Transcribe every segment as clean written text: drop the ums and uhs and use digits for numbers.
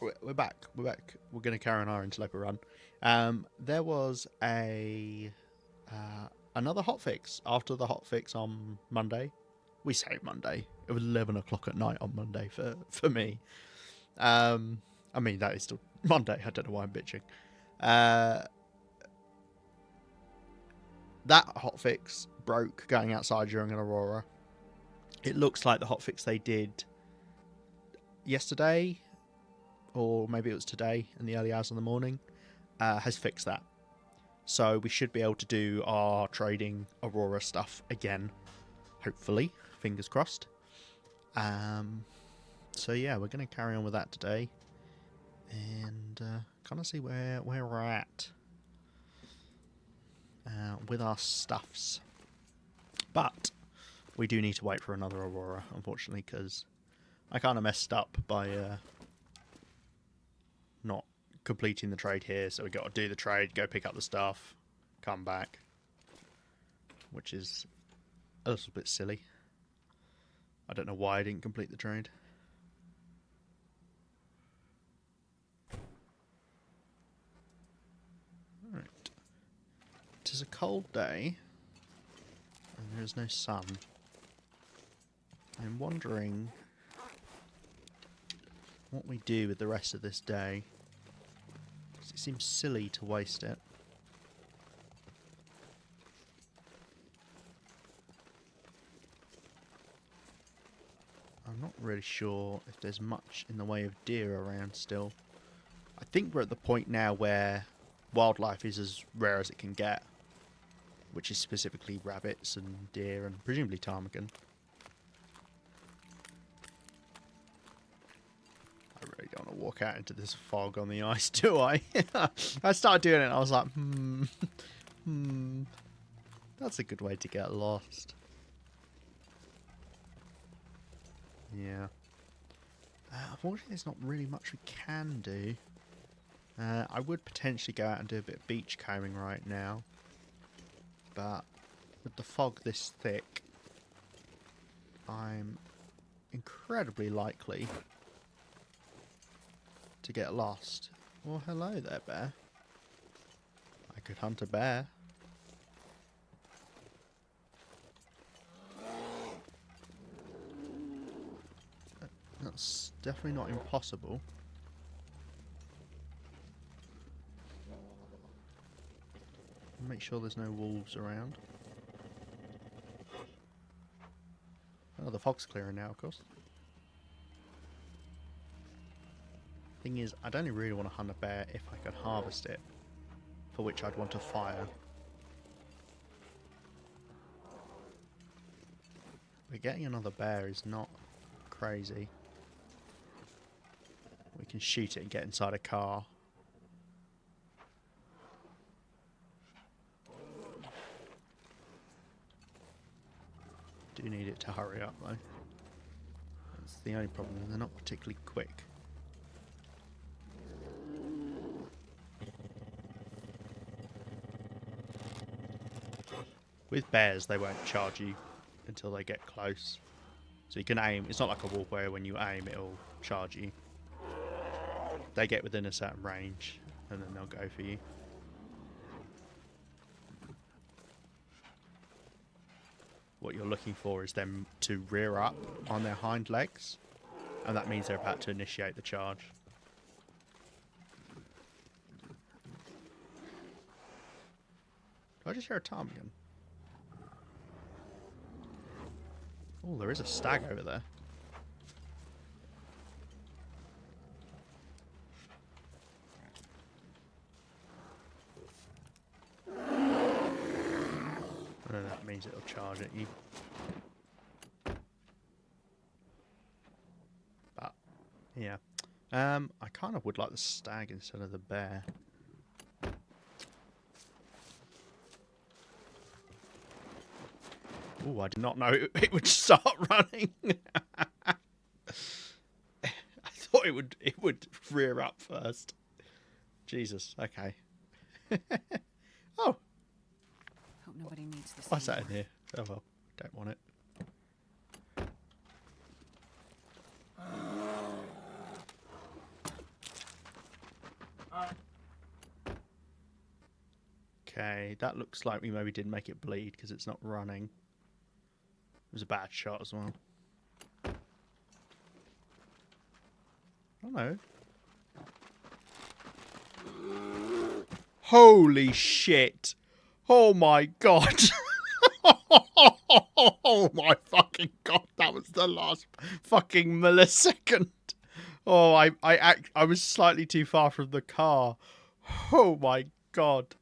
We're back. We're back. We're going to carry on our Interloper run. There was another hotfix after the hotfix on Monday. We say Monday. It was 11 o'clock at night on Monday for me. I mean, that is still Monday. I don't know why I'm bitching. That hotfix broke going outside during an Aurora. It looks like the hotfix they did yesterday, or maybe it was today in the early hours of the morning, has fixed that. So we should be able to do our trading Aurora stuff again, hopefully. Fingers crossed. So yeah, we're going to carry on with that today, and kind of see where we're at with our stuffs. But we do need to wait for another Aurora, unfortunately, because I kind of messed up by not completing the trade here. So we got to do the trade, go pick up the stuff, come back, which is a little bit silly. I don't know why I didn't complete the trade. Alright. It is a cold day, and there is no sun. I'm wondering what we do with the rest of this day. It seems silly to waste it. I'm not really sure if there's much in the way of deer around still. I think we're at the point now where wildlife is as rare as it can get, which is specifically rabbits and deer and presumably ptarmigan. I really don't want to walk out into this fog on the ice, do I? I started doing it and I was like, that's a good way to get lost. Yeah. Unfortunately, there's not really much we can do. I would potentially go out and do a bit of beach combing right now, but with the fog this thick, I'm incredibly likely to get lost. Well, hello there, bear. I could hunt a bear. That's definitely not impossible. Make sure there's no wolves around. Oh, the fog's clearing now, of course. Thing is, I'd only really want to hunt a bear if I could harvest it, for which I'd want to fire. But getting another bear is not crazy. We can shoot it and get inside a car. Do need it to hurry up though. That's the only problem, they're not particularly quick. With bears, they won't charge you until they get close. So you can aim, it's not like a wolf where when you aim it'll charge you. They get within a certain range and then they'll go for you. What you're looking for is them to rear up on their hind legs, and that means they're about to initiate the charge. Did I just hear a ptarmigan? Oh, there is a stag over there. And that means it'll charge at you. But, yeah. I kind of would like the stag instead of the bear. Oh, I did not know it would start running. I thought it would rear up first. Jesus, okay. Oh. Hope nobody needs this. What's that in here? Oh well, don't want it. Okay, that looks like we maybe did make it bleed because it's not running. It was a bad shot as well. Oh no. Holy shit! Oh my god! Oh my fucking god! That was the last fucking millisecond. Oh, I was slightly too far from the car. Oh my god!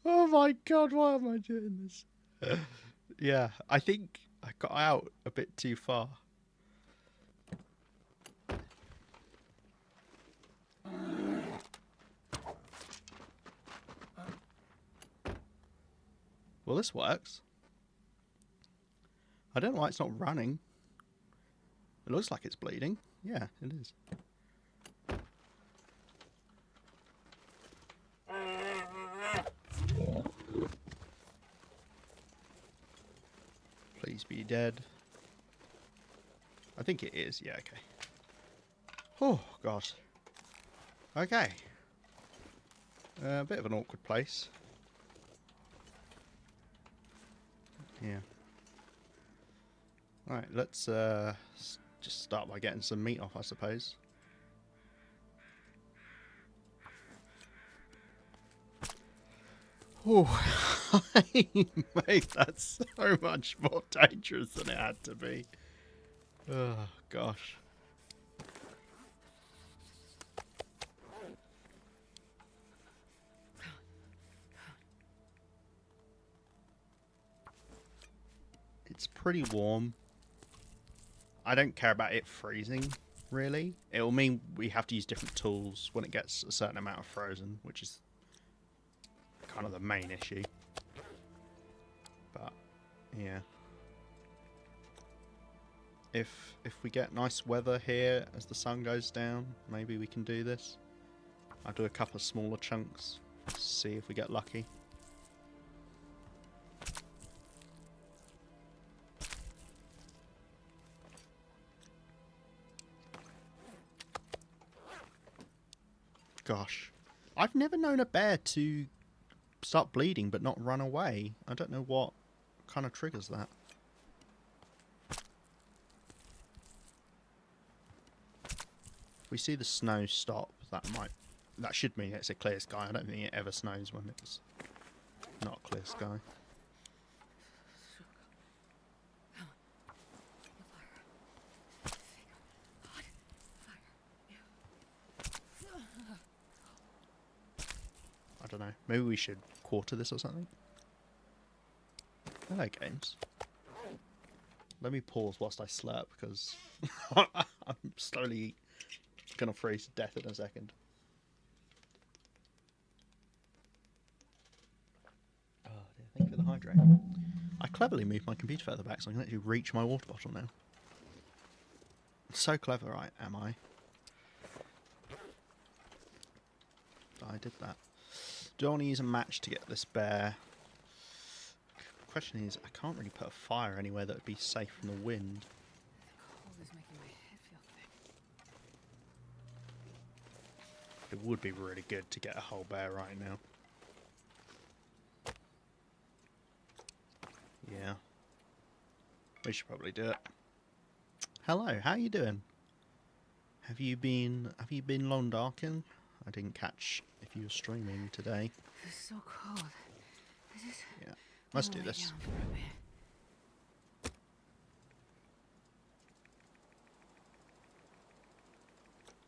Oh my god! Why am I doing this? Yeah, I think I got out a bit too far. Well, this works. I don't know why it's not running. It looks like it's bleeding. Yeah, it is. Please be dead. I think it is. Yeah, okay. Oh, God. Okay. A bit of an awkward place. Yeah. Alright, let's just start by getting some meat off, I suppose. Oh, I made that so much more dangerous than it had to be. Oh, gosh. It's pretty warm. I don't care about it freezing, really. It will mean we have to use different tools when it gets a certain amount of frozen, which is kind of the main issue. But, yeah. If we get nice weather here as the sun goes down, maybe we can do this. I'll do a couple of smaller chunks, see if we get lucky. Gosh. I've never known a bear to start bleeding but not run away. I don't know what kind of triggers that. If we see the snow stop, that should mean it's a clear sky. I don't think it ever snows when it's not a clear sky. I don't know. Maybe we should quarter this or something. Hello, games. Let me pause whilst I slurp because I'm slowly gonna freeze to death in a second. Oh dear, thank you for the hydrate. I cleverly moved my computer further back so I can actually reach my water bottle now. So clever, am I? I did that. Do I want to use a match to get this bear? The question is, I can't really put a fire anywhere that would be safe from the wind. The cold is making my head feel thick. It would be really good to get a whole bear right now. Yeah. We should probably do it. Hello, how you doing? Have you been long darking? I didn't catch if you were streaming today. It's so cold. Yeah. Let's do this.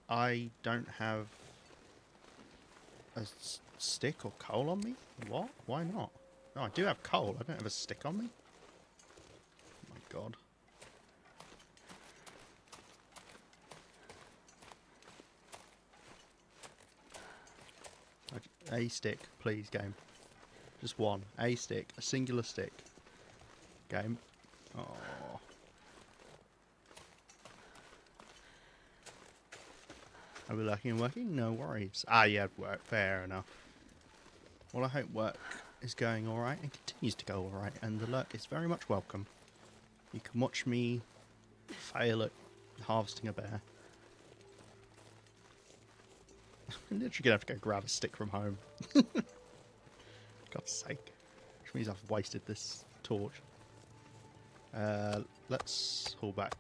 I don't have a stick or coal on me? What? Why not? No, I do have coal. I don't have a stick on me. Oh my god. A stick, please, game. Just one. A stick. A singular stick. Game. Oh. Are we lucky and working? No worries. Ah, yeah, work. Fair enough. Well, I hope work is going alright and continues to go alright, and the lurk is very much welcome. You can watch me fail at harvesting a bear. I'm literally gonna have to go grab a stick from home. God's sake. Which means I've wasted this torch. Let's haul back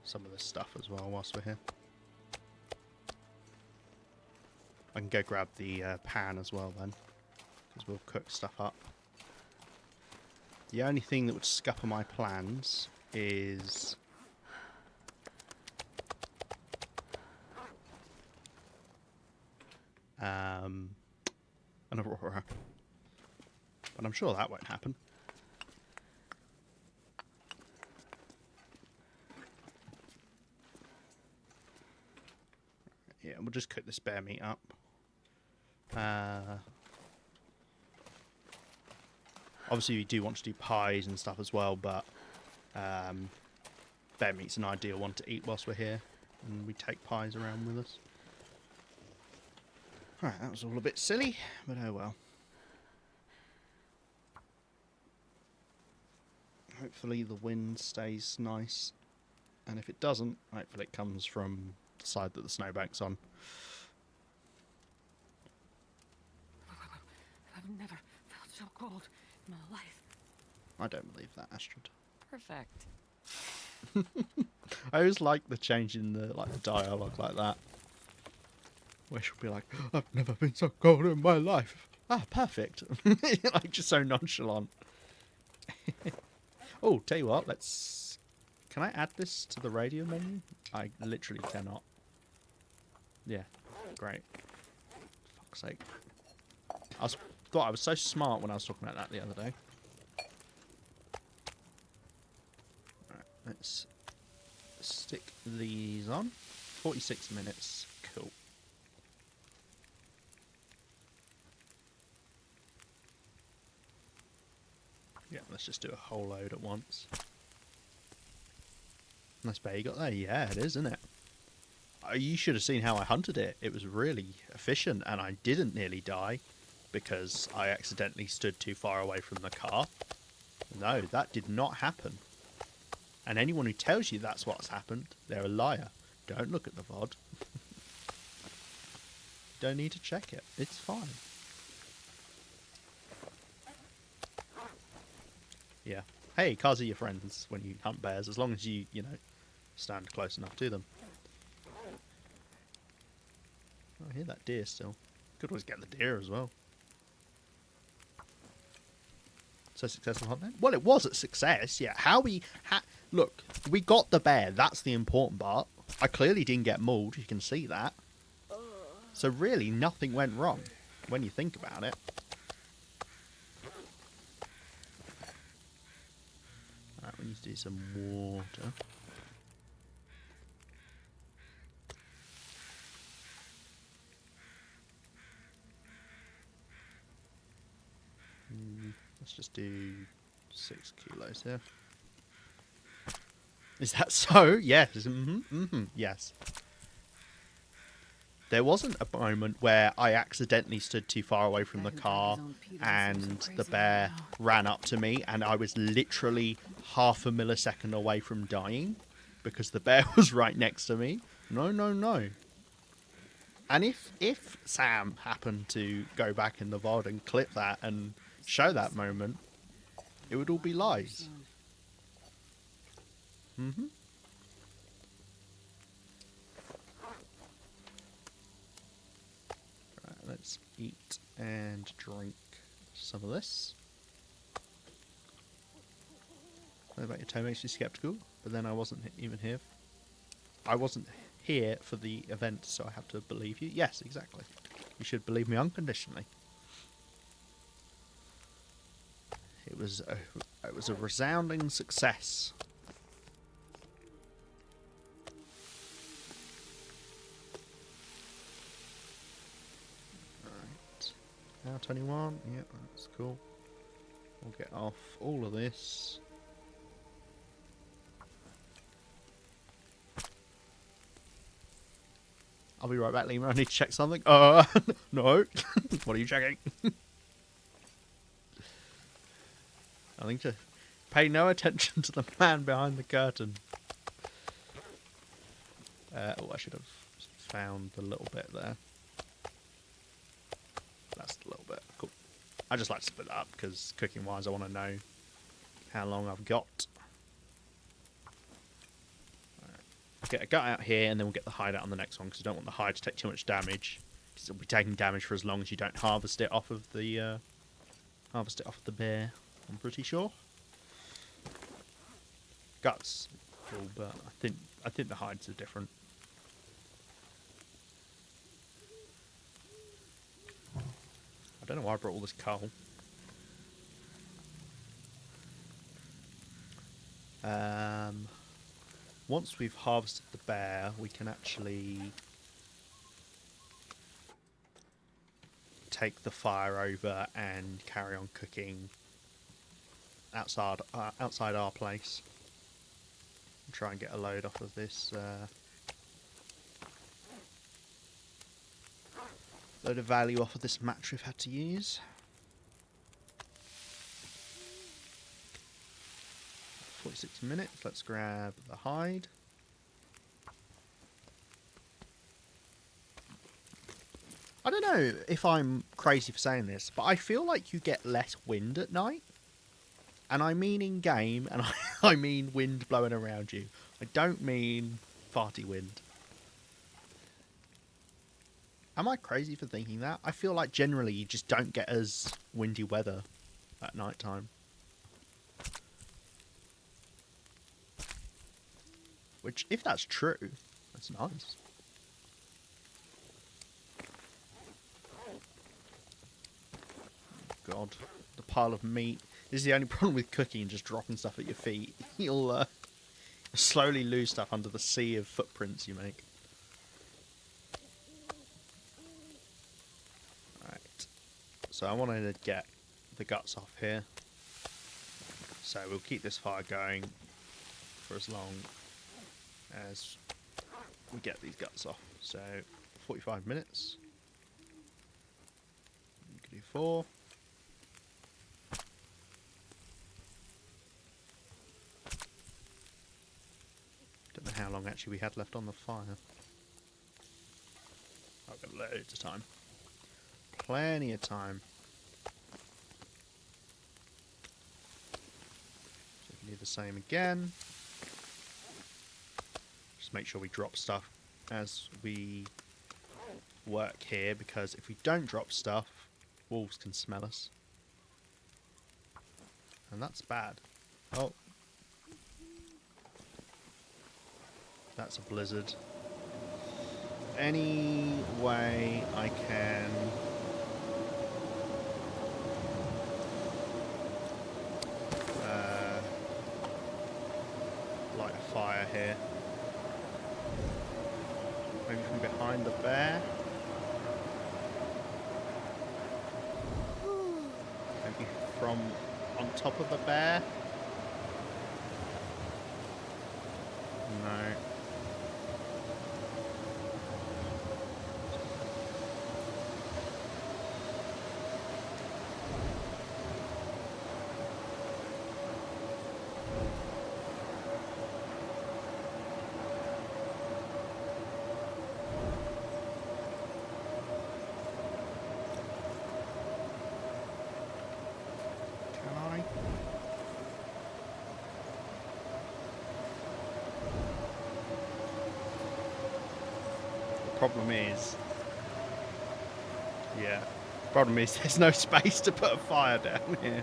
some of this stuff as well whilst we're here. I can go grab the pan as well then, because we'll cook stuff up. The only thing that would scupper my plans is an Aurora. But I'm sure that won't happen. Yeah, we'll just cook this bear meat up. Obviously, we do want to do pies and stuff as well, but bear meat's an ideal one to eat whilst we're here, and we take pies around with us. Alright, that was all a bit silly, but oh well. Hopefully the wind stays nice, and if it doesn't, hopefully it comes from the side that the snowbank's on. I've never felt so cold in my life. I don't believe that, Astrid. Perfect. I always like the change in the dialogue like that, where she'll be like, "I've never been so cold in my life." Ah, perfect. Like just so nonchalant. Oh, tell you what, let's. Can I add this to the radio menu? I literally cannot. Yeah, great. Fuck's sake. Thought I was so smart when I was talking about that the other day. Right, let's stick these on. 46 minutes. Cool. Yeah, let's just do a whole load at once. Nice bear you got there. Yeah, it is, isn't it? You should have seen how I hunted it. It was really efficient, and I didn't nearly die because I accidentally stood too far away from the car. No, that did not happen. And anyone who tells you that's what's happened, they're a liar. Don't look at the VOD. Don't need to check it. It's fine. Yeah. Hey, cars are your friends when you hunt bears, as long as you stand close enough to them. Oh, I hear that deer still. Could always get the deer as well. So successful hunt then? Well, it was a success, yeah. Look, we got the bear. That's the important part. I clearly didn't get mauled. You can see that. So really, nothing went wrong when you think about it. Alright, we need to do some water. Let's just do 6 kilos here. Is that so? Yes. Yes. There wasn't a moment where I accidentally stood too far away from the car and the bear ran up to me and I was literally half a millisecond away from dying because the bear was right next to me. No, no, no. And if Sam happened to go back in the VOD and clip that and show that moment, it would all be lies. Mm-hmm. Right, let's eat and drink some of this. I know about your toe makes you skeptical, but then I wasn't even here. I wasn't here for the event, so I have to believe you. Yes, exactly. You should believe me unconditionally. It was a resounding success. Right. Now 21. Yep, that's cool. We'll get off all of this. I'll be right back, Lima. I need to check something. No. What are you checking? I think to pay no attention to the man behind the curtain. Oh, I should have found the little bit there. That's the little bit. Cool. I just like to split it up because cooking-wise, I want to know how long I've got. Right. Get a gut out here, and then we'll get the hide out on the next one because I don't want the hide to take too much damage. Because it'll be taking damage for as long as you don't harvest it off of the bear. I'm pretty sure. Guts, cool, but I think the hides are different. I don't know why I brought all this coal. Once we've harvested the bear, we can actually take the fire over and carry on cooking outside our place. And try and get a load off of this. Load of value off of this match we've had to use. 46 minutes. Let's grab the hide. I don't know if I'm crazy for saying this, but I feel like you get less wind at night. And I mean in game, and I mean wind blowing around you. I don't mean farty wind. Am I crazy for thinking that? I feel like generally you just don't get as windy weather at night time. Which, if that's true, that's nice. God, the pile of meat. This is the only problem with cooking and just dropping stuff at your feet. You'll slowly lose stuff under the sea of footprints you make. Alright. So I wanted to get the guts off here. So we'll keep this fire going for as long as we get these guts off. So 45 minutes. We can do 4. Don't know how long actually we had left on the fire. I've got loads of time. Plenty of time. So we can do the same again. Just make sure we drop stuff as we work here, because if we don't drop stuff, wolves can smell us. And that's bad. Oh. That's a blizzard. Any way I can light a fire here. Maybe from behind the bear. Maybe from on top of the bear. No. Problem is, there's no space to put a fire down here.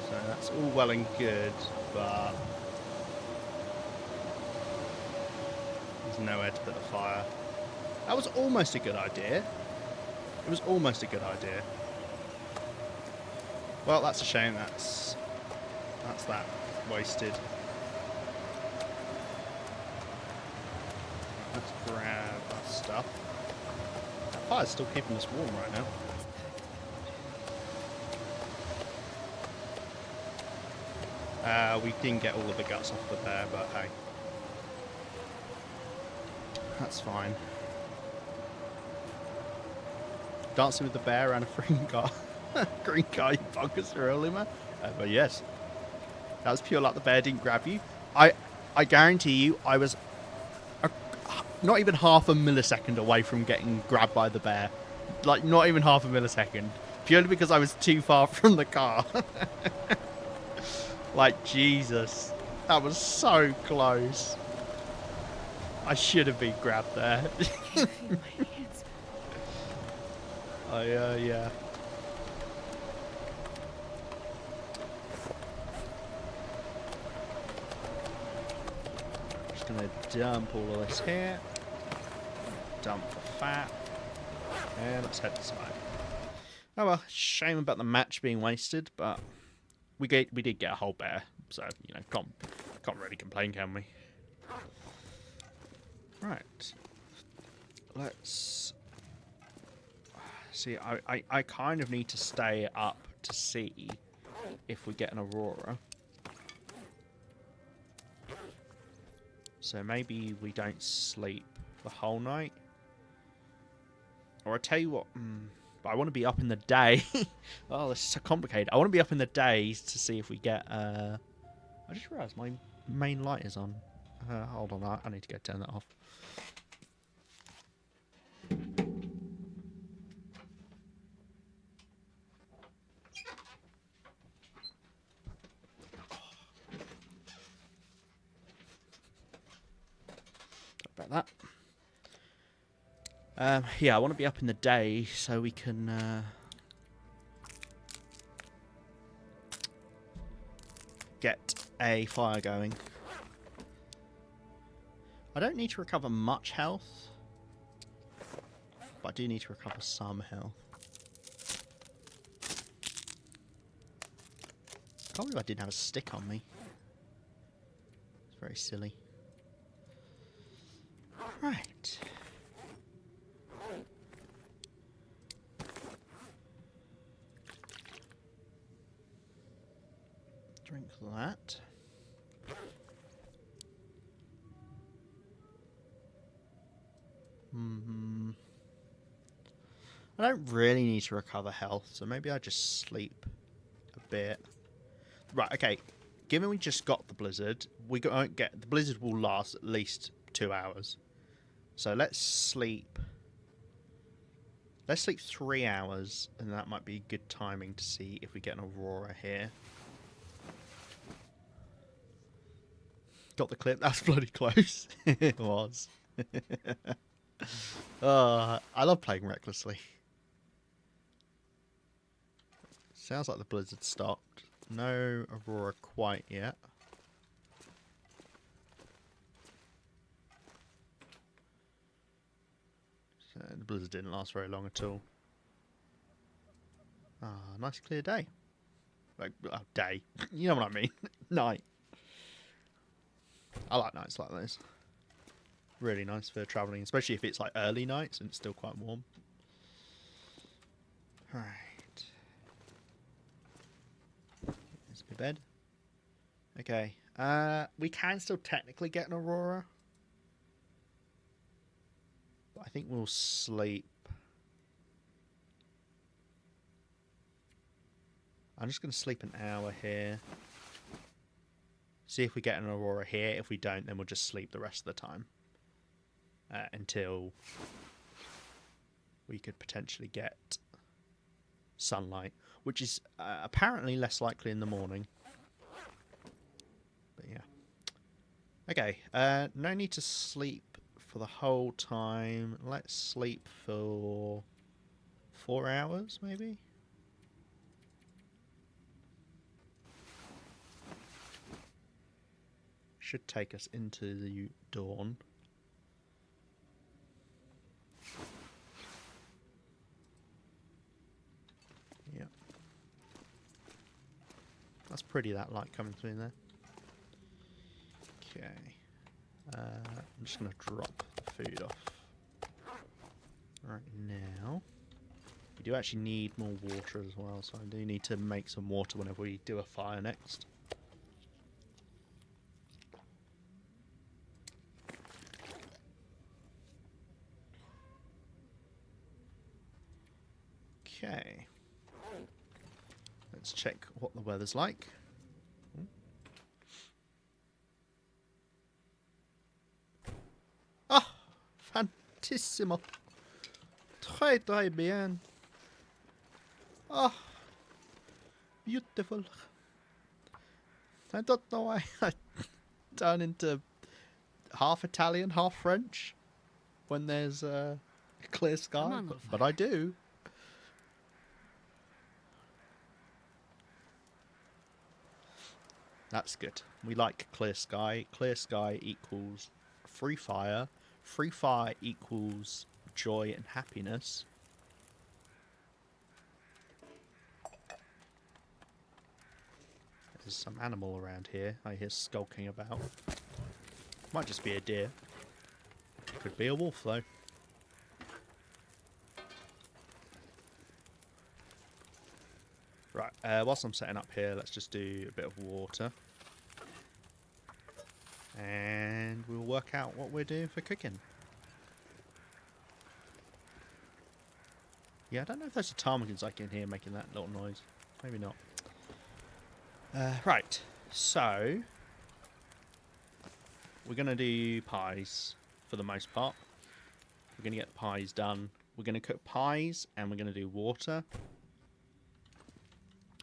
So that's all well and good, but there's nowhere to put the fire. That was almost a good idea. It was almost a good idea. Well, that's a shame. That's that wasted. Let's grab our stuff. That fire's still keeping us warm right now. We didn't get all of the guts off the bear, but hey. That's fine. Dancing with the bear and a green car. Green car, you buggers early, man. But yes. That was pure luck the bear didn't grab you. I guarantee you, I was a, not even half a millisecond away from getting grabbed by the bear. Like, not even half a millisecond. Purely because I was too far from the car. Like, Jesus. That was so close. I should have been grabbed there. I can feel my hands. Yeah. Just gonna dump all of this here. Dump the fat. And let's head this way. Oh well, shame about the match being wasted, but we did get a whole bear, so you know, can't really complain, can we? Right. Let's see. I kind of need to stay up to see if we get an Aurora. So maybe we don't sleep the whole night. Or I tell you what, but I want to be up in the day. Oh, this is so complicated. I want to be up in the days to see if we get. I just realised my main light is on. Hold on, I need to go turn that off. Sorry about that. Yeah, I want to be up in the day so we can get a fire going. I don't need to recover much health, but I do need to recover some health. Can't believe I didn't have a stick on me. It's very silly. Right. Drink that. I don't really need to recover health, so maybe I just sleep a bit. Right, okay. Given we just got the blizzard, we won't get... The blizzard will last at least 2 hours. So let's sleep... Let's sleep 3 hours, and that might be good timing to see if we get an Aurora here. Got the clip? That's bloody close. It was. I love playing recklessly. Sounds like the blizzard stopped. No Aurora quite yet. So the blizzard didn't last very long at all. Ah, nice clear day. Like, day. You know what I mean. Night. I like nights like this. Really nice for travelling, especially if it's like early nights and it's still quite warm. Right. Here's my bed. Okay. We can still technically get an Aurora. But I think we'll sleep. I'm just going to sleep an hour here. See if we get an Aurora here. If we don't, then we'll just sleep the rest of the time. Until we could potentially get sunlight, which is apparently less likely in the morning. But yeah. Okay, no need to sleep for the whole time. Let's sleep for 4 hours, maybe? Should take us into the dawn. Yeah. That's pretty, that light coming through there. Okay. I'm just going to drop the food off right now. We do actually need more water as well, so I do need to make some water whenever we do a fire next. Okay. Let's check what the weather's like. perfectissimo. Très, très bien. Oh, beautiful. I don't know why I turn into half Italian, half French when there's a clear sky, Come on, little but fire. I do. That's good. We like clear sky. Clear sky equals free fire. Free fire equals joy and happiness. There's some animal around here I hear skulking about. Might just be a deer. Could be a wolf though. Right, whilst I'm setting up here, let's just do a bit of water. And we'll work out what we're doing for cooking. Yeah, I don't know if there's a ptarmigans I can hear making that little noise. Maybe not. Right, so we're going to do pies for the most part. We're going to get the pies done. We're going to cook pies and we're going to do water.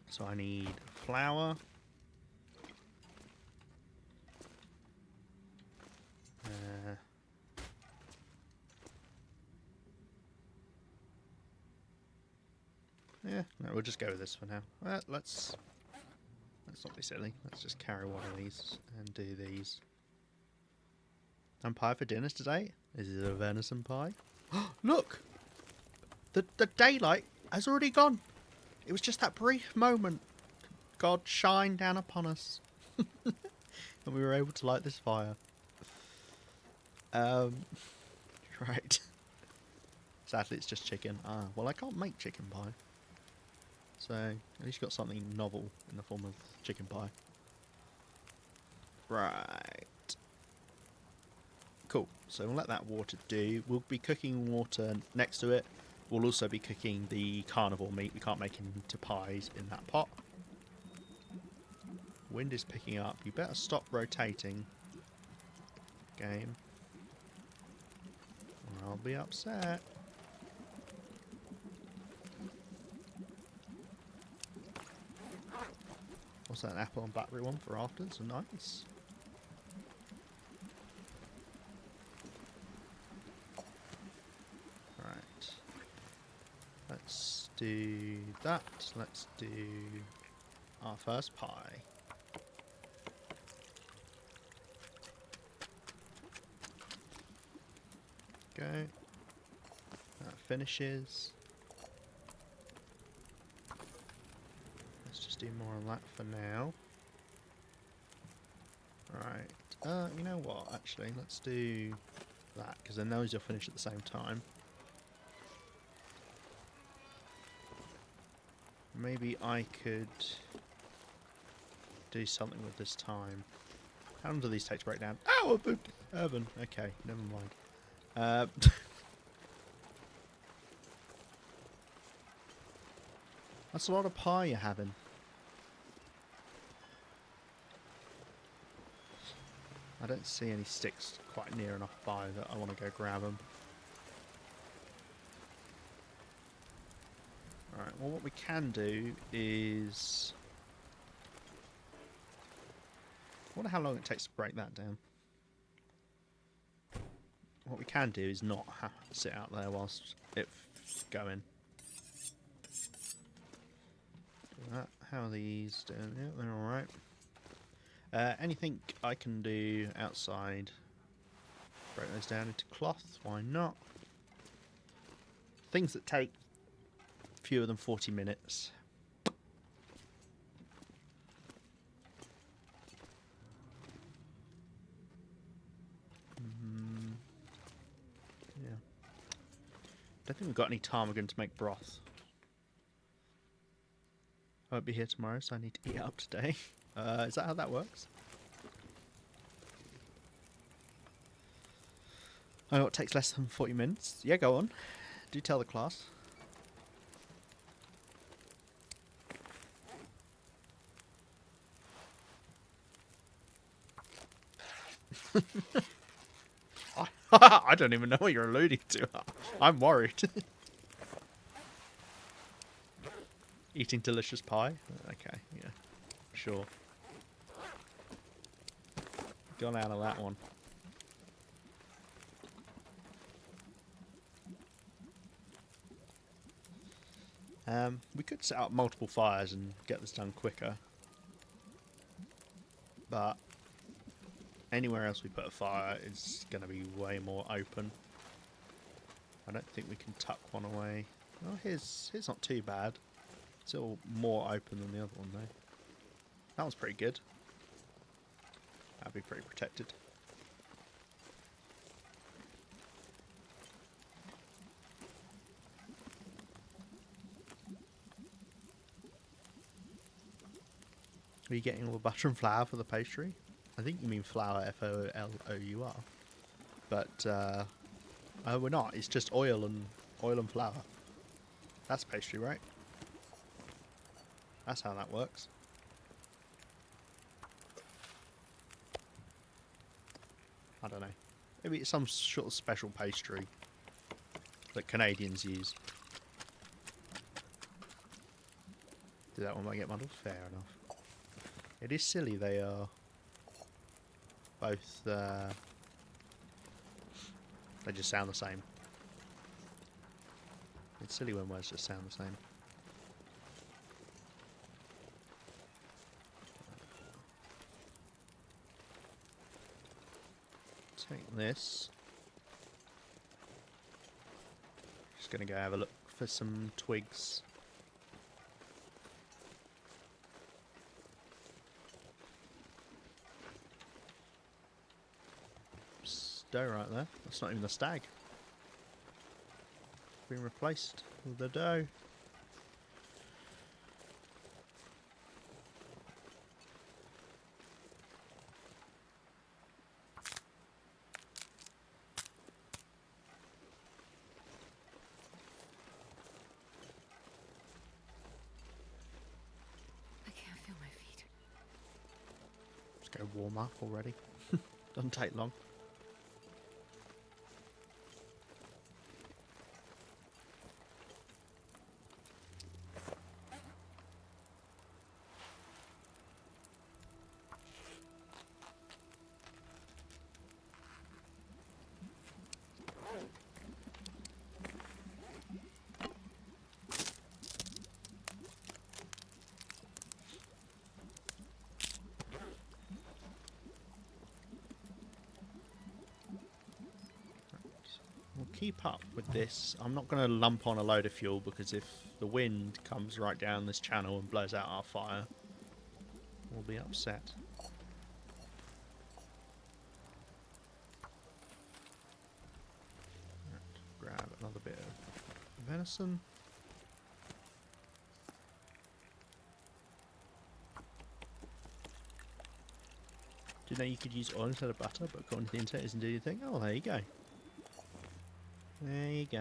So I need flour. Yeah, no, we'll just go with this for now. Let's not be silly. Let's just carry one of these and do these. And pie for dinner today? Is it a venison pie? Look! The daylight has already gone. It was just that brief moment. God shined down upon us. And we were able to light this fire. Right. Sadly, it's just chicken. Ah, well, I can't make chicken pie. So, at least you got something novel in the form of chicken pie. Right. Cool. So we'll let that water do. We'll be cooking water next to it. We'll also be cooking the carnivore meat. We can't make it into pies in that pot. Wind is picking up. You better stop rotating, game, or I'll be upset. What's that, an apple and battery one for afters? Nice. Right. Let's do that. Let's do our first pie. Go. That finishes. Let's just do more on that for now. Right. You know what? Actually, let's do that because then those will finish at the same time. Maybe I could do something with this time. How long do these take to break down? Ow! A boop! Urban. Okay, never mind. That's a lot of pie you're having. I don't see any sticks quite near enough by that I want to go grab them. Alright, well what we can do is... I wonder how long it takes to break that down. What we can do is not sit out there whilst it's going. How are these doing? Yeah, they're alright. Anything I can do outside, break those down into cloth, why not? Things that take fewer than 40 minutes. Yeah. Don't think we've got any ptarmigan to make broth. I won't be here tomorrow, so I need to eat up today. Is that how that works? Oh, it takes less than 40 minutes? Yeah, go on. Do tell the class. I don't even know what you're alluding to. I'm worried. Eating delicious pie? Okay, yeah. Sure. Gone out of that one. We could set up multiple fires and get this done quicker. But anywhere else we put a fire is going to be way more open. I don't think we can tuck one away. Oh, here's not too bad. Still more open than the other one though. That one's pretty good. That'd be pretty protected. Are you getting all the butter and flour for the pastry? I think you mean flour, F-O-L-O-U-R. But we're not. It's just oil and flour. That's pastry, right? That's how that works. I don't know. Maybe it's some sort of special pastry that Canadians use. Did that one might get muddled? Fair enough. It is silly they are both, they just sound the same. It's silly when words just sound the same. Take this. Just gonna go have a look for some twigs. Doe right there. That's not even the stag. Been replaced with the doe. I can't feel my feet. Just go warm up already. Doesn't take long. Keep up with this. I'm not going to lump on a load of fuel because if the wind comes right down this channel and blows out our fire, we'll be upset. Right, grab another bit of venison. Do you know you could use oil instead of butter, but according to the internet isn't do your thing? Oh, there you go. There you go.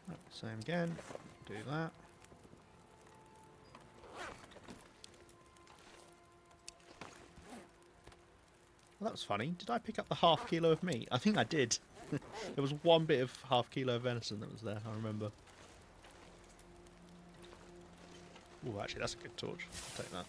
Right, same again. Do that. Well, that was funny. Did I pick up the ½ kilo of meat? I think I did. There was one bit of ½ kilo of venison that was there, I remember. Oh, actually, that's a good torch. I'll take that.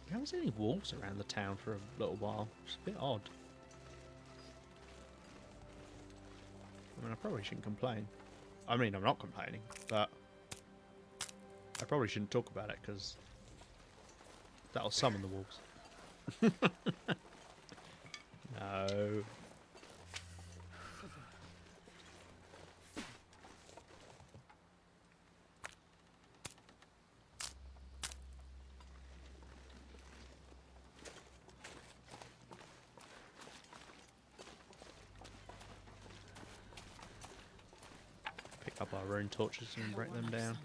I haven't seen any wolves around the town for a little while. It's a bit odd. I mean, I probably shouldn't complain. I mean, I'm not complaining, but I probably shouldn't talk about it because that'll summon the wolves. No. Pick up our own torches and break them down.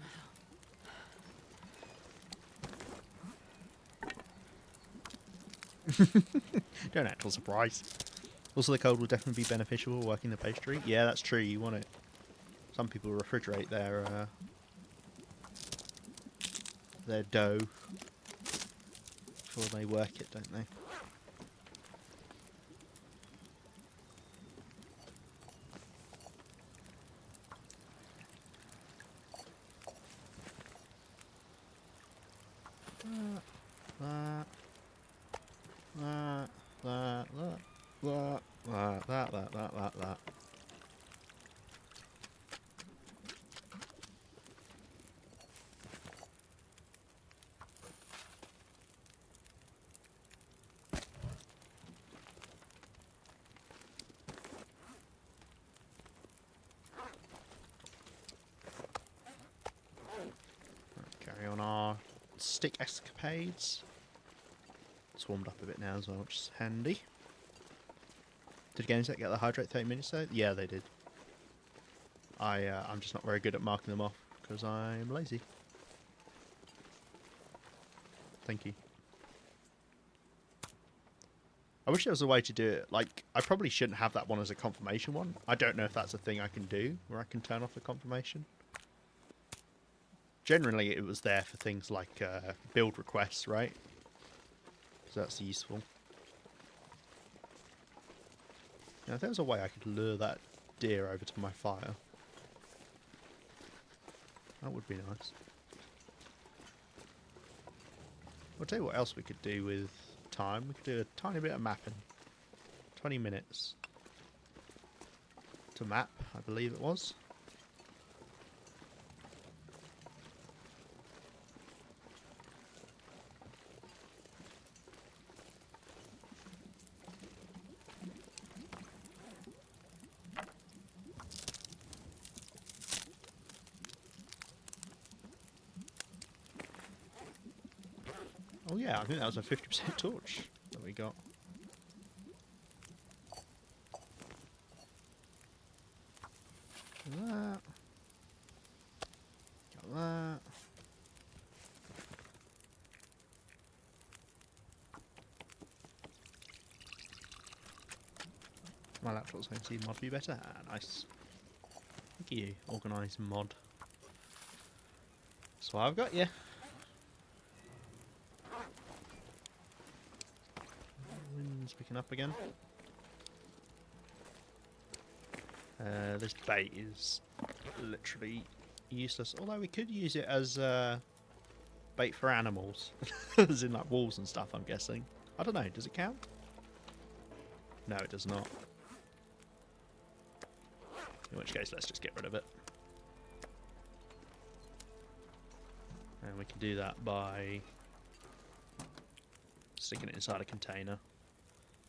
Don't act all surprised. Also, the cold will definitely be beneficial for working the pastry. Yeah, that's true. You want it. Some people refrigerate their dough before they work it, don't they? That. Carry on our stick escapades. It's warmed up a bit now as well, which is handy. Did games that get the hydrate 30 minutes though? Yeah, they did. I'm just not very good at marking them off because I'm lazy. Thank you. I wish there was a way to do it. Like, I probably shouldn't have that one as a confirmation one. I don't know if that's a thing I can do, where I can turn off the confirmation. Generally, it was there for things like build requests, right? So that's useful. Now, if there was a way I could lure that deer over to my fire, that would be nice. I'll tell you what else we could do with time. We could do a tiny bit of mapping. 20 minutes to map, I believe it was. Oh yeah, I think that was a 50% torch that we got. That. Got that. My laptop's going to see mod be better. Ah, nice. Thank you, organised mod. So I've got you. Wind's picking up again. This bait is literally useless. Although we could use it as bait for animals, as in like wolves and stuff. I'm guessing. I don't know. Does it count? No, it does not. In which case, let's just get rid of it. And we can do that by sticking it inside a container.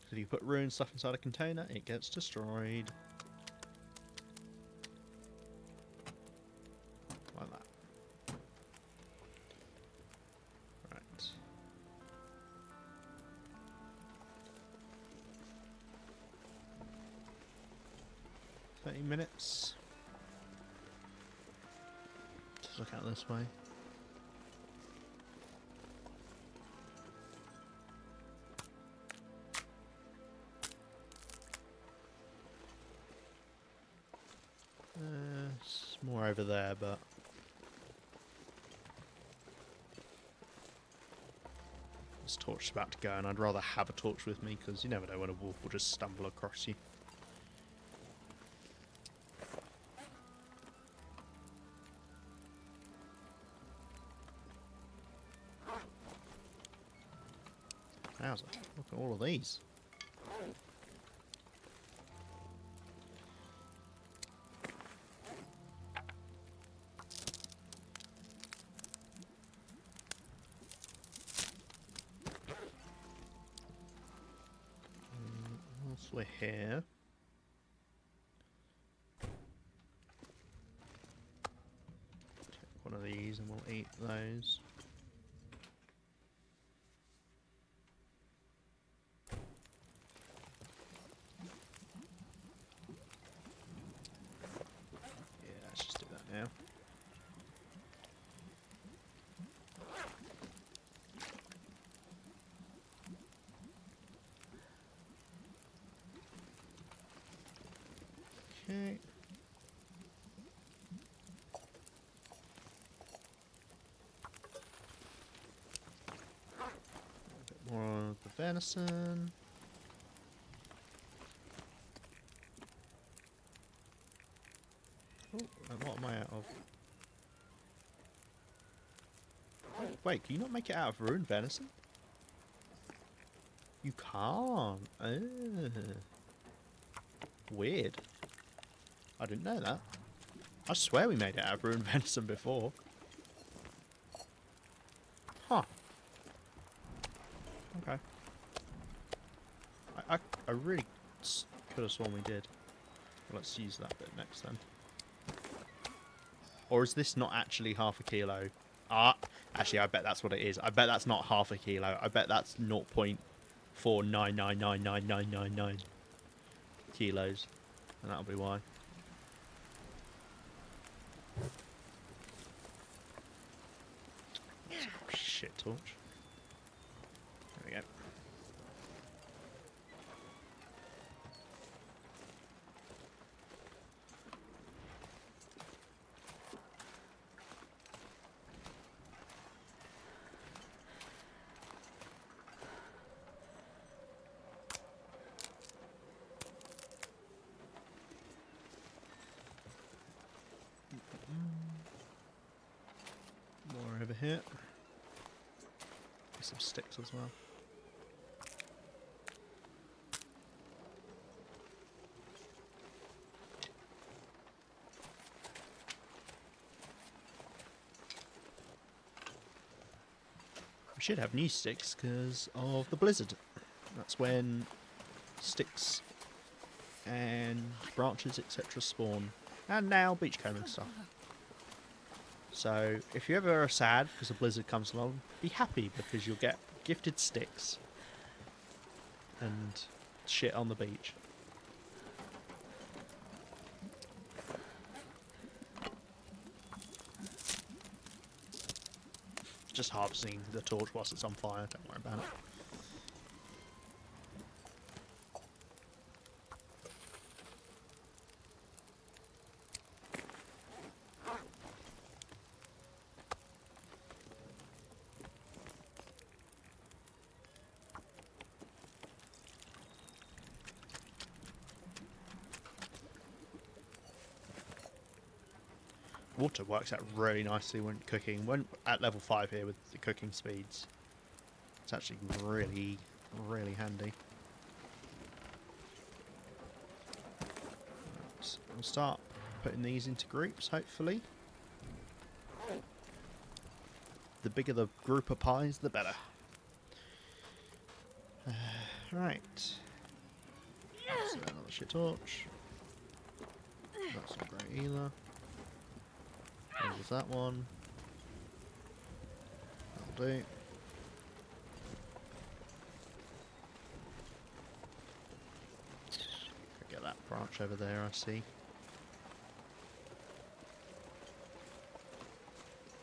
So if you put ruined stuff inside a container, it gets destroyed. Like that. Right. $30. Just look out this way. It's more over there, but this torch is about to go, and I'd rather have a torch with me because you never know when a wolf will just stumble across you. How's it? Look at all of these. Once we're here, take one of these and we'll eat those. Yeah, let's just do that now. venison. Oh, and what am I out of? Wait, can you not make it out of ruined venison? You can't. Weird. I didn't know that. I swear we made it out of ruined venison before. Huh. Okay. I really could have sworn we did. Let's use that bit next then. Or is this not actually half a kilo? Actually, I bet that's what it is. I bet that's not half a kilo. I bet that's 0.499999999 kilos. And that'll be why. Shit torch. There we go. More over here. Some sticks as well. We should have new sticks because of the blizzard. That's when sticks and branches etc. spawn. And now beachcomb and stuff. So if you ever are sad because a blizzard comes along, be happy because you'll get gifted sticks and shit on the beach. Just harvesting the torch whilst it's on fire, don't worry about it. Water works out really nicely when cooking. When at level 5 here with the cooking speeds, it's actually really, really handy. So we'll start putting these into groups, hopefully. The bigger the group of pies, the better. Right. That's another shit torch. That's not great either. There's that one. That'll do. Get that branch over there, I see.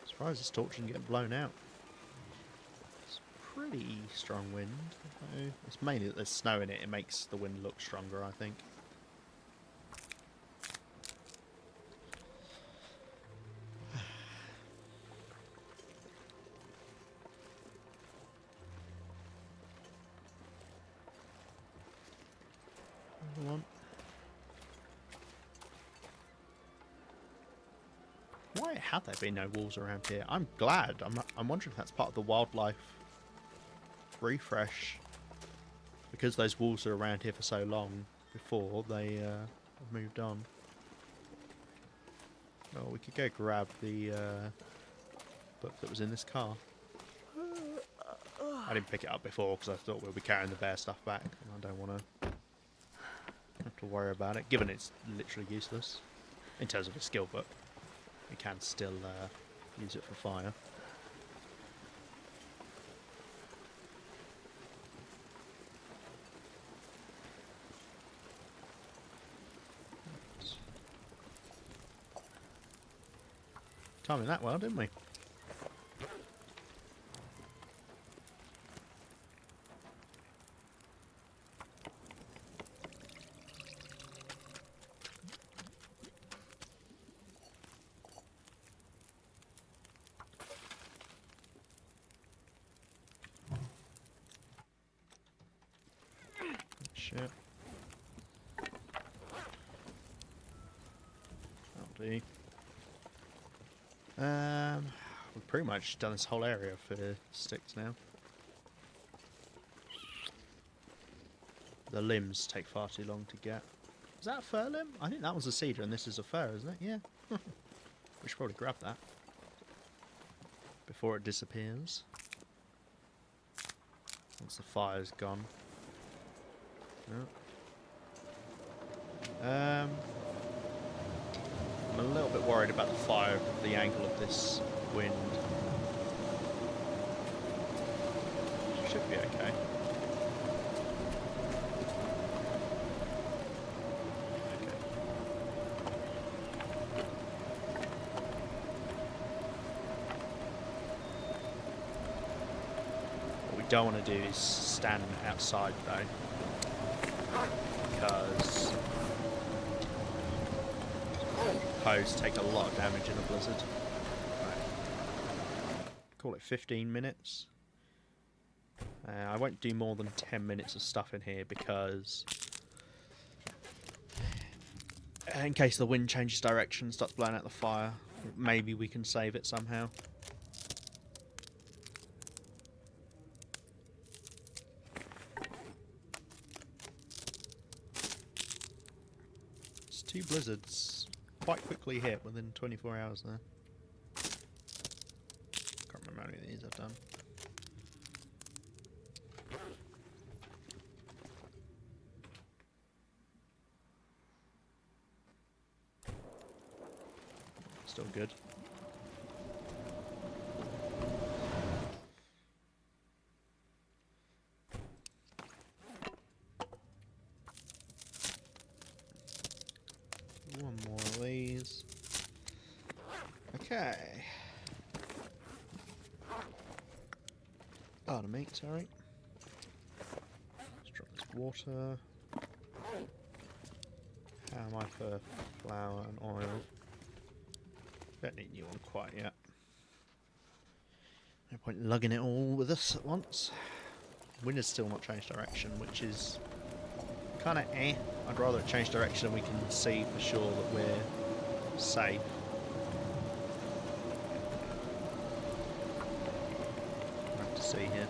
Surprised this torch didn't get blown out. It's pretty strong wind. Though. It's mainly that there's snow in it. It makes the wind look stronger, I think. Why have there been no wolves around here? I'm glad. I'm wondering if that's part of the wildlife refresh. Because those wolves are around here for so long before they have moved on. Oh, we could go grab the book that was in this car. I didn't pick it up before because I thought we'd be carrying the bear stuff back. And I don't want to have to worry about it, given it's literally useless in terms of a skill book. You can still use it for fire. Timing that well, didn't we? shit. That'll do. We've pretty much done this whole area for sticks now. The limbs take far too long to get. Is that a fir limb? I think that was a cedar and this is a fir, isn't it? Yeah. We should probably grab that before it disappears. Once the fire's gone. Yeah. I'm a little bit worried about the fire, the angle of this wind. Should be okay. What we don't want to do is stand outside though, because poes take a lot of damage in a blizzard. Right. Call it 15 minutes. I won't do more than 10 minutes of stuff in here because in case the wind changes direction, starts blowing out the fire, maybe we can save it somehow. It's 2 blizzards quite quickly hit within 24 hours there. Can't remember how many of these I've done. Still good. One more of these. Okay. Pardon me, sorry. Let's drop this water. How am I for flour and oil? Don't need new one quite yet. No point lugging it all with us at once. Wind has still not changed direction, which is kind of eh. I'd rather it change direction and we can see for sure that we're safe. We'll have to see here.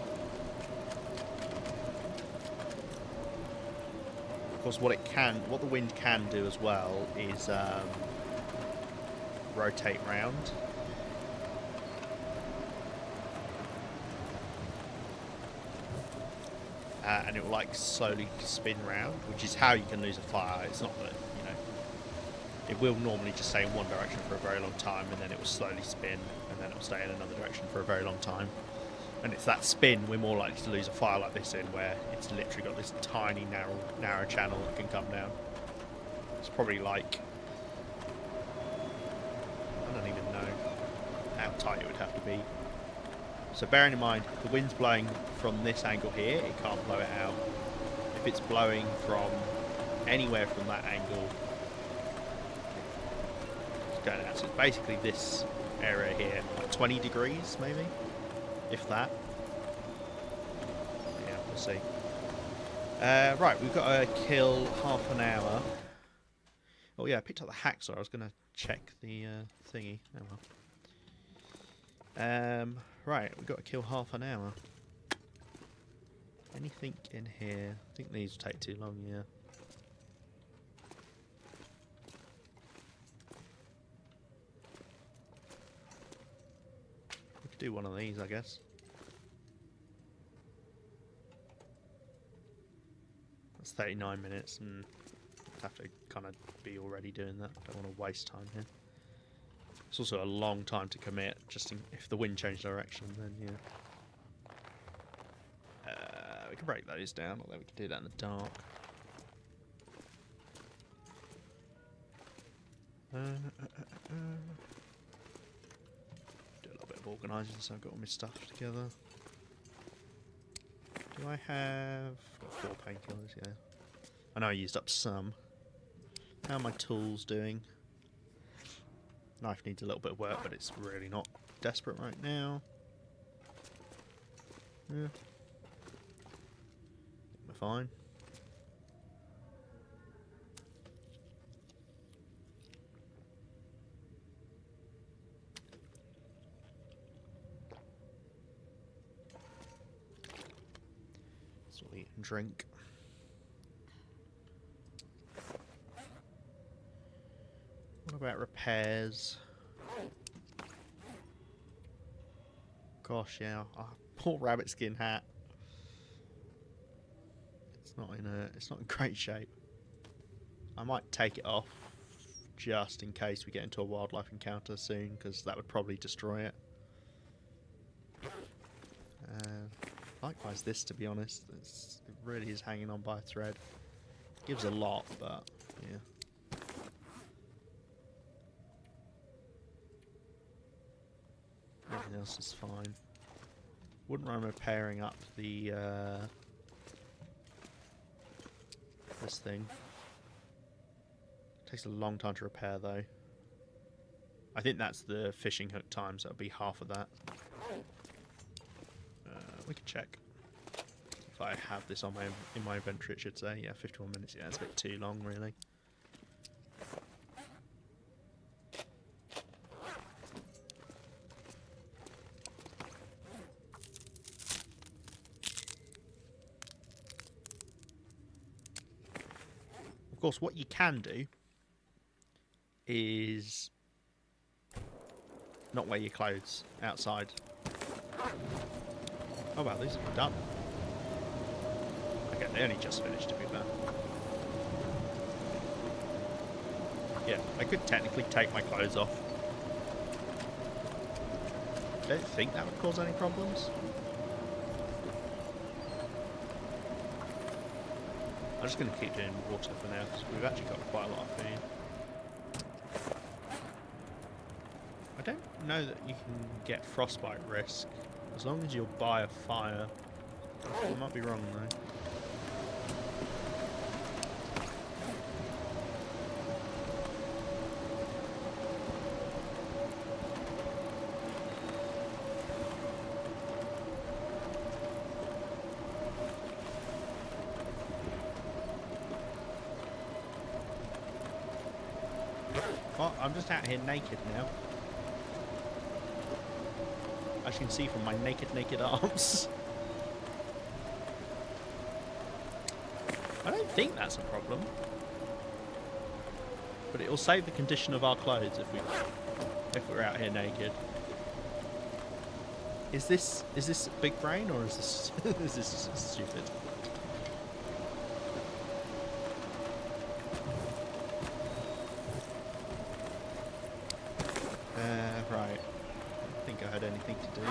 Of course, what the wind can do as well is rotate round. And it will like slowly spin round, which is how you can lose a fire. It's not that, you know, it will normally just stay in one direction for a very long time and then it will slowly spin and then it will stay in another direction for a very long time. And it's that spin we're more likely to lose a fire like this in, where it's literally got this tiny narrow channel that can come down. It's probably like, I don't even know how tight it would have to be. So bearing in mind, if the wind's blowing from this angle here, it can't blow it out. If it's blowing from anywhere from that angle, it's going out. So it's basically this area here, like 20 degrees maybe, if that. Yeah, we'll see. Right, we've got to kill half an hour. Oh yeah, I picked up the hacksaw. I was going to check the thingy. Oh well. Right, we've got to kill half an hour. Anything in here? I think these will take too long, yeah. We could do one of these, I guess. That's 39 minutes, and I'd have to kind of be already doing that. Don't want to waste time here. It's also a long time to commit, just if the wind changed direction, then yeah. We can break those down, although we can do that in the dark. Do a little bit of organising so I've got all my stuff together. Do I have... I've got 4 painkillers, yeah. I know I used up some. How are my tools doing? Knife needs a little bit of work, but it's really not desperate right now. Yeah. We're fine. So we'll eat and drink. What about repairs? Gosh, yeah. Oh, poor rabbit skin hat. It's not in great shape. I might take it off just in case we get into a wildlife encounter soon, because that would probably destroy it. Likewise this, to be honest. It really is hanging on by a thread. Gives a lot, but yeah. Everything else is fine. Wouldn't mind repairing up the this thing. Takes a long time to repair though. I think that's the fishing hook time, so it'll be half of that. We can check if I have this on in my inventory. It should say, yeah, 51 minutes. Yeah, it's a bit too long, really. Of course, what you can do is not wear your clothes outside. Oh wow, these are done. Okay, they only just finished, to be fair. Yeah, I could technically take my clothes off. I don't think that would cause any problems. I'm just going to keep doing water for now, because we've actually got quite a lot of food. I don't know that you can get frostbite risk, as long as you'll buy a fire. I might be wrong though. Well, I'm just out here naked now. As you can see from my naked arms. I don't think that's a problem. But it will save the condition of our clothes if we're out here naked. Is this big brain, or is this is this stupid? Right. I don't think I had anything to do.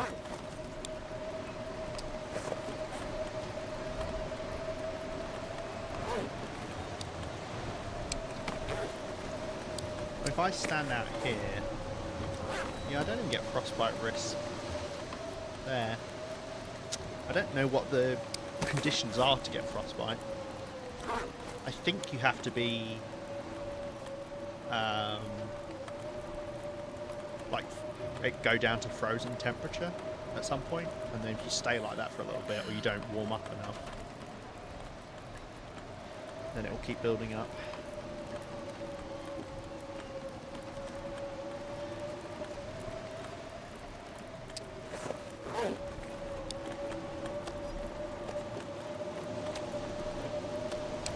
If I stand out here, yeah, I don't even get frostbite risk there. I don't know what the conditions are to get frostbite. I think you have to be like it go down to frozen temperature at some point, and then if you stay like that for a little bit, or you don't warm up enough, then it will keep building up.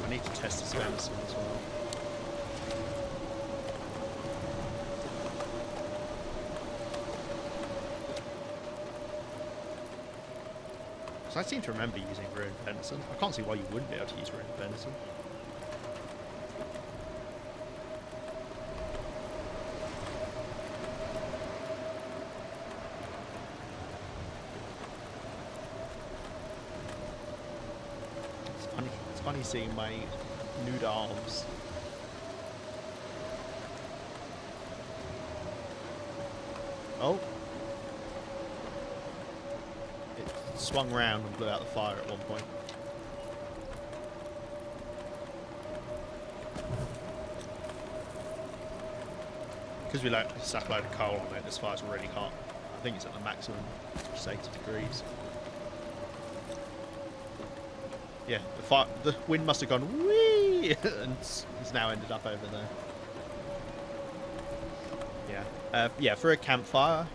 I need to test this venison as well. I seem to remember using ruined venison. I can't see why you wouldn't be able to use ruined venison. It's funny seeing my nude arms. Oh. Swung round and blew out the fire at one point. Because we stuck a load of coal on it, this fire's really hot. I think it's at the maximum, which is 80 degrees. Yeah, the wind must have gone whee, and it's now ended up over there. Yeah, yeah, for a campfire.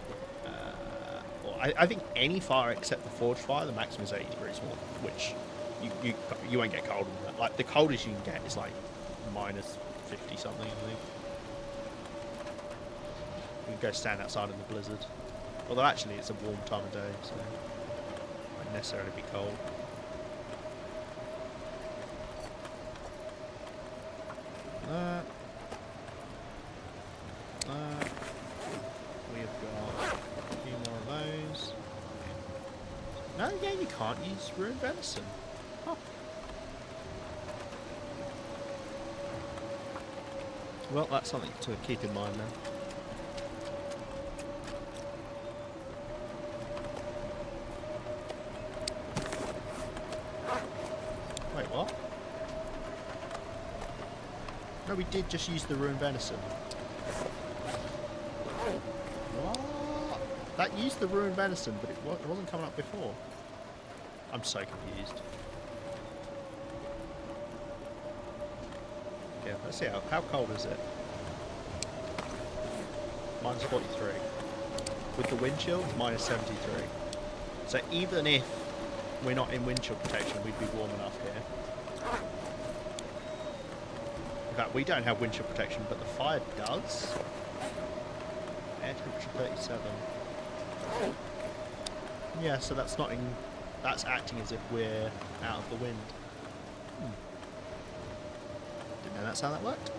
I think any fire except the forge fire, the maximum is 80 degrees, which you won't get cold in that. Like the coldest you can get is like minus 50 something, I think. You can go stand outside in the blizzard. Although actually it's a warm time of day, so it won't necessarily be cold. We have got a few more of those. No, yeah, you can't use ruined venison. Huh. Well, that's something to keep in mind then. Wait, what? No, we did just use the ruined venison. What? That used the ruined venison, but it wasn't coming up before. I'm so confused. Yeah, let's see how cold is it? Minus 43. With the wind chill, it's minus 73. So even if we're not in wind chill protection, we'd be warm enough here. In fact, we don't have wind chill protection, but the fire does. Air temperature 37. Yeah, so that's not in. That's acting as if we're out of the wind. Didn't know that's how that worked.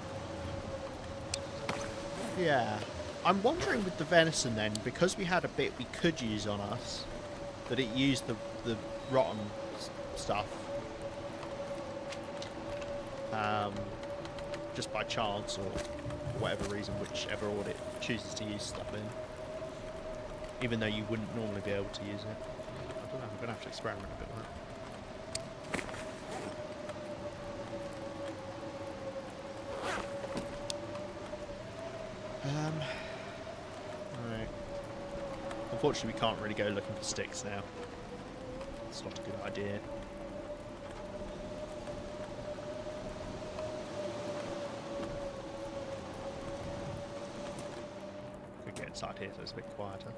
Yeah. I'm wondering with the venison then, because we had a bit we could use on us, that it used the rotten stuff. Just by chance or for whatever reason, whichever order it chooses to use stuff in. Even though you wouldn't normally be able to use it. I don't know, I'm going to have to experiment a bit with that. Right. Unfortunately, we can't really go looking for sticks now. It's not a good idea. Could get inside here so it's a bit quieter.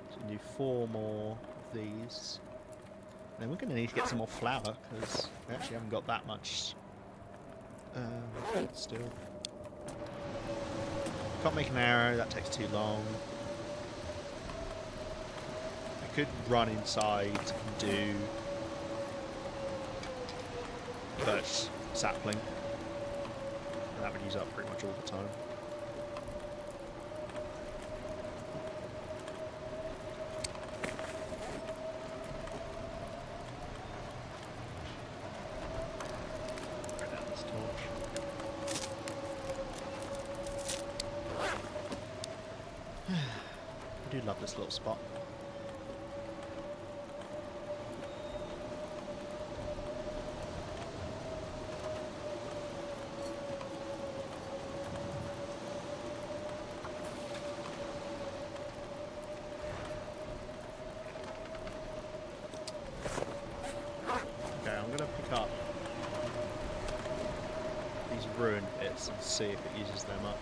So we do 4 more of these. Then we're going to need to get some more flour because we actually haven't got that much still. Can't make an arrow, that takes too long. I could run inside and do birch sapling. And that would use up pretty much all the time. I do love this little spot. Okay, I'm gonna pick up these ruined bits and see if it uses them up.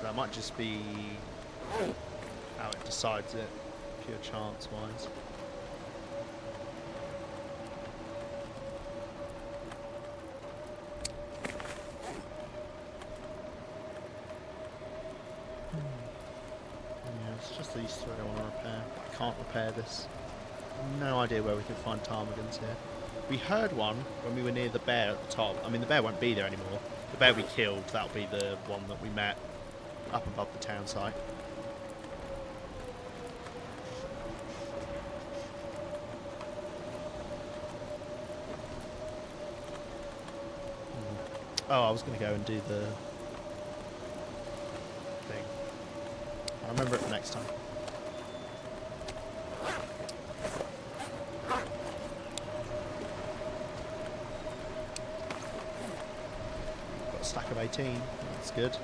That might just be how it decides it, pure chance-wise. Yeah, it's just these 3 I want to repair. I can't repair this. No idea where we can find ptarmigans here. We heard one when we were near the bear at the top. I mean, the bear won't be there anymore. The bear we killed, that'll be the one that we met up above the town site. Oh, I was going to go and do the thing. I'll remember it for next time. Got a stack of 18. That's good.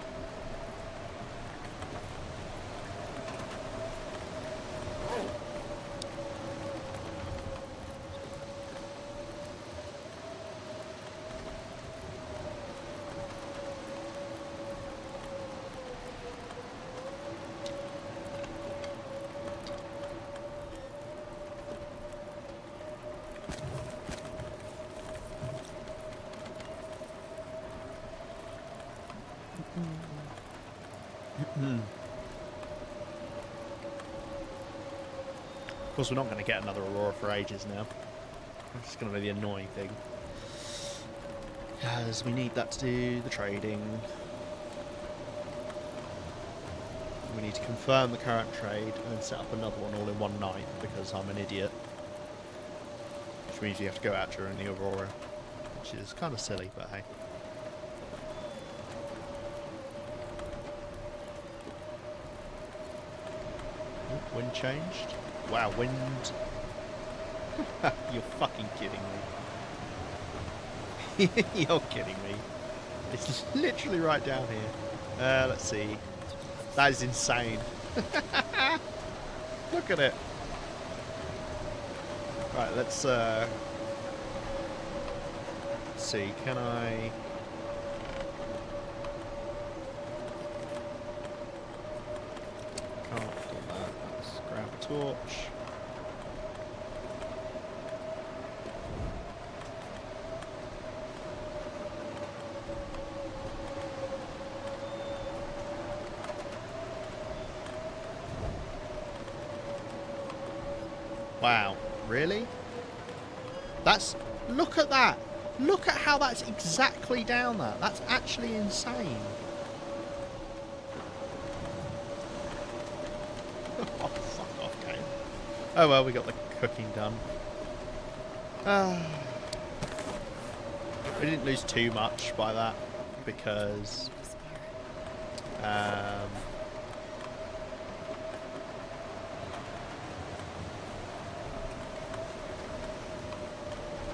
Of course, we're not going to get another Aurora for ages now. It's just going to be the annoying thing. Because we need that to do the trading. We need to confirm the current trade and then set up another one all in one night because I'm an idiot. Which means you have to go out during the Aurora. Which is kind of silly, but hey. Oh, wind changed. Wow, wind. You're fucking kidding me. You're kidding me. It's literally right down here. Let's see. That is insane. Look at it. Right, let's see. Can I? Can't do that. Let's grab a torch. Wow, really? That's... Look at that! Look at how that's exactly down there. That's actually insane. Oh, fuck off, game. Oh well, we got the cooking done. We didn't lose too much by that, because...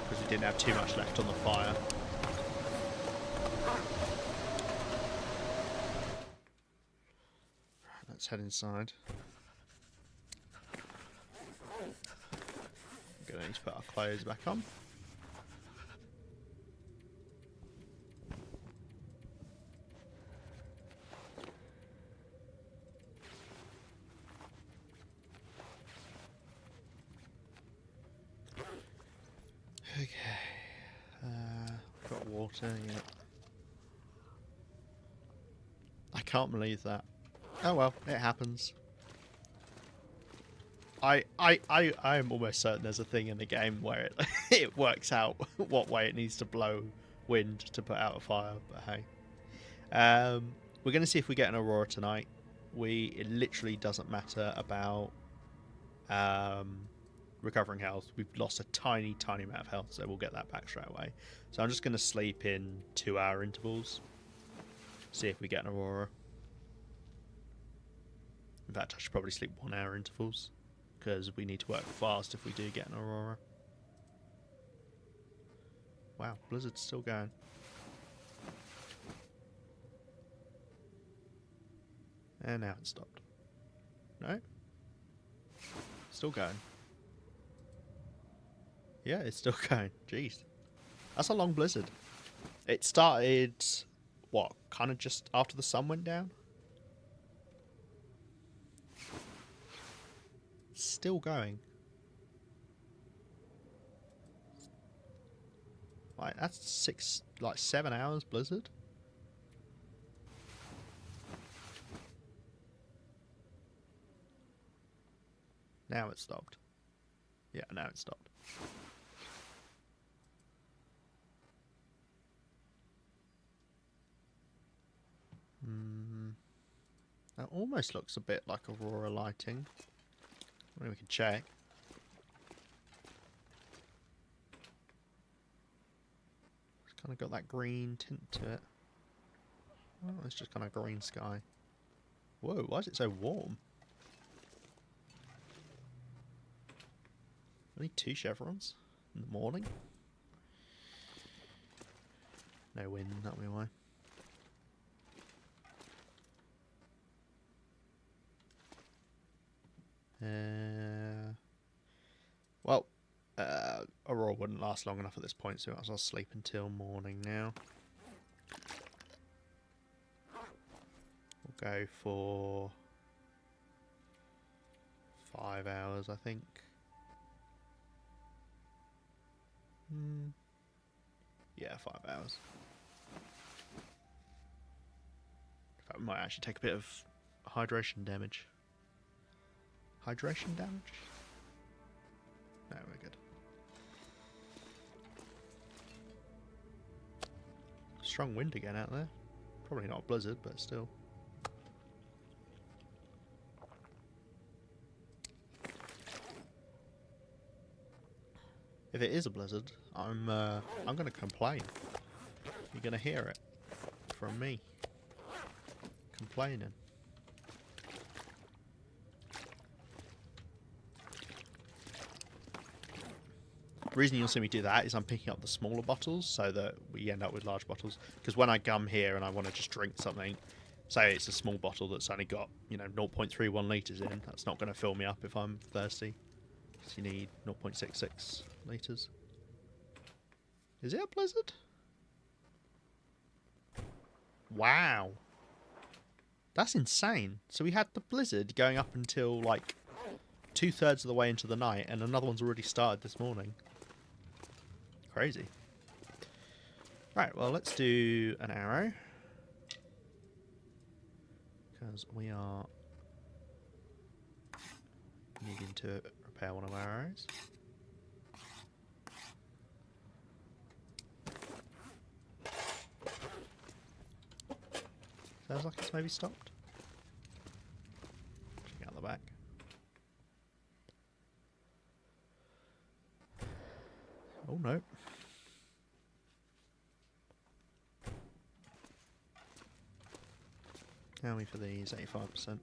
because we didn't have too much left on the fire. Let's head inside. We're gonna need to put our clothes back on. Okay. Got water, yeah. I can't believe that. Oh well, it happens. I am almost certain there's a thing in the game where it it works out what way it needs to blow wind to put out a fire, but hey. We're gonna see if we get an Aurora tonight. It literally doesn't matter about recovering health. We've lost a tiny amount of health, so we'll get that back straight away. So I'm just gonna sleep in 2-hour intervals. See if we get an Aurora. In fact, I should probably sleep 1-hour intervals, because we need to work fast if we do get an Aurora. Wow, blizzard's still going. And now it's stopped. No? Still going. Yeah, it's still going. Jeez. That's a long blizzard. It started, what, kind of just after the sun went down? Still going. Like, that's 7 hours blizzard. Now it stopped. Yeah, now it stopped. That almost looks a bit like Aurora lighting. Maybe we can check. It's kind of got that green tint to it. Oh, it's just kind of green sky. Whoa, why is it so warm? Only 2 chevrons in the morning. No wind, that'll be why. Well, Aurora wouldn't last long enough at this point, so I might as well sleep until morning now. We'll go for 5 hours, I think. Yeah, 5 hours. In fact, we might actually take a bit of hydration damage. Hydration damage? No, we're good. Strong wind again out there. Probably not a blizzard, but still. If it is a blizzard, I'm going to complain. You're going to hear it from me complaining. The reason you'll see me do that is I'm picking up the smaller bottles so that we end up with large bottles. Because when I come here and I want to just drink something, say it's a small bottle that's only got, you know, 0.31 litres in, that's not going to fill me up if I'm thirsty. So you need 0.66 litres. Is it a blizzard? Wow. That's insane. So we had the blizzard going up until like 2/3 of the way into the night, and another one's already started this morning. Crazy. Right, well, let's do an arrow. Because we are needing to repair one of our arrows. Sounds like it's maybe stopped. Check out the back. Oh no. How are we for these? 85%.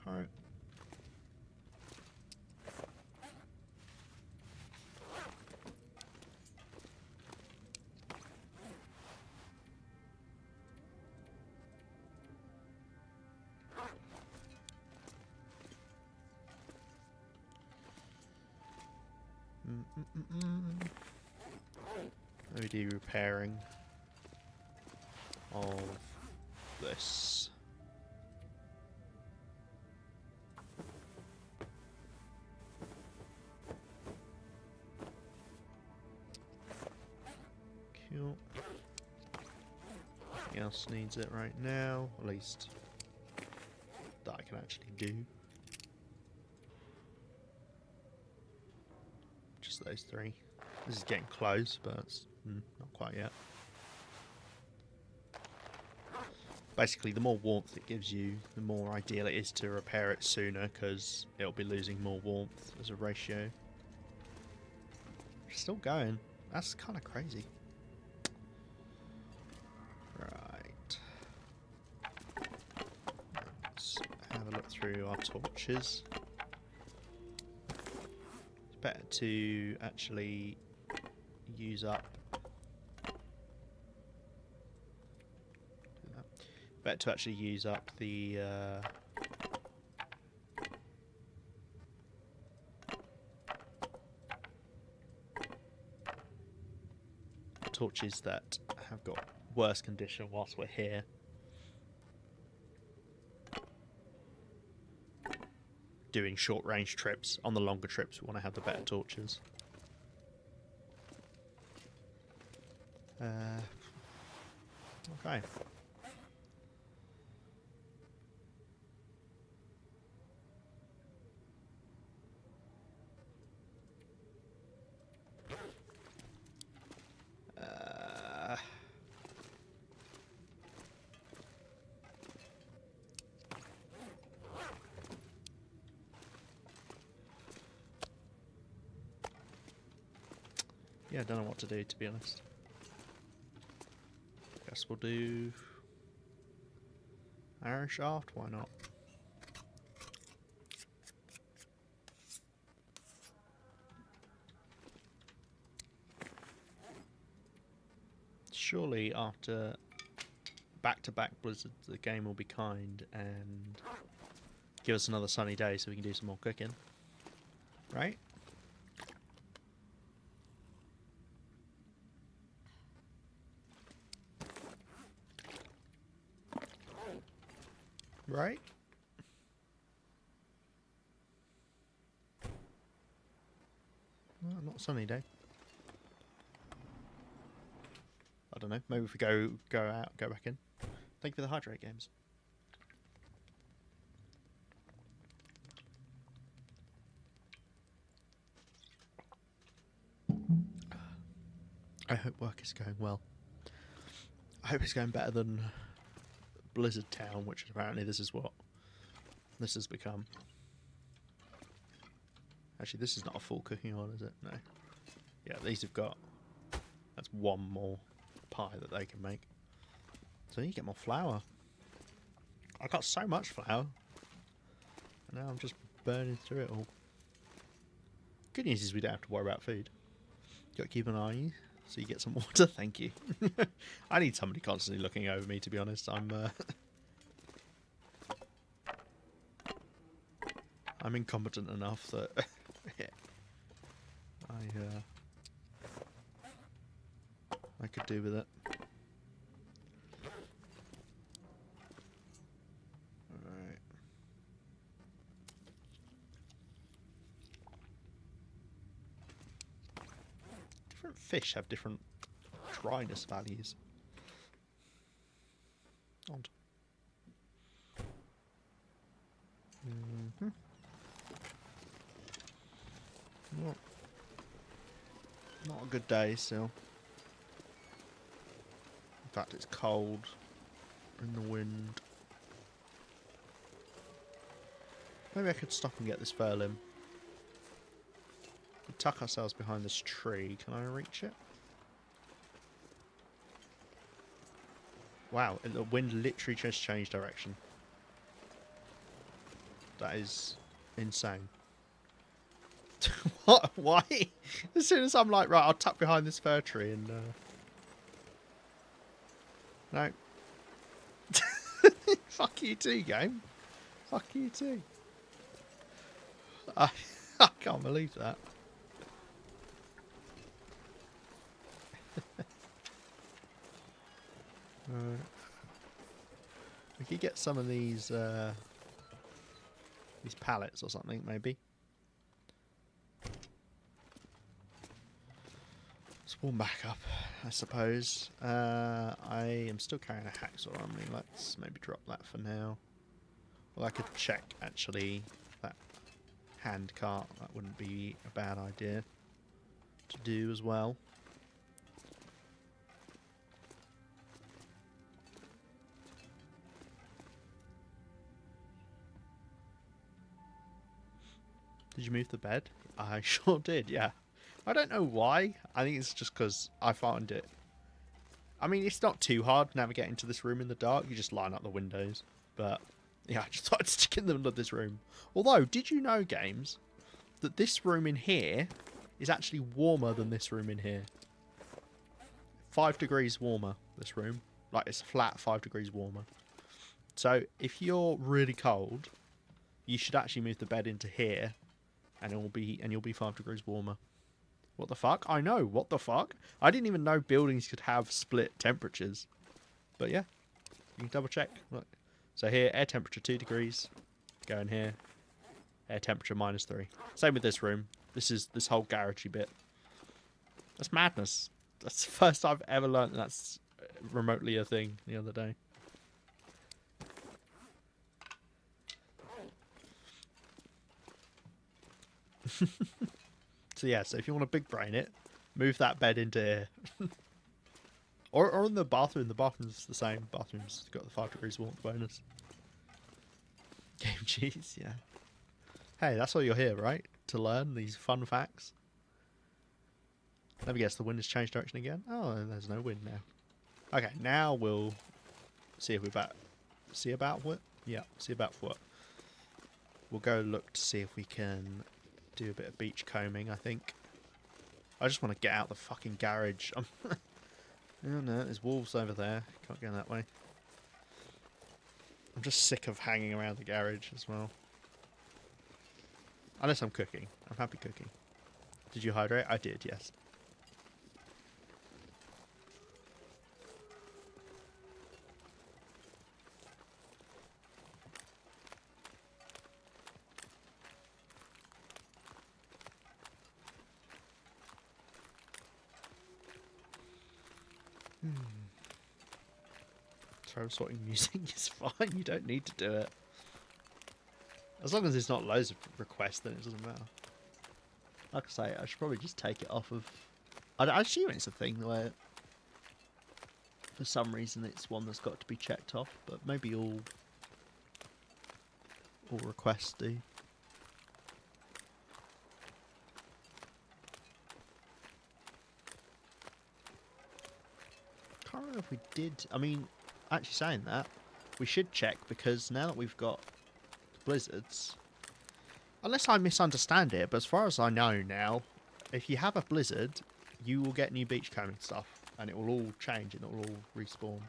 Alright. Let me do repairing of this. Cool. Nothing else needs it right now, at least that I can actually do. Just those three. This is getting close, but it's not quite yet. Basically, the more warmth it gives you, the more ideal it is to repair it sooner, because it'll be losing more warmth as a ratio. Still going. That's kind of crazy. Right. Let's have a look through our torches. It's better to actually use up. Better to actually use up the torches that have got worse condition whilst we're here. Doing short range trips. On the longer trips we want to have the better torches. Okay. Yeah, I don't know what to do, to be honest. Guess we'll do arrow shaft, why not? Surely after back-to-back blizzards the game will be kind and give us another sunny day so we can do some more cooking. Right? Right? No, not a sunny day. I don't know. Maybe if we go out, go back in. Thank you for the hydrate games. I hope work is going well. I hope it's going better than Blizzard Town, which apparently this is what this has become. Actually, this is not a full cooking oil, is it? No. Yeah, these have got... That's one more pie that they can make. So you get more flour. I got so much flour. And now I'm just burning through it all. Good news is we don't have to worry about food. You got to keep an eye on you so you get some water. Thank you. I need somebody constantly looking over me, to be honest. I'm incompetent enough that I could do with it. Alright. Different fish have different dryness values. Odd. Not a good day still. In fact, it's cold in the wind. Maybe I could stop and get this fur limb. We tuck ourselves behind this tree. Can I reach it? Wow, the wind literally just changed direction. That is insane. What? Why? As soon as I'm like, right, I'll tuck behind this fir tree and... No. Fuck you too, game. Fuck you too. I can't believe that. Right. We could get some of these pallets or something, maybe. Spawn back up, I suppose. I am still carrying a hacksaw on me. Let's maybe drop that for now. Well, I could check, actually, that hand cart. That wouldn't be a bad idea to do as well. Did you move the bed? I sure did, yeah. I don't know why. I think it's just because I found it. I mean, it's not too hard navigating to this room in the dark. You just line up the windows. But, yeah, I just thought I'd stick in the middle of this room. Although, did you know, games, that this room in here is actually warmer than this room in here? 5 degrees warmer, this room. Like, it's flat 5 degrees warmer. So, if you're really cold, you should actually move the bed into here. And you'll be 5 degrees warmer. What the fuck? I know, what the fuck? I didn't even know buildings could have split temperatures. But yeah, you can double check. Look. So here, air temperature 2 degrees. Go in here. Air temperature -3. Same with this room. This whole garagey bit. That's madness. That's the first I've ever learned that's remotely a thing the other day. So yeah, so if you want to big brain it, move that bed into here. or in the bathroom. The bathroom's the same. Bathroom's got the 5 degrees warmth bonus. Game cheese, yeah. Hey, that's why you're here, right? To learn these fun facts. Let me guess, the wind has changed direction again? Oh, there's no wind now. Okay, now we'll see if we're see about what? Yeah, see about what. We'll go look to see if we can do a bit of beach combing, I think. I just want to get out the fucking garage. Oh no, there's wolves over there. Can't go that way. I'm just sick of hanging around the garage as well. Unless I'm cooking. I'm happy cooking. Did you hydrate? I did, yes. Throw sorting music is fine. You don't need to do it. As long as there's not loads of requests, then it doesn't matter. Like I say, I should probably just take it off of I assume it's a thing where, for some reason, it's one that's got to be checked off, but maybe all requests do. Can't remember if we did. I mean, actually saying that, we should check because now that we've got blizzards, unless I misunderstand it, but as far as I know now, if you have a blizzard, you will get new beachcombing stuff, and it will all change and it will all respawn.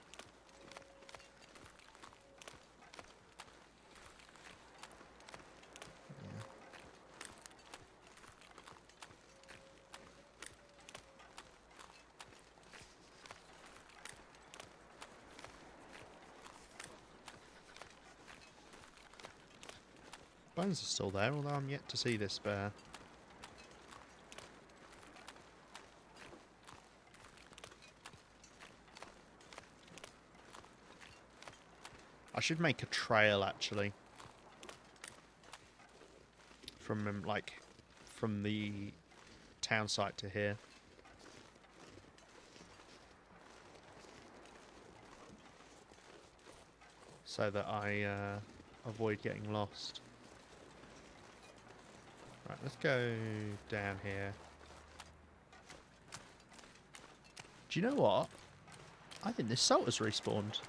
Yeah. Bones are still there, although I'm yet to see this bear. I should make a trail actually from from the town site to here. So that I avoid getting lost. Right, let's go down here. Do you know what? I think this salt has respawned.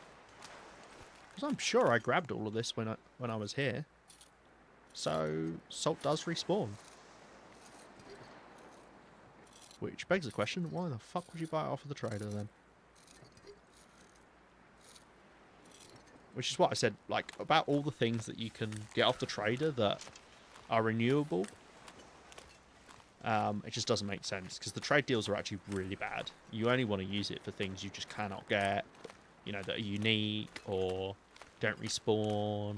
Because I'm sure I grabbed all of this when I was here. So salt does respawn. Which begs the question, why the fuck would you buy it off of the trader then? Which is what I said, like, about all the things that you can get off the trader that are renewable. It just doesn't make sense, because the trade deals are actually really bad. You only want to use it for things you just cannot get, you know, that are unique or don't respawn.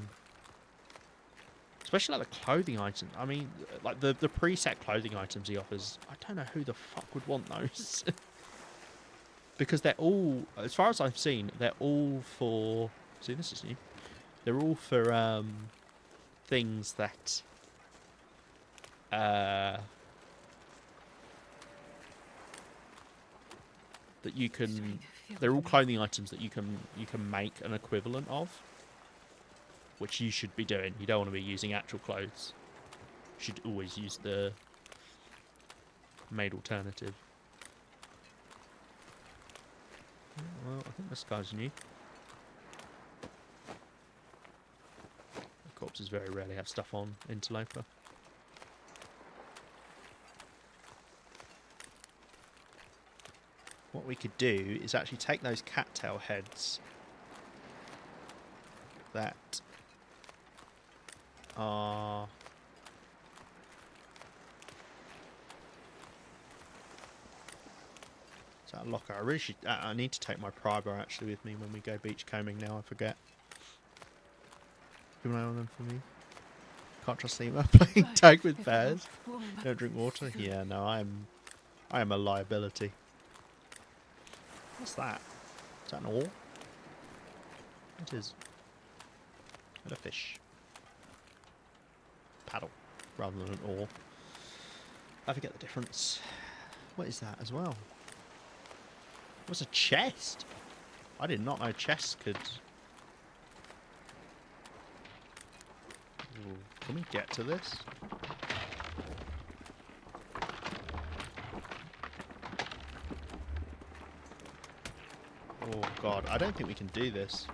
Especially like the clothing items. I mean, like the preset clothing items he offers, I don't know who the fuck would want those. Because they're all, as far as I've seen, they're all for... See, this is new. They're all for things that... that you can... They're all clothing items that you can make an equivalent of. Which you should be doing. You don't want to be using actual clothes. You should always use the made alternative. Well, I think this guy's new. The corpses very rarely have stuff on Interloper. What we could do is actually take those cattail heads that are... Is that a locker? I really should... I need to take my priber actually with me when we go beachcombing now, I forget. Keep an eye on them for me. Can't trust Ema playing tag with bears. Don't drink water? Yeah, no, I am a liability. What's that? Is that an oar? It is. And a fish. Paddle, rather than an oar. I forget the difference. What is that as well? What's a chest? I did not know chests could... Ooh, can we get to this? Oh god, I don't think we can do this.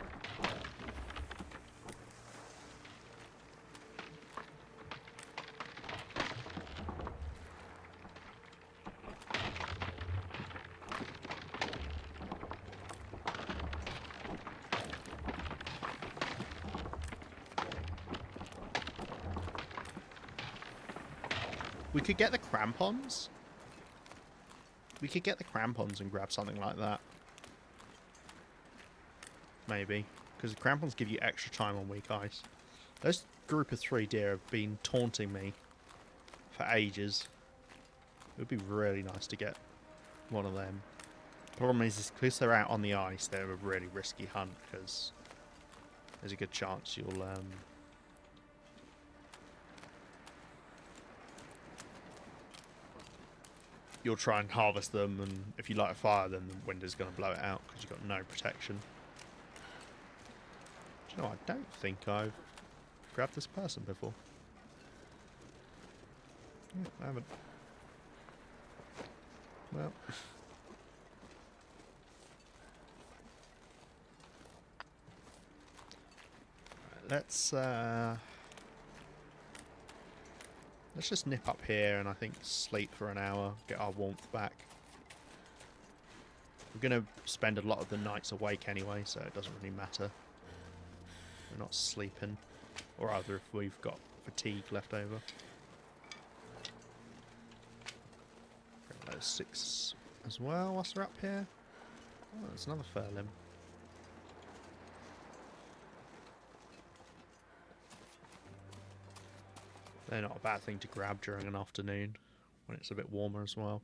We could get the crampons. We could get the crampons and grab something like that. Maybe. Because the crampons give you extra time on weak ice. Those group of 3 deer have been taunting me for ages. It would be really nice to get one of them. Problem is, because they're out on the ice, they're a really risky hunt, because there's a good chance you'll... you'll try and harvest them, and if you light a fire, then the wind is going to blow it out because you've got no protection. Do you know, I don't think I've grabbed this person before. I haven't. Well. Let's just nip up here and I think sleep for an hour, get our warmth back. We're going to spend a lot of the nights awake anyway, so it doesn't really matter. We're not sleeping, or either if we've got fatigue left over. Grab those 6 as well whilst they're up here. Oh, there's another fur limb. They're not a bad thing to grab during an afternoon when it's a bit warmer as well.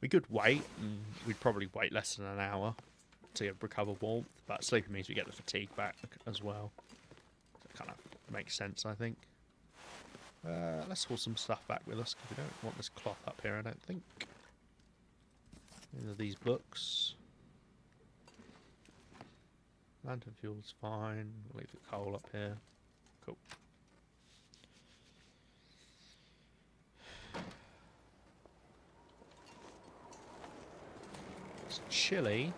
We could wait, and we'd probably wait less than an hour to recover warmth, but sleeping means we get the fatigue back as well. So it kind of makes sense, I think. Let's haul some stuff back with us, because we don't want this cloth up here, I don't think. These are these books. Lantern fuel's fine. We'll leave the coal up here. Cool. It's chilly,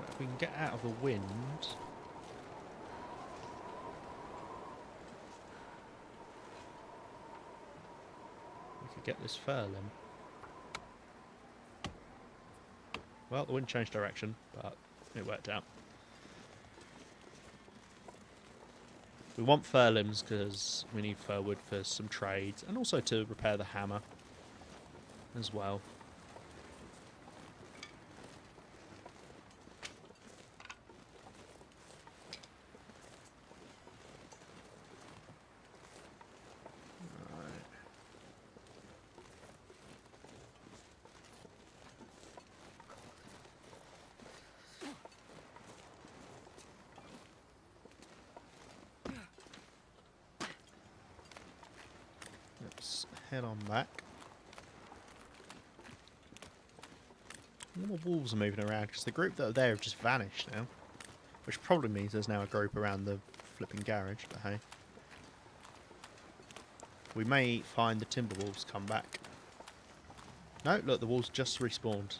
but if we can get out of the wind... we could get this fur limb. Well, the wind changed direction, but it worked out. We want fur limbs because we need fir wood for some trades, and also to repair the hammer as well. Let's head on back. All the wolves are moving around because the group that are there have just vanished now, which probably means there's now a group around the flipping garage, but hey. We may find the timber wolves come back. No, look, the wolves just respawned.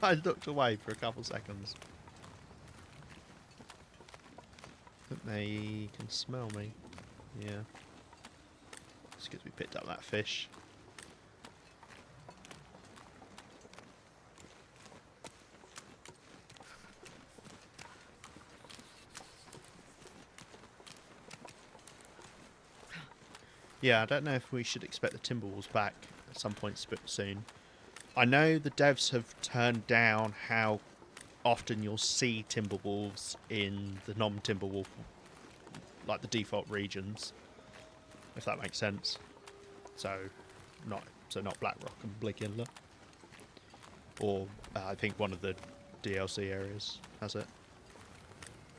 I looked away for a couple seconds. I think they can smell me. Yeah. It's because we picked up that fish. Yeah, I don't know if we should expect the Timberwolves back at some point soon. I know the devs have turned down how often you'll see Timberwolves in the non-Timberwolf, like the default regions, if that makes sense. So not Blackrock and Bleak Inlet, or I think one of the DLC areas has it,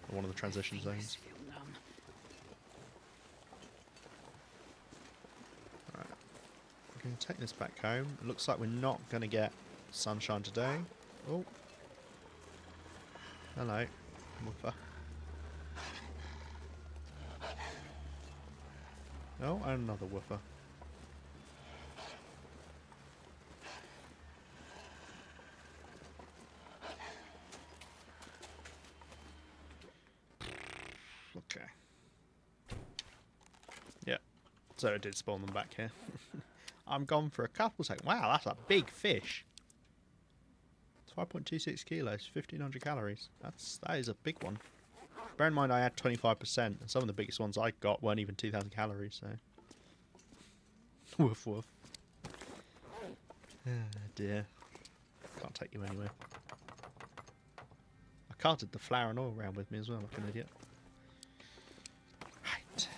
or one of the transition zones. We're going to take this back home. It looks like we're not going to get sunshine today. Oh. Hello. Woofer. Oh, and another woofer. Okay. Yeah. So it did spawn them back here. I'm gone for a couple seconds. Wow, that's a big fish. It's 5.26 kilos, 1,500 calories. That is a big one. Bear in mind I had 25%, and some of the biggest ones I got weren't even 2,000 calories, so... woof woof. Ah, dear. Can't take you anywhere. I carted the flour and oil around with me as well, like an idiot. Right.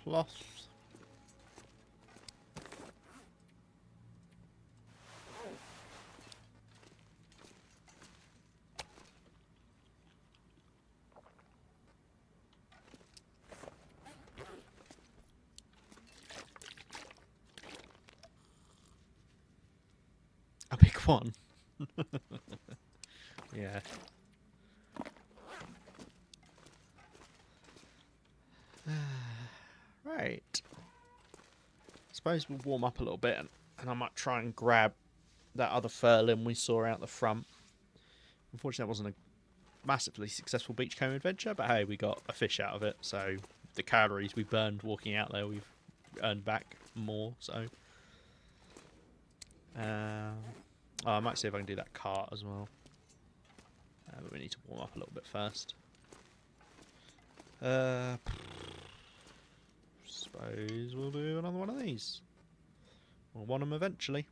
cloth. A big one. Yeah. Right. Suppose we'll warm up a little bit, and I might try and grab that other fur limb we saw out the front. Unfortunately, that wasn't a massively successful beachcomb adventure, but hey, we got a fish out of it, so the calories we burned walking out there, we've earned back more, so... oh, I might see if I can do that cart as well. But we need to warm up a little bit first. Suppose we'll do another one of these. We'll want them eventually.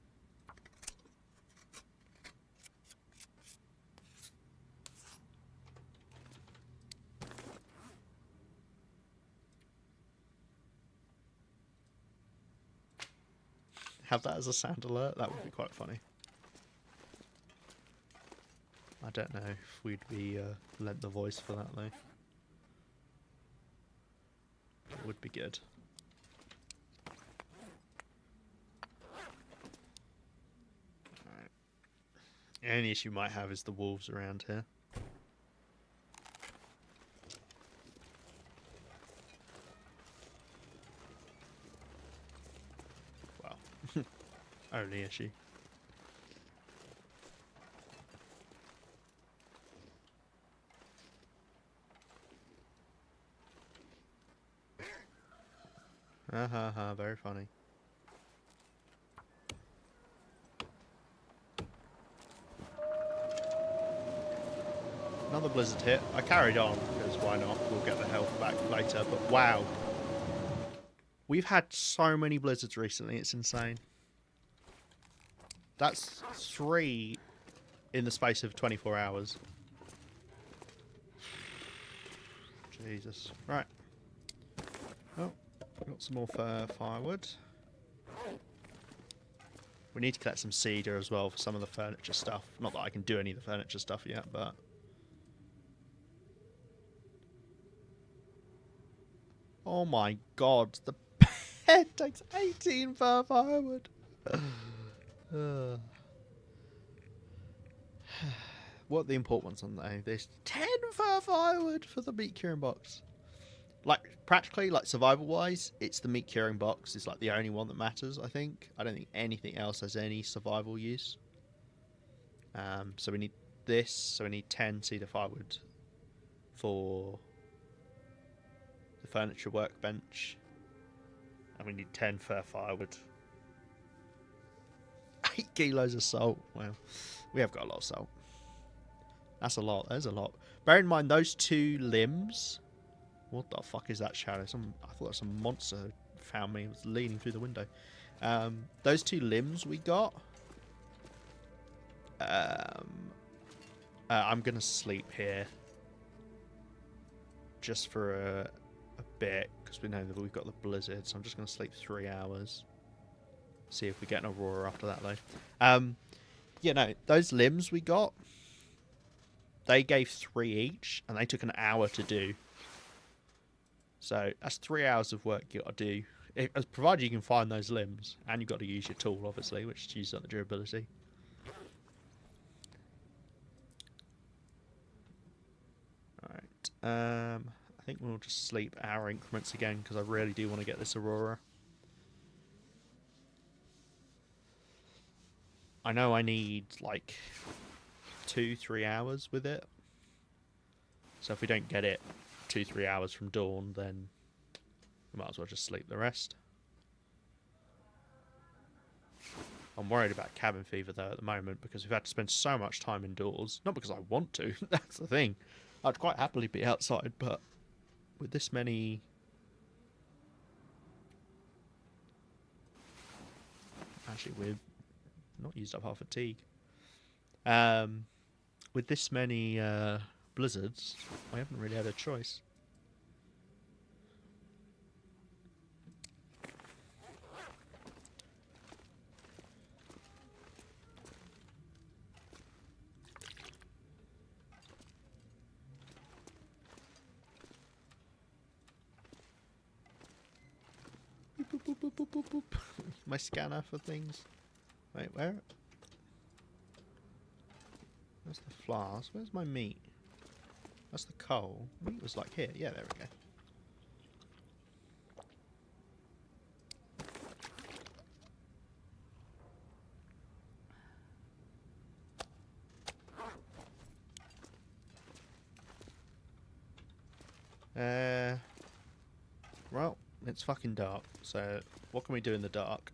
Have that as a sound alert? That would be quite funny. I don't know if we'd be lent the voice for that though. It would be good. Right. The only issue we might have is the wolves around here. Well, only issue. Ha ha ha, very funny. Another blizzard hit. I carried on, because why not? We'll get the health back later, but wow. We've had so many blizzards recently, it's insane. That's 3 in the space of 24 hours. Jesus. Right. Oh, got some more firewood. We need to collect some cedar as well for some of the furniture stuff. Not that I can do any of the furniture stuff yet, but... Oh my god, the bed takes 18 fur firewood. What are the important ones on there? There's 10 fur firewood for the meat curing box. Like, practically, like, survival-wise, it's the meat curing box. It's, like, the only one that matters, I think. I don't think anything else has any survival use. So we need this. So we need 10 cedar firewood for the furniture workbench. And we need 10 fur firewood. 8 kilos of salt. Well, we have got a lot of salt. That's a lot. There's a lot. Bear in mind, those 2 limbs... What the fuck is that shadow? I thought some monster found me. It was leaning through the window. Those 2 limbs we got. I'm going to sleep here. Just for a bit. Because we know that we've got the blizzard. So I'm just going to sleep 3 hours. See if we get an Aurora after that though. You know, those limbs we got. They gave 3 each. And they took an hour to do. So that's 3 hours of work you got to do. Provided you can find those limbs, and you've got to use your tool, obviously, which is used on the durability. Alright. I think we'll just sleep hour increments again, because I really do want to get this Aurora. I know I need, like, 2-3 hours with it. So if we don't get it 2-3 hours from dawn, then we might as well just sleep the rest. I'm worried about cabin fever though at the moment because we've had to spend so much time indoors. Not because I want to, that's the thing. I'd quite happily be outside, but with this many... Actually, we've not used up our fatigue. With this many blizzards, I haven't really had a choice. boop, boop, boop. My scanner for things. Wait, where? That's the flask. Where's my meat? That's the coal. Meat was like here. Yeah, there we go. Well, it's fucking dark, so what can we do in the dark?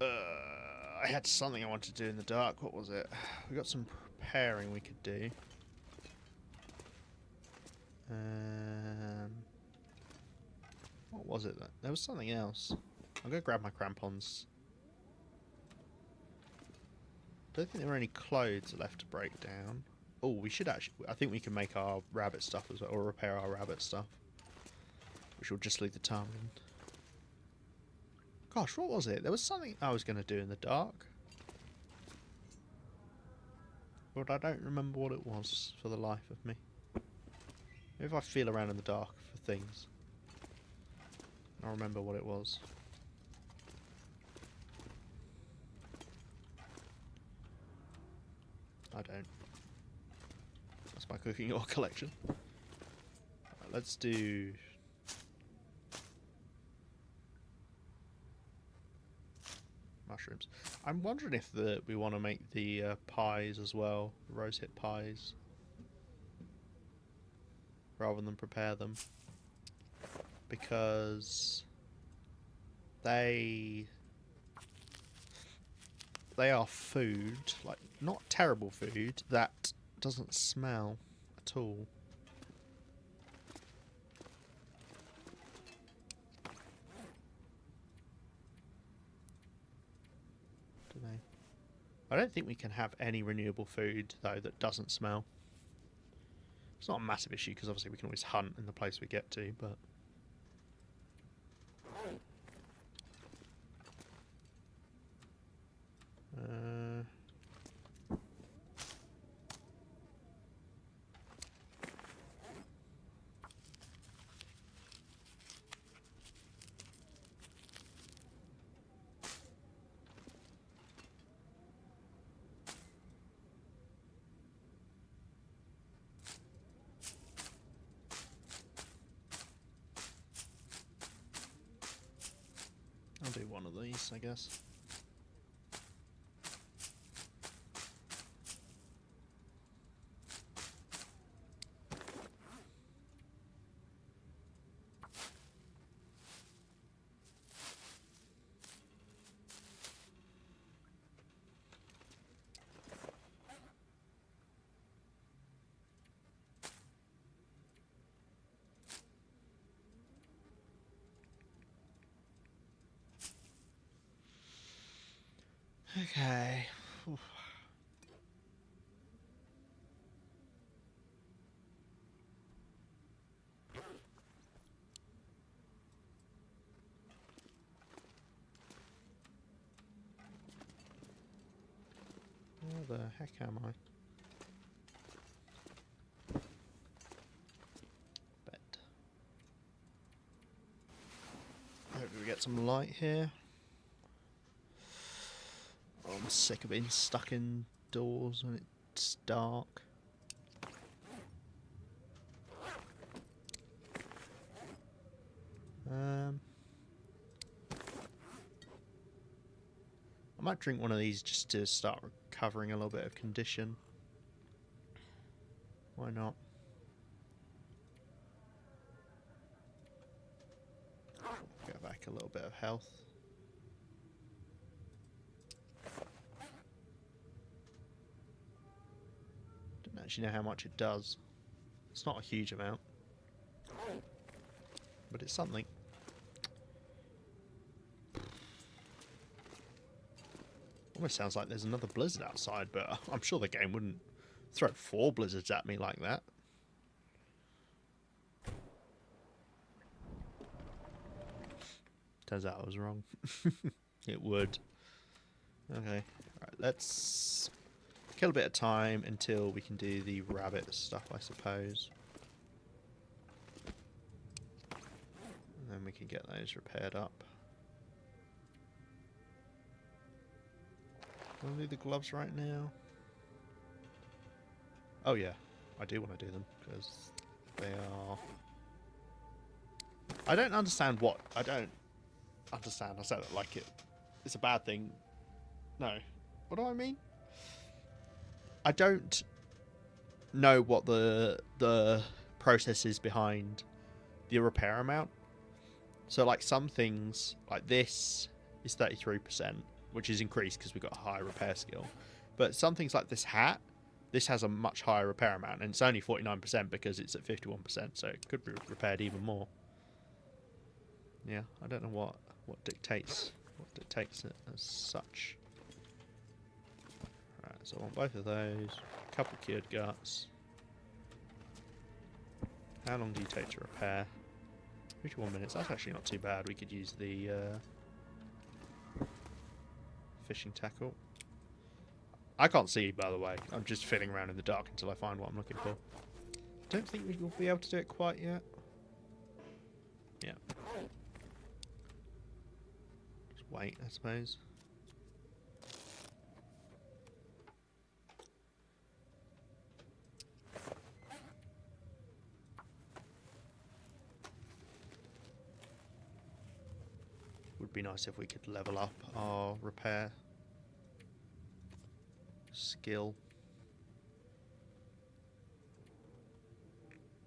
I had something I wanted to do in the dark. What was it? We got some preparing we could do. What was it? There was something else. I'm going to grab my crampons. Don't think there were any clothes left to break down. Oh, we should actually... I think we can make our rabbit stuff as well, or repair our rabbit stuff. Which will just leave the time in. Gosh, what was it? There was something I was going to do in the dark. But I don't remember what it was for the life of me. Maybe if I feel around in the dark for things, I'll remember what it was. I don't. That's my cooking oil collection. Right, let's do... mushrooms. I'm wondering if we want to make the pies as well, rosehip pies, rather than prepare them, because they are food, like not terrible food that doesn't smell at all. I don't think we can have any renewable food though that doesn't smell. It's not a massive issue because obviously we can always hunt in the place we get to, but I'll do one of these, I guess. Okay. Oof. Where the heck am I? Bed. Hopefully we get some light here. Oh, I'm sick of being stuck indoors when it's dark. I might drink one of these just to start recovering a little bit of condition. Why not? Get back a little bit of health. Don't actually know how much it does. It's not a huge amount, but it's something. Almost sounds like there's another blizzard outside, but I'm sure the game wouldn't throw 4 blizzards at me like that. Turns out I was wrong. It would. Okay, right, let's kill a bit of time until we can do the rabbit stuff, I suppose. And then we can get those repaired up. Do I want to do the gloves right now? Oh yeah, I do want to do them because they are. I don't understand what. I don't understand. I said it like it. It's a bad thing. No. What do I mean? I don't know what the process is behind the repair amount. So like some things like this is 33%, which is increased because we've got a higher repair skill. But some things like this hat, this has a much higher repair amount, and it's only 49% because it's at 51%, so it could be repaired even more. Yeah, I don't know what dictates it as such. Right, so I want both of those. A couple cured guts. How long do you take to repair? 51 minutes. That's actually not too bad. We could use the fishing tackle. I can't see, by the way. I'm just fiddling around in the dark until I find what I'm looking for. Don't think we will be able to do it quite yet. Yeah. Just wait, I suppose. Would be nice if we could level up our repair skill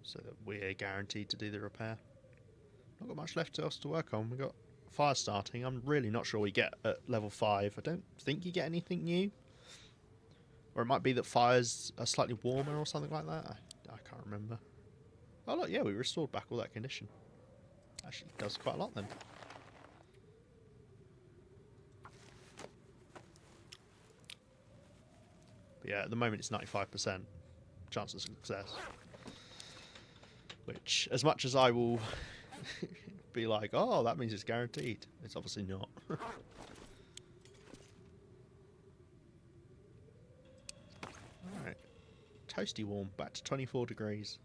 so that we're guaranteed to do the repair. Not got much left else to work on. We've got fire starting. I'm really not sure we get at level 5. I don't think you get anything new. Or it might be that fires are slightly warmer or something like that. I can't remember. Oh look, yeah, we restored back all that condition. Actually does quite a lot then. But yeah, at the moment it's 95% chance of success. Which, as much as I will be like, oh, that means it's guaranteed, it's obviously not. Alright. Toasty warm, back to 24 degrees.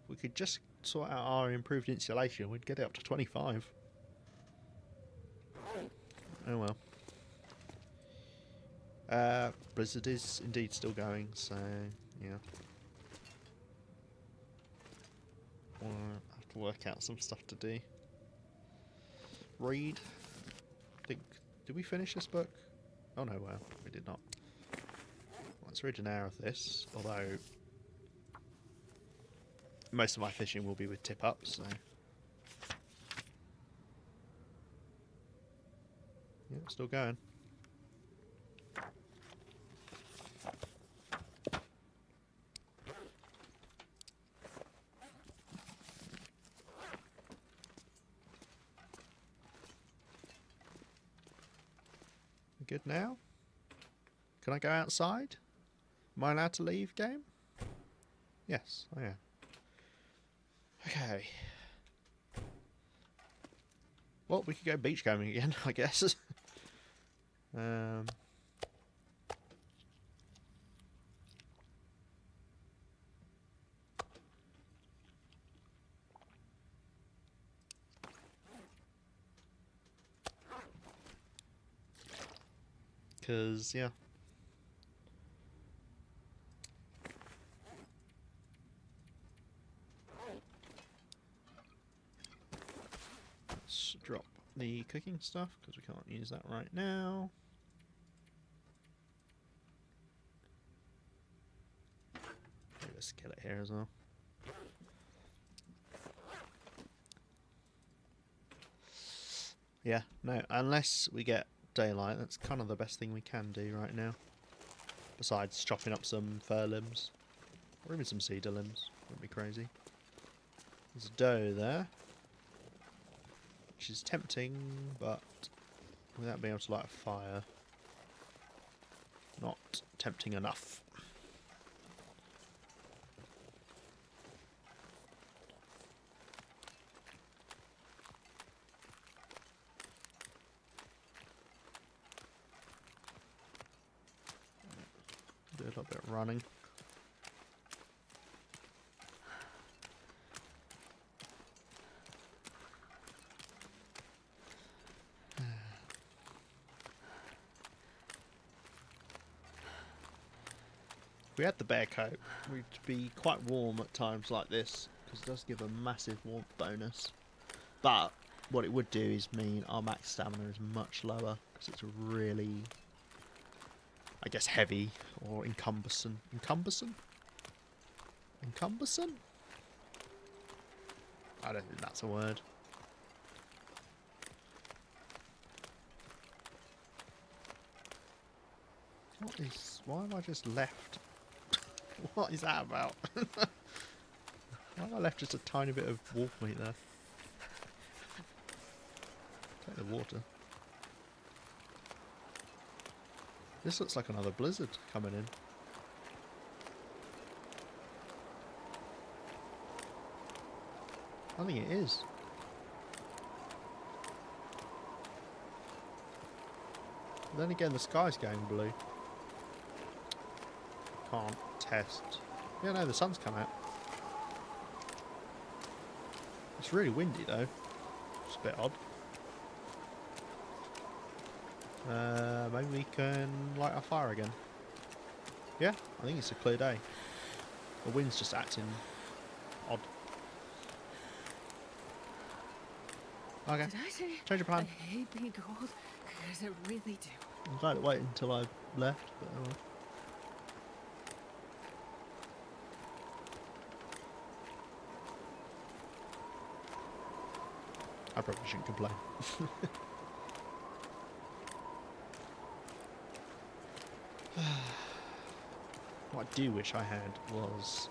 If we could just sort out our improved insulation, we'd get it up to 25. Oh well. Blizzard is indeed still going, so yeah. We'll have to work out some stuff to do. Read. Did we finish this book? Oh no, well, we did not. Let's read an hour of this, although most of my fishing will be with tip-ups, so... Yeah, still going. Good now? Can I go outside? Am I allowed to leave, game? Yes, I am. Okay. Well, we could go beachcombing again, I guess. Because, yeah. Let's drop the cooking stuff, because we can't use that right now. Maybe a skillet here as well. Yeah, no, unless we get daylight, that's kind of the best thing we can do right now. Besides chopping up some fir limbs. Or even some cedar limbs. Wouldn't be crazy. There's a doe there. Which is tempting, but without being able to light a fire, not tempting enough. Do a little bit of running. we had the bear coat, we'd be quite warm at times like this, because it does give a massive warmth bonus. But what it would do is mean our max stamina is much lower, because it's really, I guess, heavy or encumbersome. Encumbersome? Encumbersome? I don't think that's a word. What is... Why have I just left? What is that about? Why have I left just a tiny bit of wolf meat there? Take the water. This looks like another blizzard coming in. I think it is. But then again, the sky's going blue. Can't test. Yeah, no, the sun's come out. It's really windy though. It's a bit odd. Maybe we can light our fire again. Yeah, I think it's a clear day. The wind's just acting odd. Okay, Did I say change your I plan. hate being cold? Because I really do. I'm glad it waited until I left, but oh well. I probably shouldn't complain. What I do wish I had was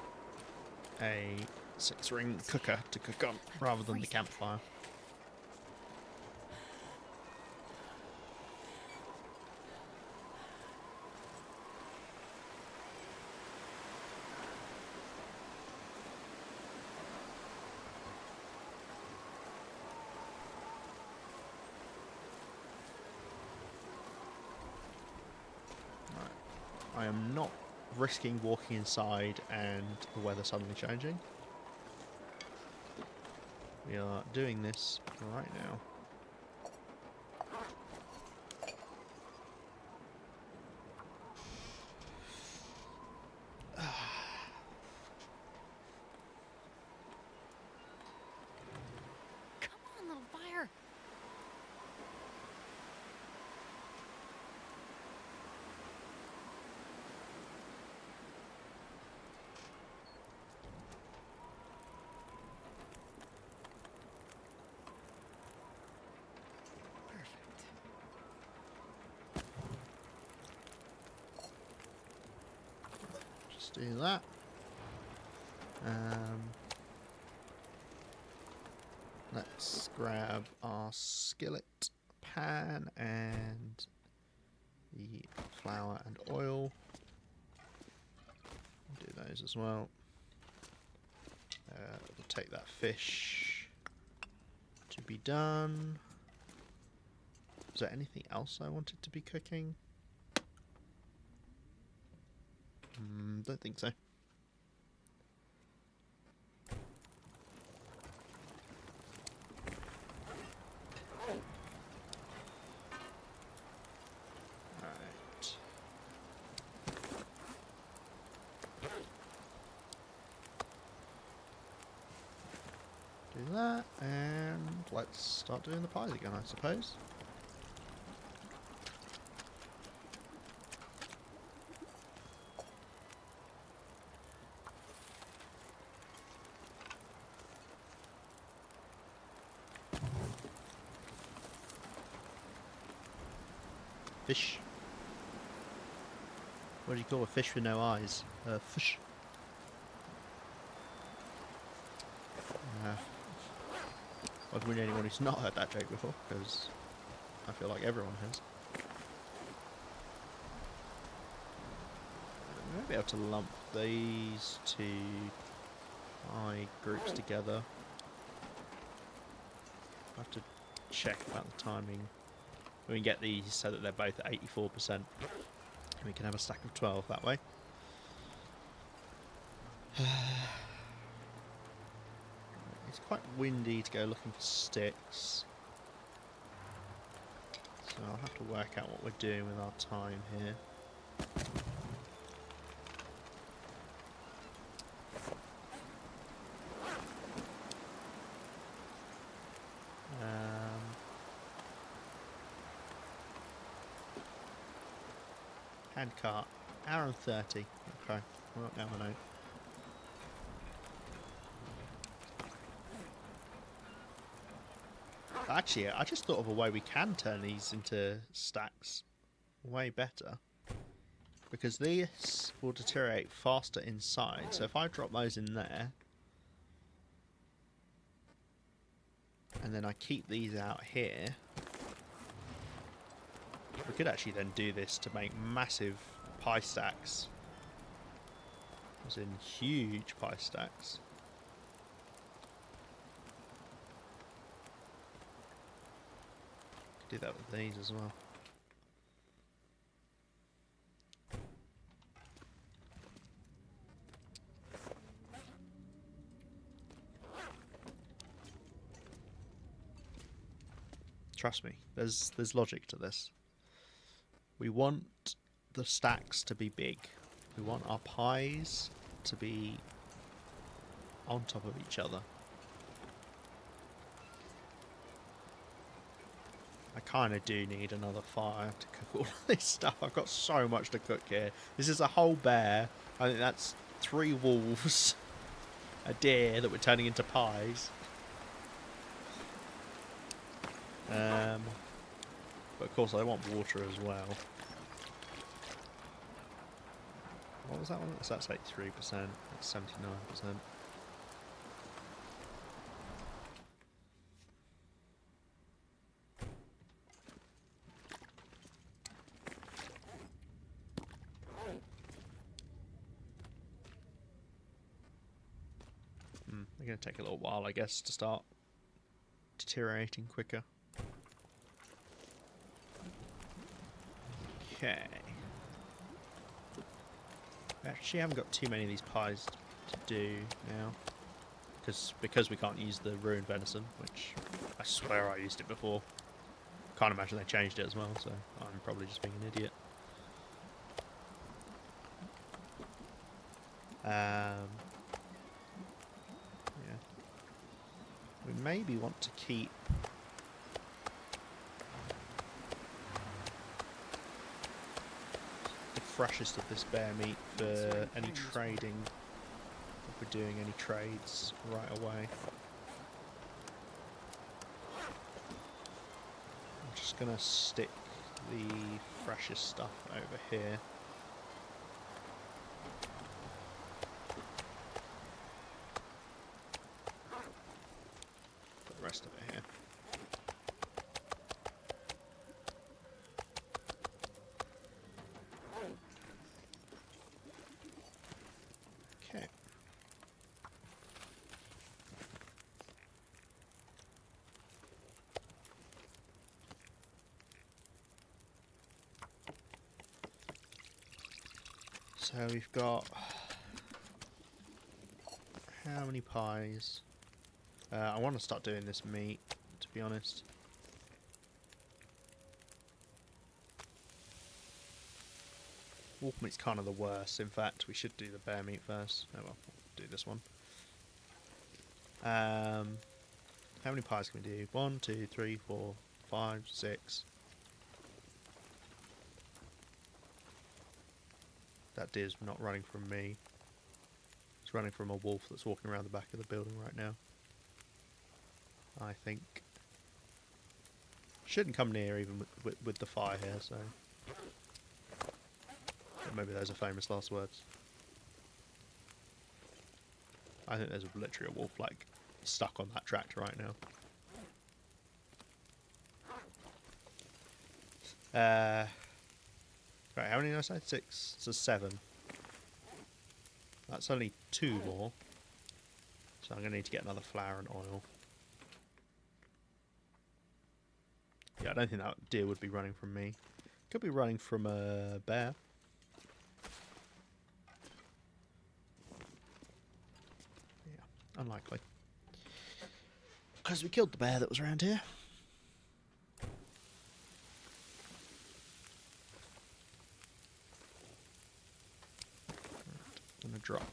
a 6-ring cooker to cook on, rather than the campfire. I am not risking walking inside and the weather suddenly changing. We are doing this right now. Come on, little fire. Perfect. Just do that. Let's grab our skillet, pan, and the flour and oil. Do those as well. We'll take that fish to be done. Is there anything else I wanted to be cooking? Don't think so. Right. Do that, and let's start doing the pies again, I suppose. Fish. What do you call a fish with no eyes? Fish. I've really anyone who's not heard that joke before, because I feel like everyone has. We might be able to lump these two eye groups together. I have to check about the timing. We can get these so that they're both at 84%. And we can have a stack of 12 that way. It's quite windy to go looking for sticks. So I'll have to work out what we're doing with our time here. Hand cart. Hour and 30. Okay. Well, now I know. Actually, I just thought of a way we can turn these into stacks way better. Because these will deteriorate faster inside. So if I drop those in there, and then I keep these out here, we could actually then do this to make massive pie stacks. As in huge pie stacks. Could do that with these as well. Trust me, there's logic to this. We want the stacks to be big. We want our pies to be on top of each other. I kind of do need another fire to cook all of this stuff. I've got so much to cook here. This is a whole bear. I think that's 3 wolves, a deer that we're turning into pies. But of course I want water as well. What was that one? So that's 83%. That's 79%. They're going to take a little while, I guess, to start deteriorating quicker. Okay. Actually, I haven't got too many of these pies to do now. Because we can't use the ruined venison, which I swear I used it before. Can't imagine they changed it as well, so I'm probably just being an idiot. Yeah. We maybe want to keep the freshest of this bear meat for any trading, if we're doing any trades right away. I'm just gonna stick the freshest stuff over here. Put the rest of it here. Okay. So we've got how many pies? I want to start doing this meat, to be honest. Wolf meat's kind of the worst. In fact, we should do the bear meat first. Oh well, we'll do this one. How many pies can we do? 1, 2, 3, 4, 5, 6. That deer's not running from me. It's running from a wolf that's walking around the back of the building right now. I think. Shouldn't come near even with the fire here, so. But maybe those are famous last words. I think there's literally a wolf like stuck on that tractor right now. Right, how many did I say? 6. So 7. That's only 2 more. So I'm going to need to get another flour and oil. Yeah, I don't think that deer would be running from me. Could be running from a bear. Yeah, unlikely. Because we killed the bear that was around here. I'm going to drop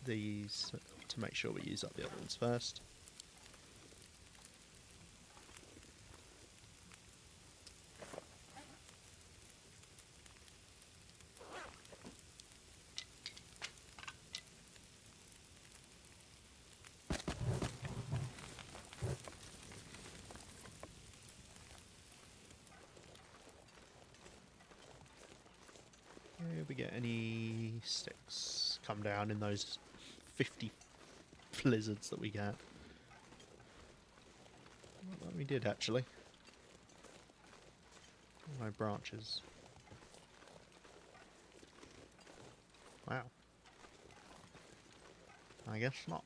these to make sure we use up the other ones first. Did we get any sticks come down in those 50 blizzards that we got? Well, we did actually. My branches. Wow. I guess not.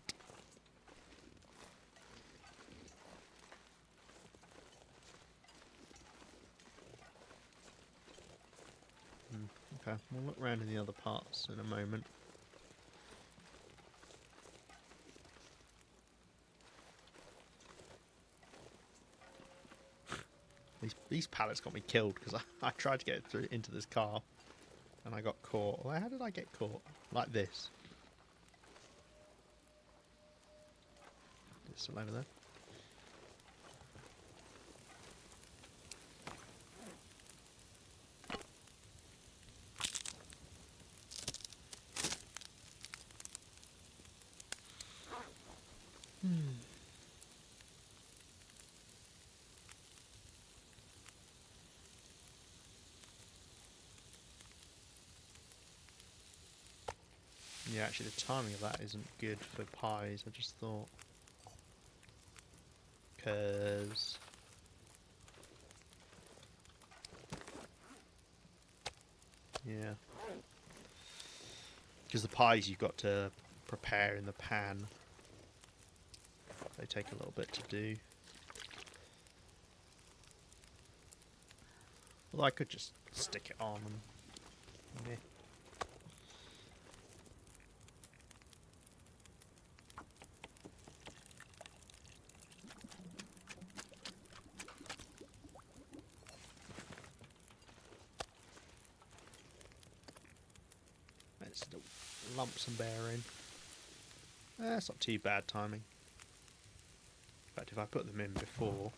Okay, we'll look around in the other parts in a moment. These pallets got me killed because I tried to get through into this car and I got caught. Well, how did I get caught? Like this. It's still over there. Yeah, actually the timing of that isn't good for pies, I just thought. Because... yeah. Because the pies you've got to prepare in the pan. They take a little bit to do. Well, I could just stick it on and... meh. Let's lump some bear in. That's not too bad timing. In fact, if I put them in before...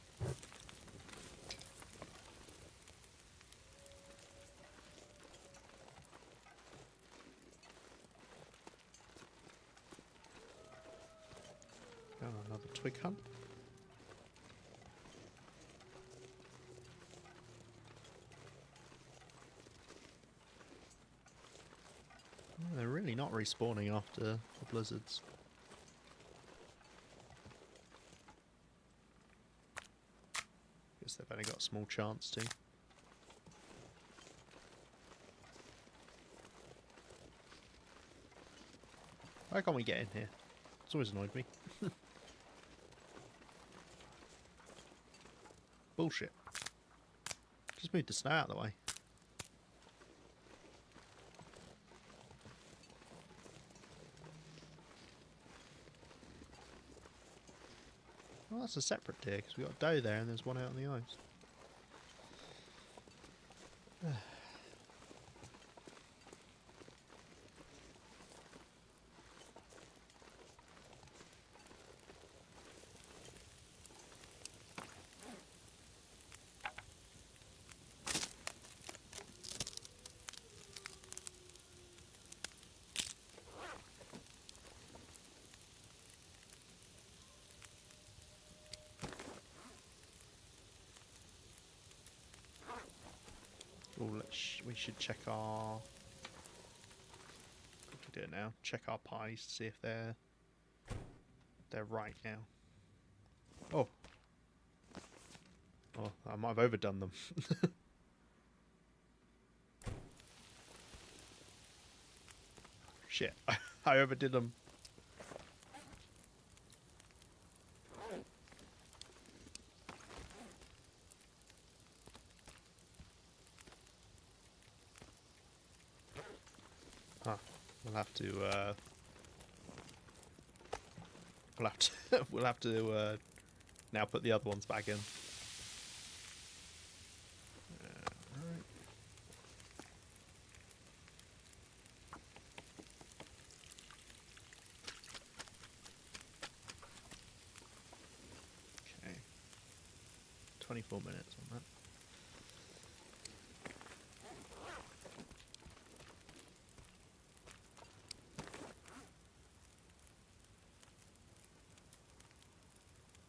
oh, another twig hunt. Oh, they're really not respawning after the blizzards. Guess they've only got a small chance to. Why can't we get in here? It's always annoyed me. Bullshit. Just move the snow out of the way. Well, that's a separate tier because we got dough there and there's one out on the ice. Oh, we should check our... we can do it now. Check our pies to see if they're right now. Oh. Oh, I might have overdone them. Shit, I overdid them. Huh. We'll have to we'll have to now put the other ones back in. Right. Okay. 24 minutes on that.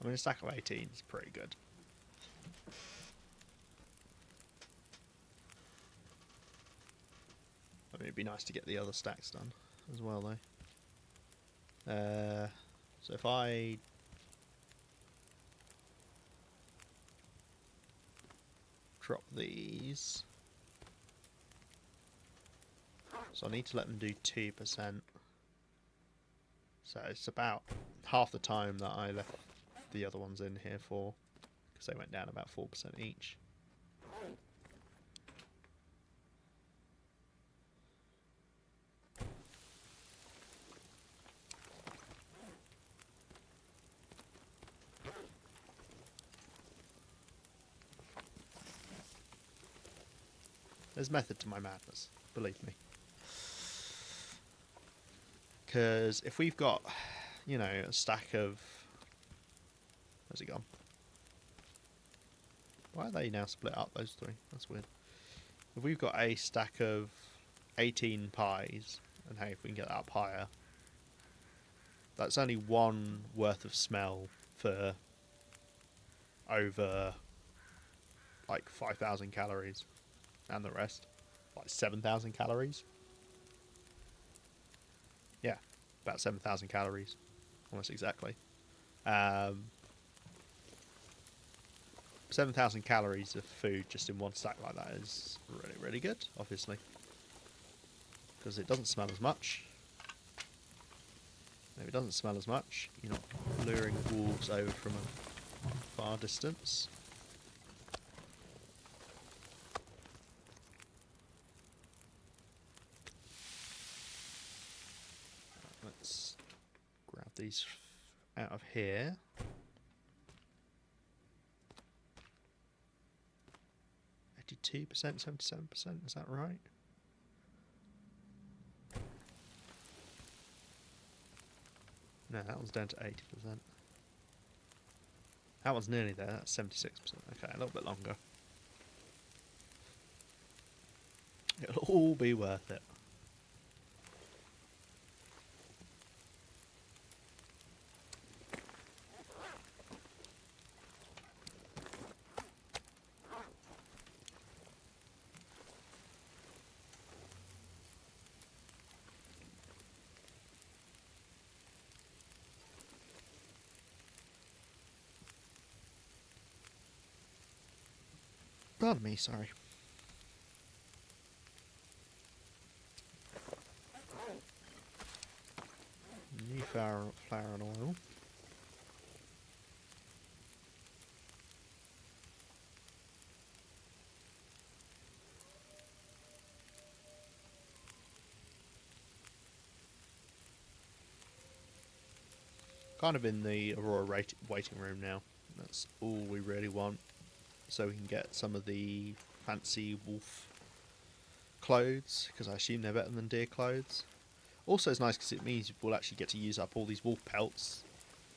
I mean, a stack of 18 is pretty good. I mean, it'd be nice to get the other stacks done as well, though. So if I drop these, so I need to let them do 2%. So it's about half the time that I left the other ones in here for, because they went down about 4% each. There's method to my madness, believe me. Because if we've got, you know, a stack of... Where's it gone? Why are they now split up, those three? That's weird. If we've got a stack of 18 pies, and hey, if we can get that up higher, that's only one worth of smell for over like 5,000 calories. And the rest, like 7,000 calories. Yeah, about 7,000 calories, almost exactly. 7,000 calories of food just in one stack like that is really, really good, obviously. Because it doesn't smell as much. If it doesn't smell as much, you're not luring wolves over from a far distance. Let's grab these out of here. Two percent, 77%. Is that right? No, that one's down to 80%. That one's nearly there. That's 76%. Okay, a little bit longer. It'll all be worth it. Pardon me, sorry. New flour and oil. Kind of in the Aurora waiting room now. That's all we really want. So we can get some of the fancy wolf clothes, because I assume they're better than deer clothes. Also, it's nice because it means we'll actually get to use up all these wolf pelts,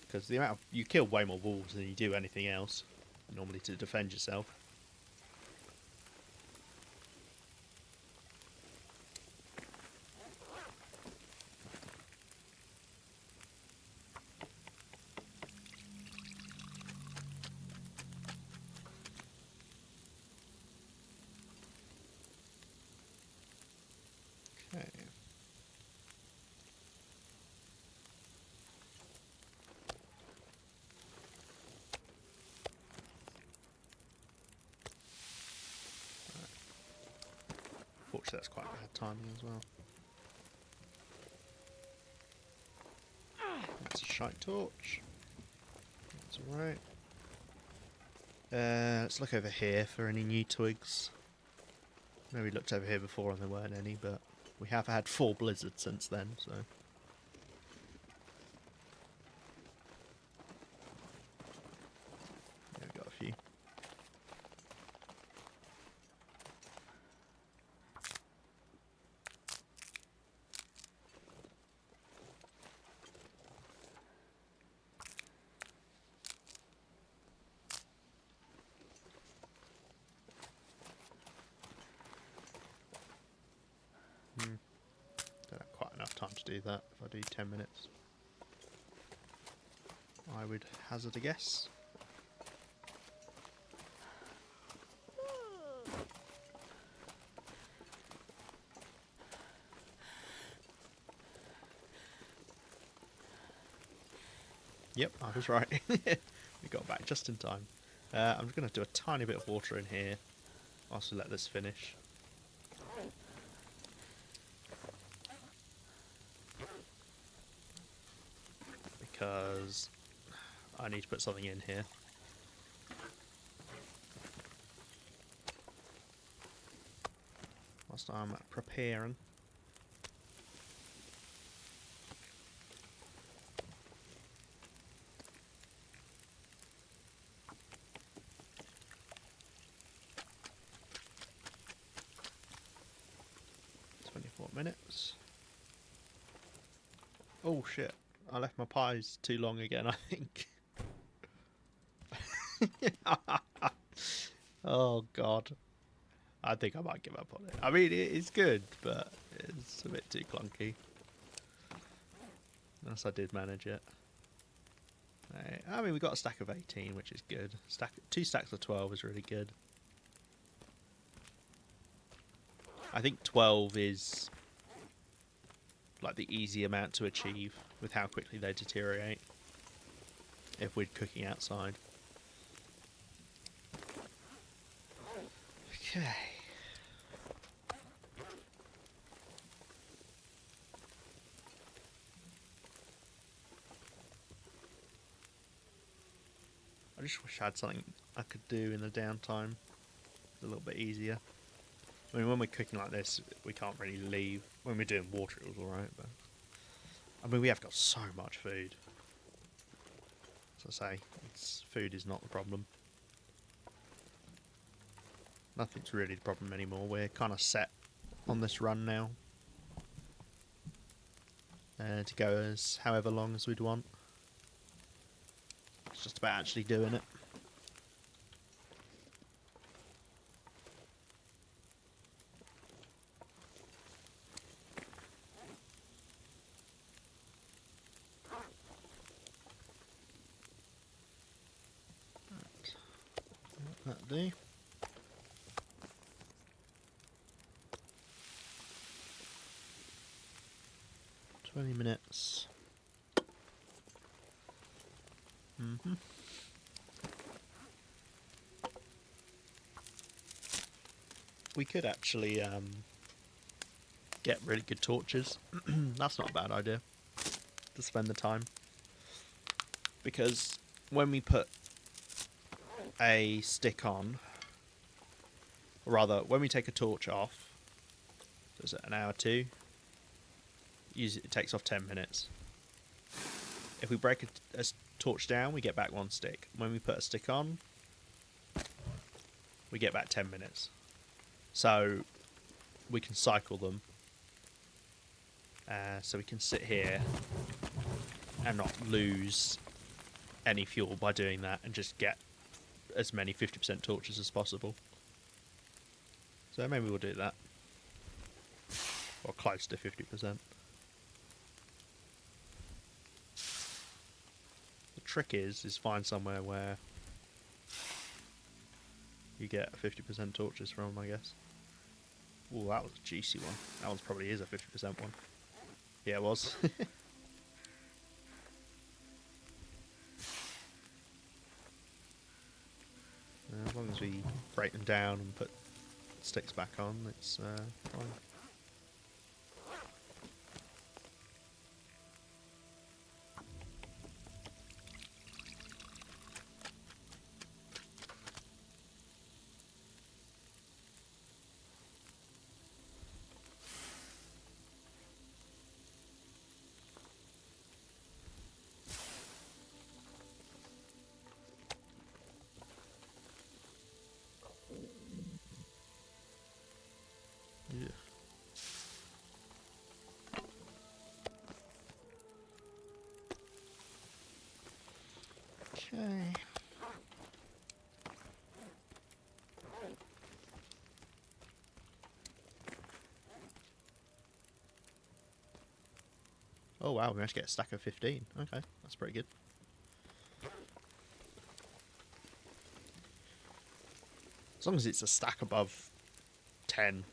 because the amount of, you kill way more wolves than you do anything else normally to defend yourself. Okay. Fortunately, that's quite bad timing as well. That's a shite torch. That's alright. Let's look over here for any new twigs. I know we looked over here before and there weren't any, but we have had 4 blizzards since then, so... Yeah, we got a few. Don't have quite enough time to do that if I do 10 minutes. I would hazard a guess. Yep, I was right. We got back just in time. I'm just going to do a tiny bit of water in here whilst we let this finish. Because I need to put something in here. Whilst I'm preparing. Minutes. Oh shit, I left my pies too long again, I think. Oh god. I think I might give up on it. I mean, it's good, but it's a bit too clunky. Unless I did manage it. Right. I mean, we got a stack of 18, which is good. 2 stacks of 12 is really good. I think 12 is like the easy amount to achieve with how quickly they deteriorate if we're cooking outside. Okay. I just wish I had something I could do in the downtime. It's a little bit easier. I mean, when we're cooking like this, we can't really leave. When we're doing water, it was alright, but... I mean, we have got so much food. As I say, food is not the problem. Nothing's really the problem anymore. We're kind of set on this run now. To go as however long as we'd want. It's just about actually doing it. That'll do. 20 minutes. We could actually get really good torches. That's not a bad idea to spend the time. Because when we put a stick on, or rather, when we take a torch off, is it an hour 2? It takes off 10 minutes. If we break a torch down, we get back 1 stick. When we put a stick on, we get back 10 minutes. So we can cycle them. So we can sit here and not lose any fuel by doing that and just get as many 50% torches as possible. So maybe we'll do that. Or close to 50%. The trick is find somewhere where you get 50% torches from, I guess. Oh, that was a juicy one. That one probably is a 50% one. Yeah, it was. As long as we break them down and put sticks back on, it's fine. Yeah. Okay. Oh wow, we managed to get a stack of 15. Okay, that's pretty good. As long as it's a stack above 10.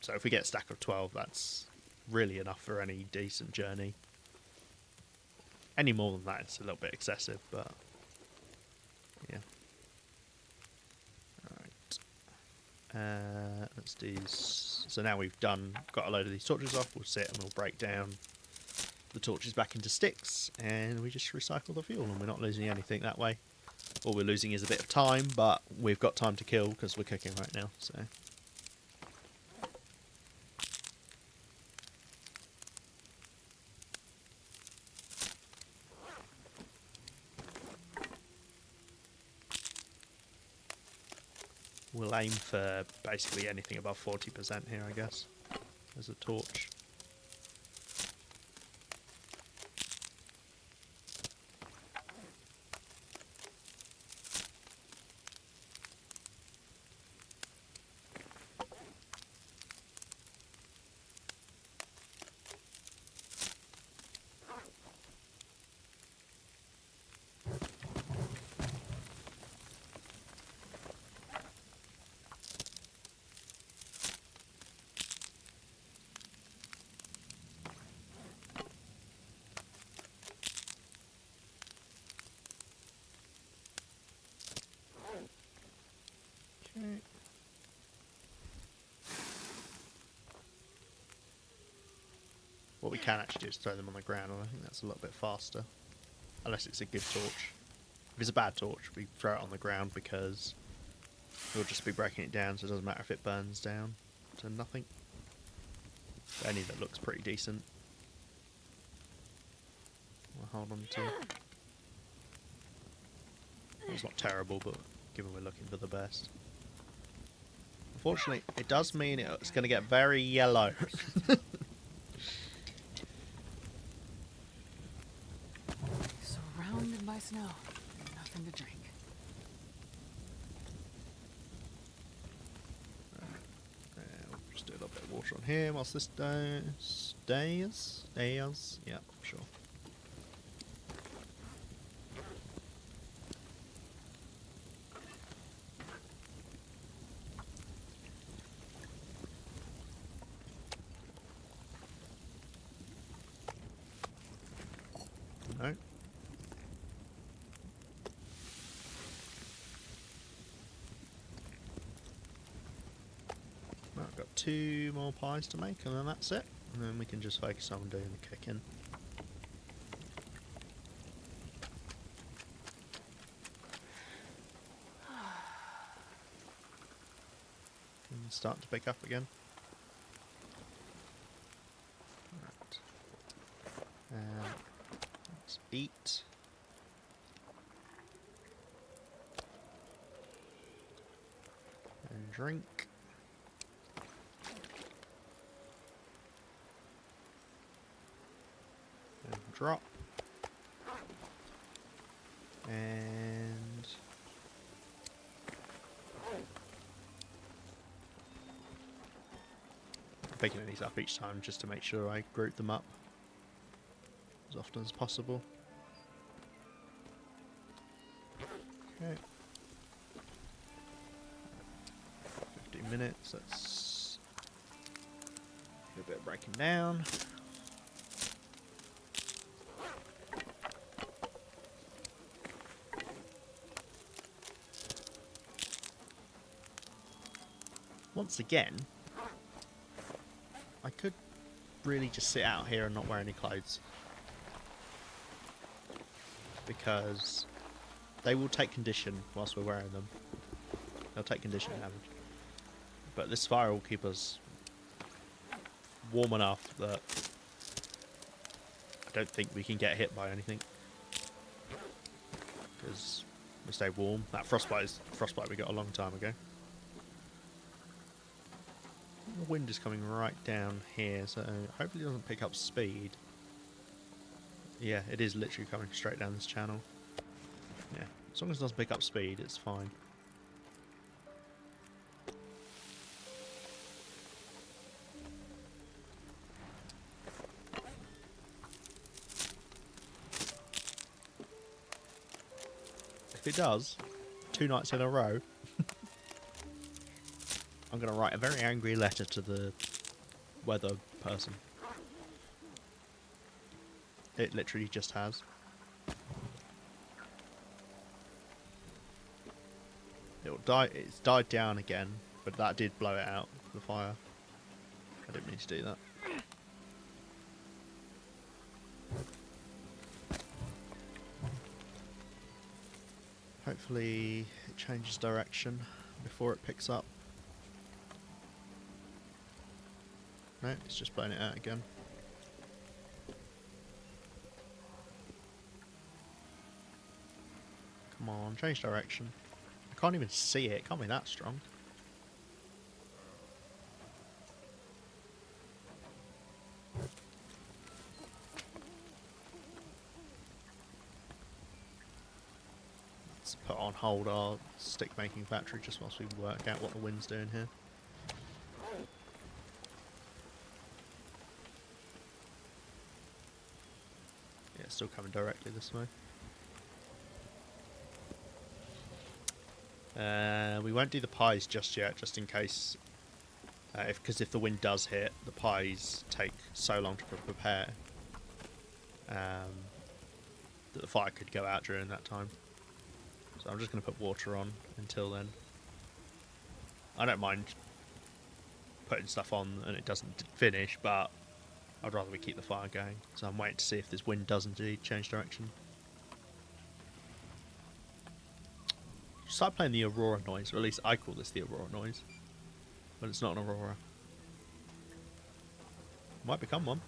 So if we get a stack of 12, that's really enough for any decent journey. Any more than that, it's a little bit excessive, but yeah. Alright. Let's do... So now we've got a load of these torches off, we'll sit and we'll break down the torches back into sticks, and we just recycle the fuel, and we're not losing anything that way. All we're losing is a bit of time, but we've got time to kill because we're cooking right now, so... We'll aim for basically anything above 40% here, I guess, as a torch. Okay. What we can actually do is throw them on the ground, and I think that's a little bit faster. Unless it's a good torch. If it's a bad torch, we throw it on the ground because we'll just be breaking it down, so it doesn't matter if it burns down to nothing. Any that looks pretty decent, we'll hold on to. It's not terrible, but given we're looking for the best. Unfortunately, it does mean it's going to get very yellow. Surrounded by snow. Nothing to drink. We'll just do a little bit of water on here whilst this stays. Yeah, sure. No. Well, I've got 2 more pies to make, and then that's it. And then we can just focus on doing the cooking. And start to pick up again. Right. Let's eat. And drink. And drop. And I'm picking these up each time just to make sure I group them up as often as possible. Okay. 15 minutes, that's a bit of breaking down. Once again, I could really just sit out here and not wear any clothes, because they will take condition whilst we're wearing them. They'll take condition damage. But this fire will keep us warm enough that I don't think we can get hit by anything, because we stay warm. That frostbite we got a long time ago. The wind is coming right down here, so hopefully it doesn't pick up speed. Yeah, it is literally coming straight down this channel. Yeah, as long as it doesn't pick up speed, it's fine. If it does, 2 nights in a row, I'm going to write a very angry letter to the weather person. It literally just has. It'll die. It's died down again, but that did blow it out. The fire. I didn't mean to do that. Hopefully it changes direction before it picks up. No, it's just blowing it out again. Come on, change direction. I can't even see it. It can't be that strong. Let's put on hold our stick making factory just whilst we work out what the wind's doing here. Yeah, it's still coming directly this way. We won't do the pies just yet, just in case. Because if the wind does hit, the pies take so long to prepare that the fire could go out during that time. So I'm just going to put water on until then. I don't mind putting stuff on and it doesn't finish, but I'd rather we keep the fire going. So I'm waiting to see if this wind does indeed change direction. Start playing the Aurora noise, or at least I call this the Aurora noise. But it's not an Aurora. Might become one.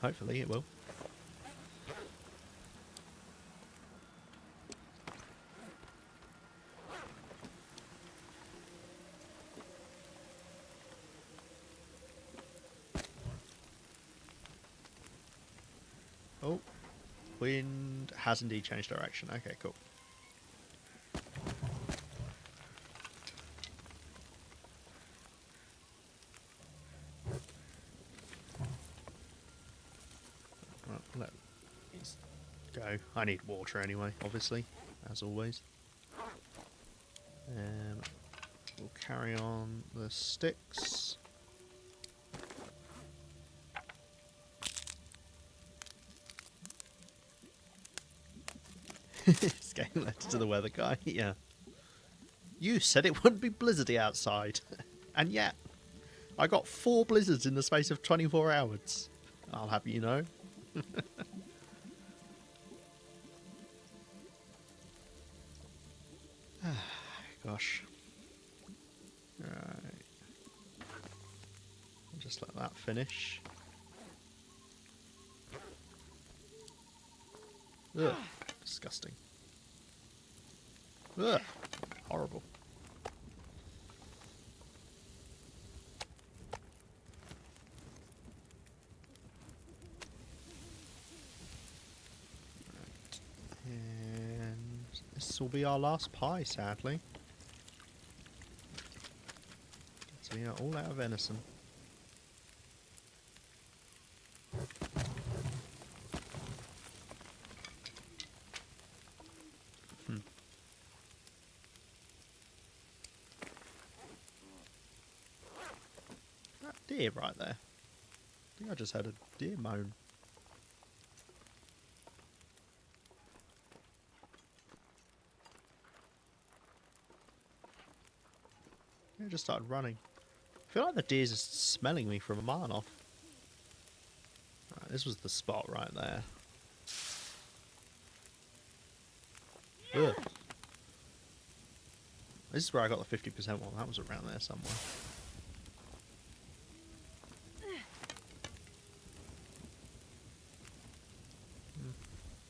Hopefully it will. Oh, wind has indeed changed direction. Okay, cool. Let these go. I need water anyway, obviously, as always. We'll carry on the sticks. It's getting letters to the weather guy, yeah. You said it wouldn't be blizzardy outside, and yet I got 4 blizzards in the space of 24 hours. I'll have you know. Gosh. Right. I'll just let that finish. Ugh. Disgusting. Ugh. Horrible. Right. And this will be our last pie, sadly. So we are all out of venison. That deer right there. I think I just had a deer moan. It just started running. I feel like the deer's just smelling me from a mile off. Right, this was the spot right there. Ugh. This is where I got the 50% one. That was around there somewhere.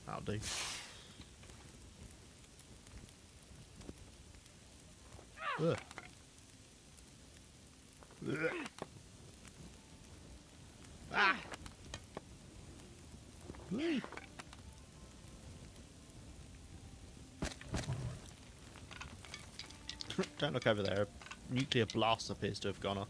That'll do. Ugh. Ugh. Ah! Whee! Don't look over there. A nuclear blast appears to have gone off.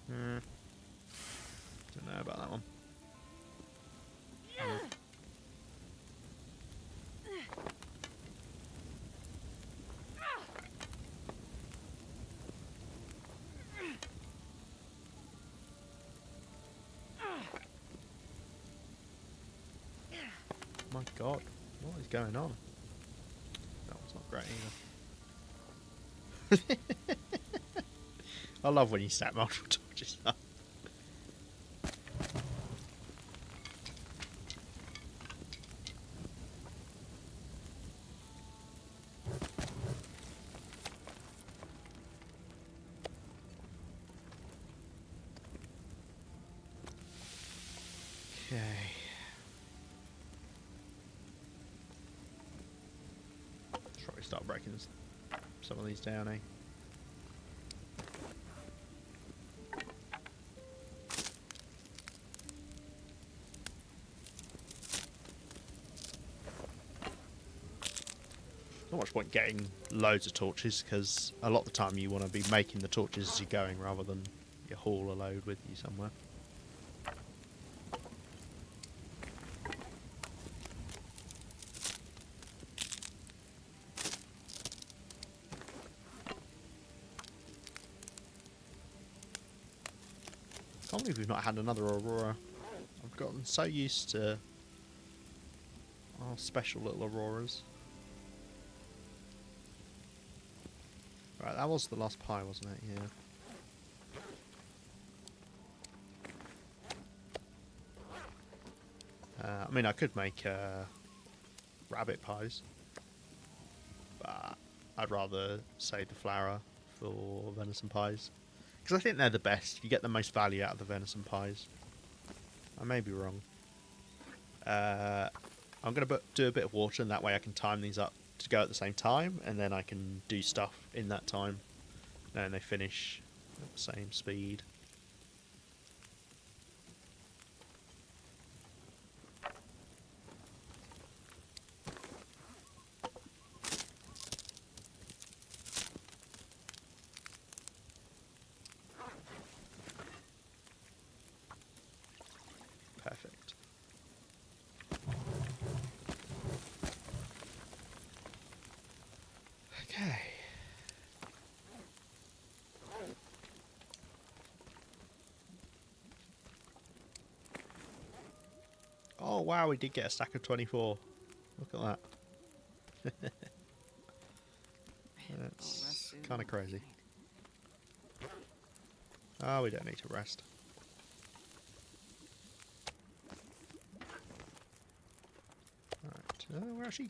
Don't know about that one. my god. What is going on? That one's not great either. I love when you stack multiple torches up. Okay. Should probably start breaking some of these down, eh? Not much point getting loads of torches because a lot of the time you want to be making the torches as you're going rather than you haul a load with you somewhere. I can't believe we've not had another Aurora. I've gotten so used to our special little Auroras. Right, that was the last pie, wasn't it? Yeah. I mean, I could make rabbit pies, but I'd rather save the flour for venison pies. Because I think they're the best. You get the most value out of the venison pies. I may be wrong. I'm going to do a bit of water, and that way I can time these up to go at the same time, and then I can do stuff in that time. And they finish at the same speed. Perfect. Okay. Oh wow, we did get a stack of 24. Look at that. That's kind of crazy. Oh, we don't need to rest. Alright, we're actually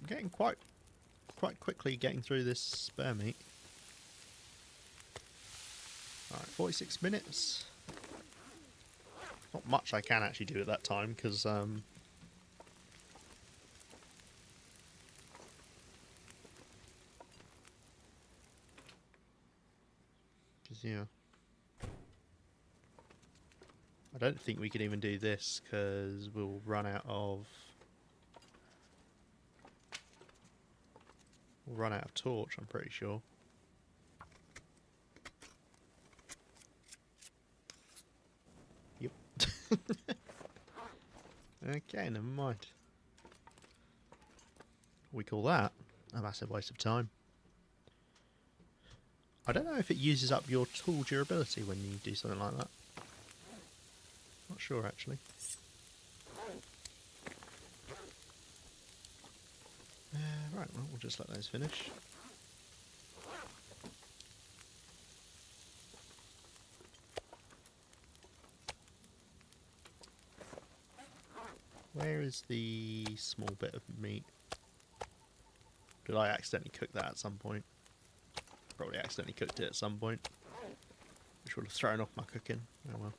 getting quite quickly getting through this spare meat. Alright, 46 minutes. Not much I can actually do at that time, because yeah. I don't think we can even do this, because we'll run out of torch, I'm pretty sure. Yep. Okay, never mind. We call that a massive waste of time. I don't know if it uses up your tool durability when you do something like that. Not sure, actually. Right, well, we'll just let those finish. Where is the small bit of meat? Did I accidentally cook that at some point? Probably accidentally cooked it at some point, which would have thrown off my cooking. Oh well.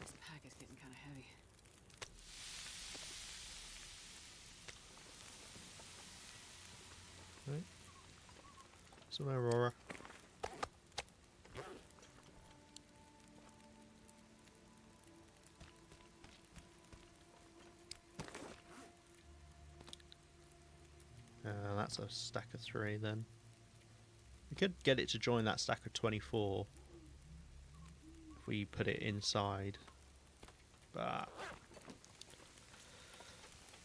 This pack is getting kind of heavy. Right. So Aurora. That's a stack of 3 then. We could get it to join that stack of 24 if we put it inside, but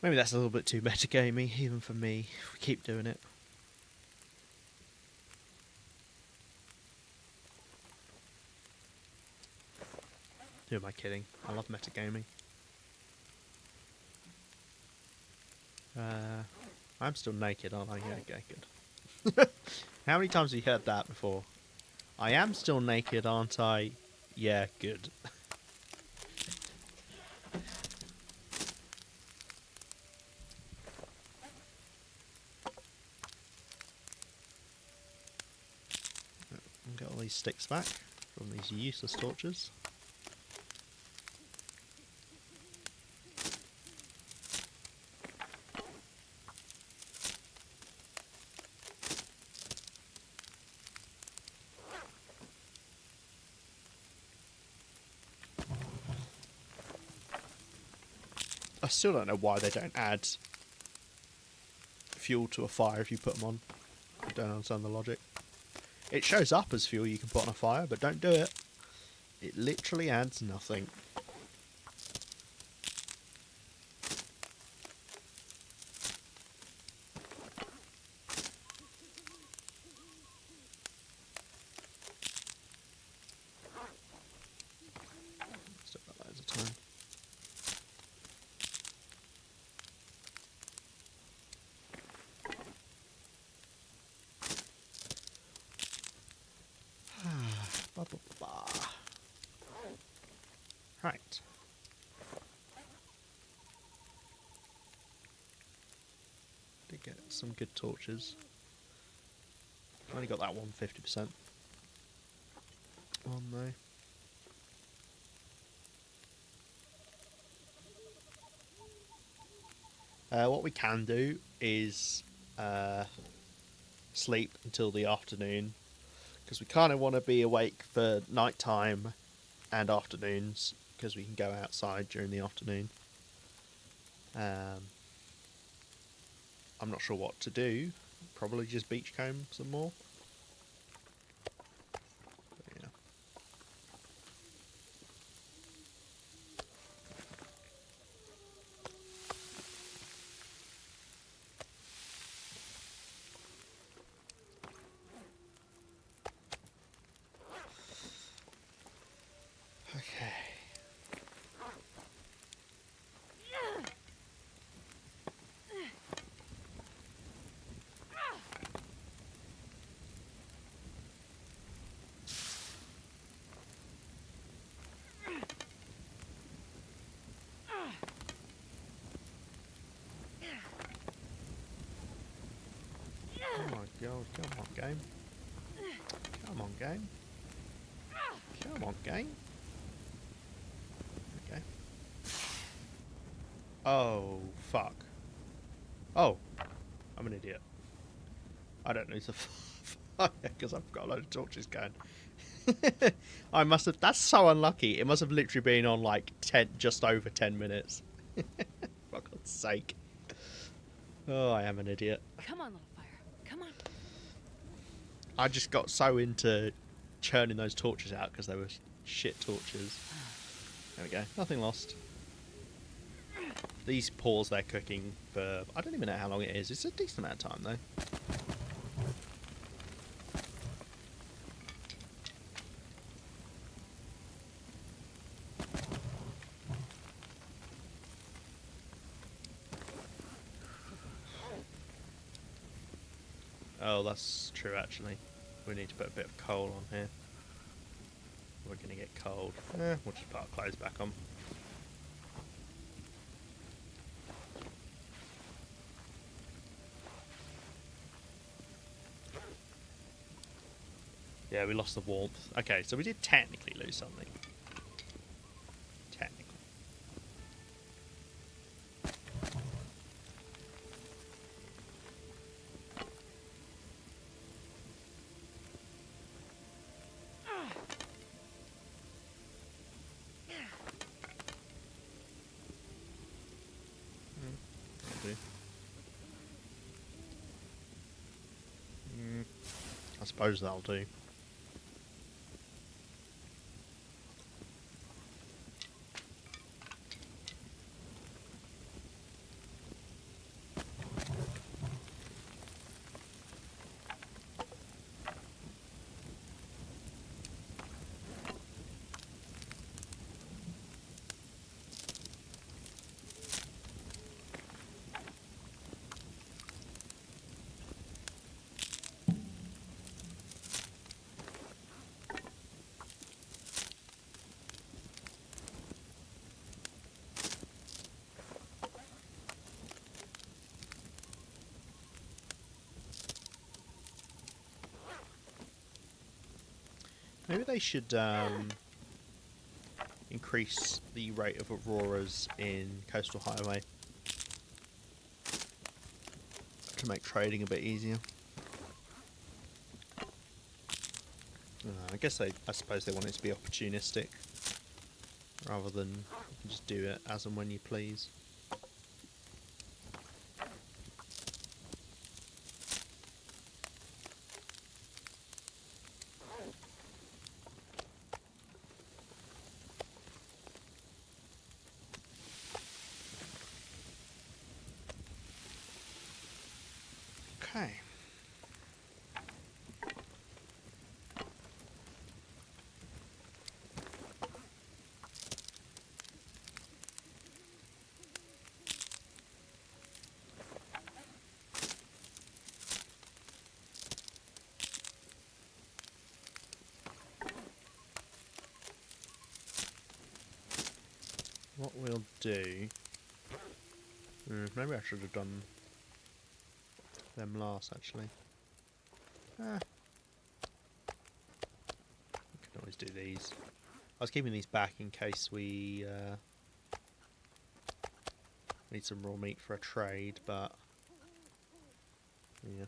maybe that's a little bit too metagamey even for me if we keep doing it. Who am I kidding? I love metagaming. I'm still naked, aren't I? Yeah, okay, good. How many times have you heard that before? I am still naked, aren't I? Yeah, good. Get all these sticks back from these useless torches. I still don't know why they don't add fuel to a fire if you put them on. I don't understand the logic. It shows up as fuel you can put on a fire, but don't do it. It literally adds nothing. Still got loads of time. Ba, ba, ba. Right. Did get some good torches. Only got that one 50% on though. What we can do is sleep until the afternoon, because we kind of want to be awake for nighttime and afternoons, because we can go outside during the afternoon. I'm not sure what to do. Probably just beachcomb some more. But yeah. Okay. Oh my god, come on game. Come on game. Come on game. Okay. Oh, fuck. Oh, I'm an idiot. I don't lose a fire because I've got a load of torches going. I must have. That's so unlucky. It must have literally been on like 10, just over 10 minutes. For God's sake. Oh, I am an idiot. Come on, little fire. Come on. I just got so into churning those torches out because they were shit torches. There we go. Nothing lost. These paws they're cooking for... I don't even know how long it is. It's a decent amount of time, though. Oh, that's true, actually. We need to put a bit of coal on here. We're going to get cold. We'll just put our clothes back on. Yeah, we lost the warmth. Okay, so we did technically lose something. Technically. I suppose that'll do. Maybe they should increase the rate of auroras in Coastal Highway to make trading a bit easier. I suppose they want it to be opportunistic rather than you can just do it as and when you please. Okay. What we'll do... maybe I should have done them last, actually. We can always do these. I was keeping these back in case we need some raw meat for a trade, but... yeah.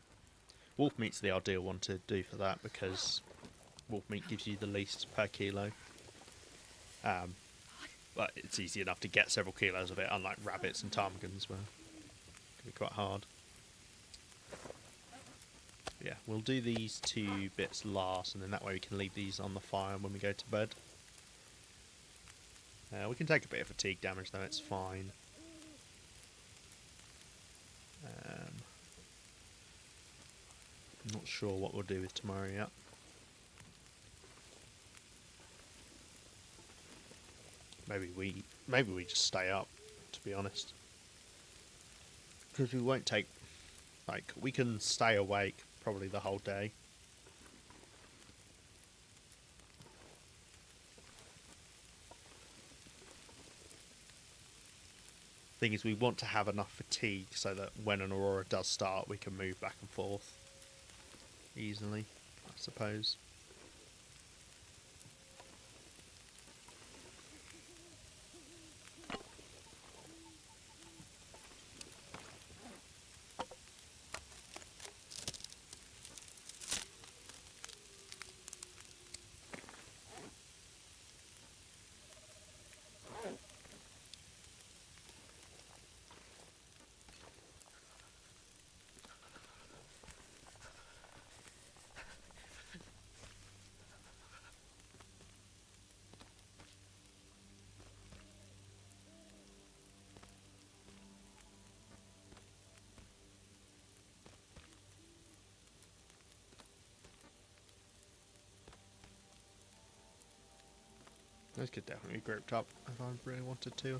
Wolf meat's the ideal one to do for that, because wolf meat gives you the least per kilo. But it's easy enough to get several kilos of it, unlike rabbits and ptarmigans, where it can be quite hard. Yeah, we'll do these two bits last, and then that way we can leave these on the fire when we go to bed. We can take a bit of fatigue damage though, it's fine. I'm not sure what we'll do with tomorrow yet. Maybe we just stay up, to be honest. Because we won't take... like, we can stay awake probably the whole day. Thing is, we want to have enough fatigue so that when an aurora does start, we can move back and forth easily, I suppose. Those could definitely be grouped up if I really wanted to.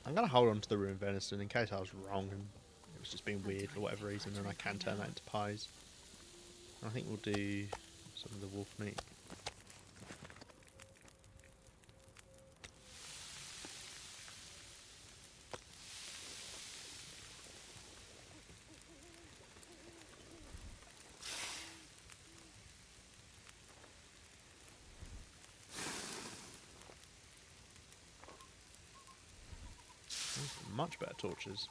I'm going to hold on to the ruined venison in case I was wrong and it was just being weird for whatever reason, and I can turn that into pies. I think we'll do some of the wolf meat. Much better torches.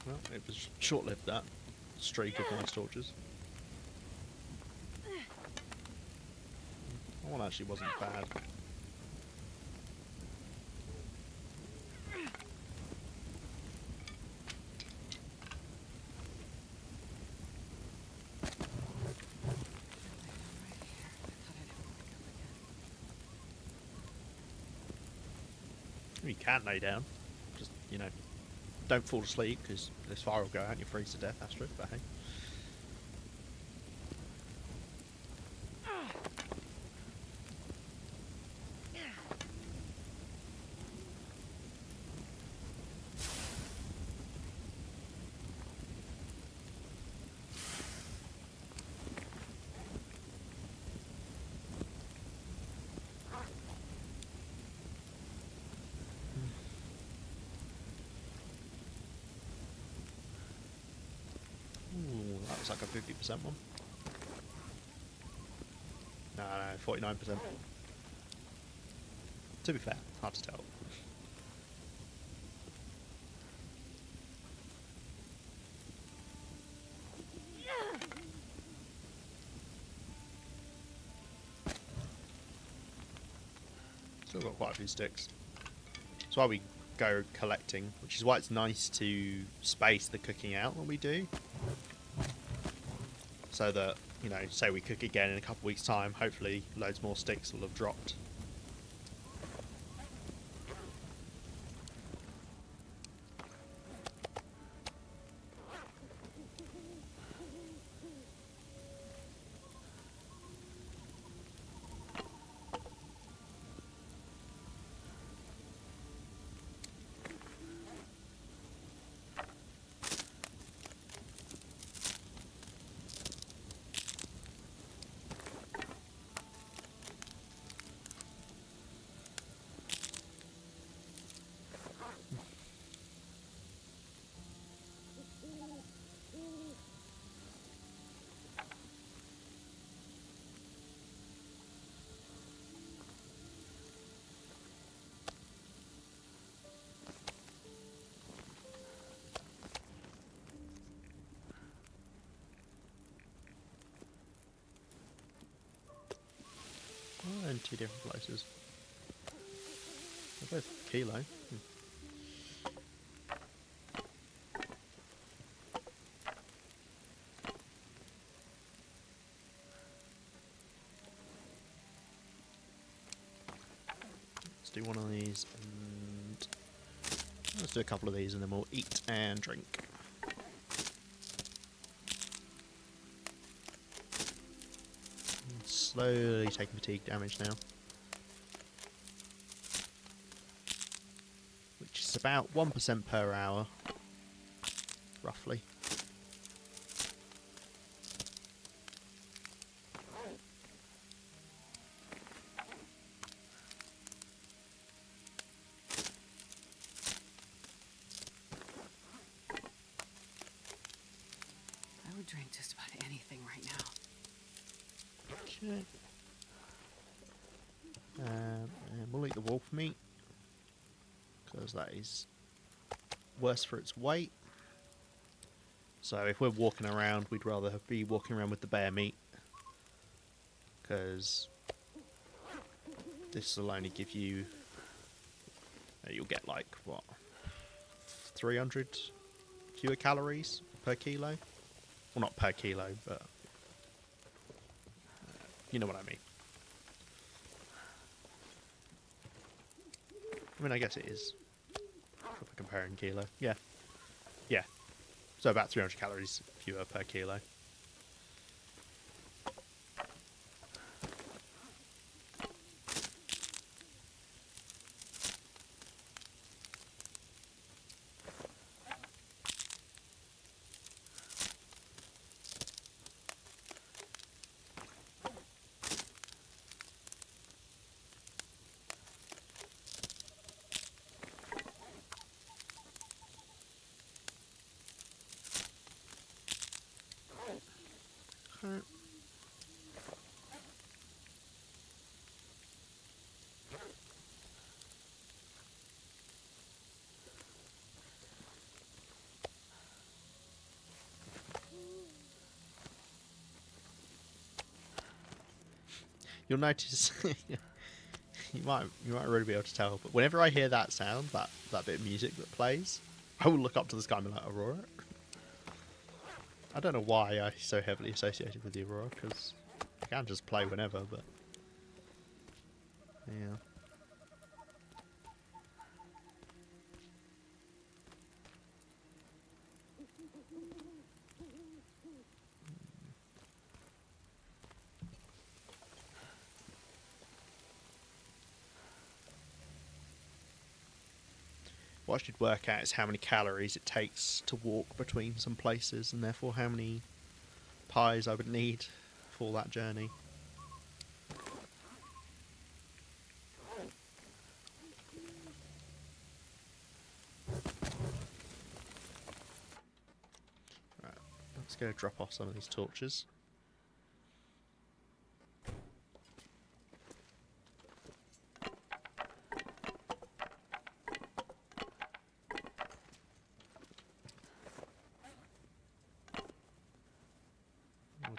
Well, it was short-lived, that streak of nice torches. That one actually wasn't bad. You can lay down. Just, you know, don't fall asleep because this fire will go out and you'll freeze to death, Astrid, but hey. Ooh, that was like a 50% one. No, 49%. To be fair, hard to tell. Still got quite a few sticks. That's why we go collecting, which is why it's nice to space the cooking out when we do. So that, you know, say we cook again in a couple of weeks' time, hopefully loads more sticks will have dropped. Oh, in two different places. They're both kilo. Let's do one of these and let's do a couple of these and then we'll eat and drink. Slowly taking fatigue damage now. Which is about 1% per hour, roughly. I would drink just about anything right now. Okay. And we'll eat the wolf meat because that is worse for its weight. So if we're walking around, we'd rather be walking around with the bear meat because this will only give you, you'll get like what, 300 fewer calories per kilo. Well, not per kilo, but you know what I mean. I mean, I guess it is if we're comparing kilo. Yeah. Yeah. So about 300 calories fewer per kilo. You'll notice you might really be able to tell, but whenever I hear that sound, that bit of music that plays, I will look up to the sky and be like, Aurora. I don't know why I so heavily associated with the Aurora, because I can just play whenever, but yeah. What I should work out is how many calories it takes to walk between some places, and therefore how many pies I would need for that journey. Right, let's go drop off some of these torches.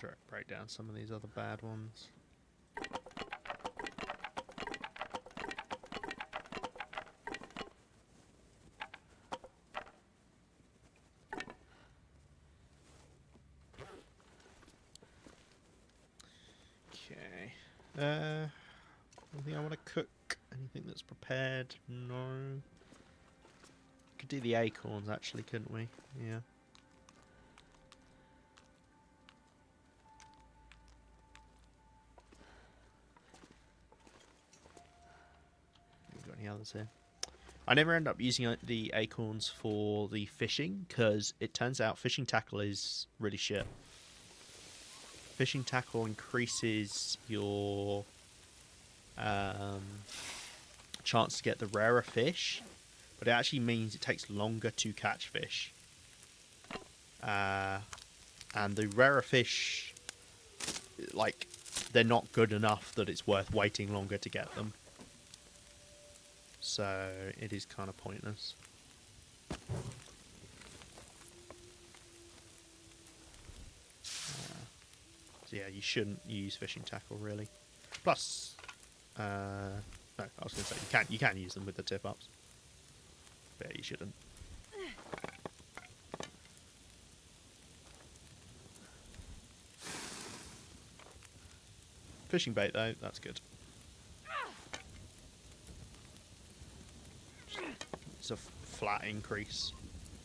We'll break down some of these other bad ones. Okay. Anything I want to cook? Anything that's prepared? No. Could do the acorns actually, couldn't we? Yeah. Got any others here? I never end up using the acorns for the fishing because it turns out fishing tackle is really shit. Fishing tackle increases your chance to get the rarer fish, but it actually means it takes longer to catch fish. And the rarer fish, like, they're not good enough that it's worth waiting longer to get them. So it is kind of pointless. So yeah, you shouldn't use fishing tackle really. Plus, no, I was going to say you can use them with the tip ups, but yeah, you shouldn't. Fishing bait though, that's good. It's a flat increase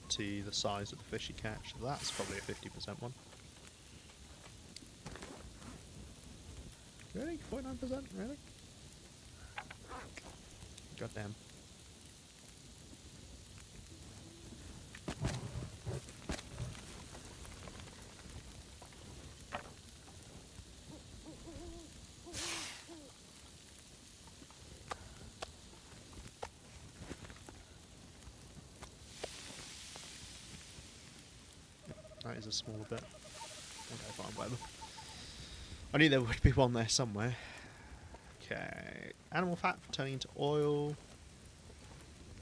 to the size of the fish you catch. So that's probably a 50% one. Really? 49%? Really? Goddamn. That is a smaller bit. Okay, fine, whatever. I knew there would be one there somewhere. Okay. Animal fat for turning into oil.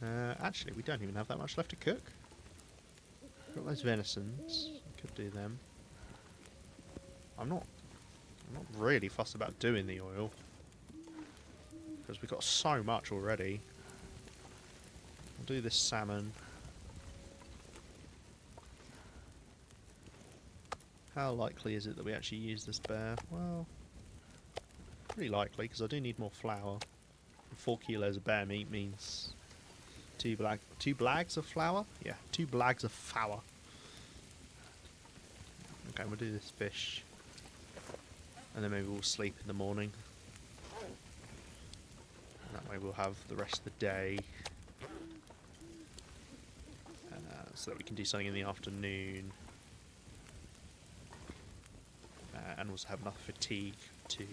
Actually, we don't even have that much left to cook. Got those venisons. Could do them. I'm not really fussed about doing the oil because we've got so much already. I'll do this salmon. How likely is it that we actually use this bear? Well, pretty likely because I do need more flour. 4 kilos of bear meat means two blags of flour? Yeah, 2 blags of flour. Okay, we'll do this fish. And then maybe we'll sleep in the morning. And that way we'll have the rest of the day. So that we can do something in the afternoon. And also have enough fatigue to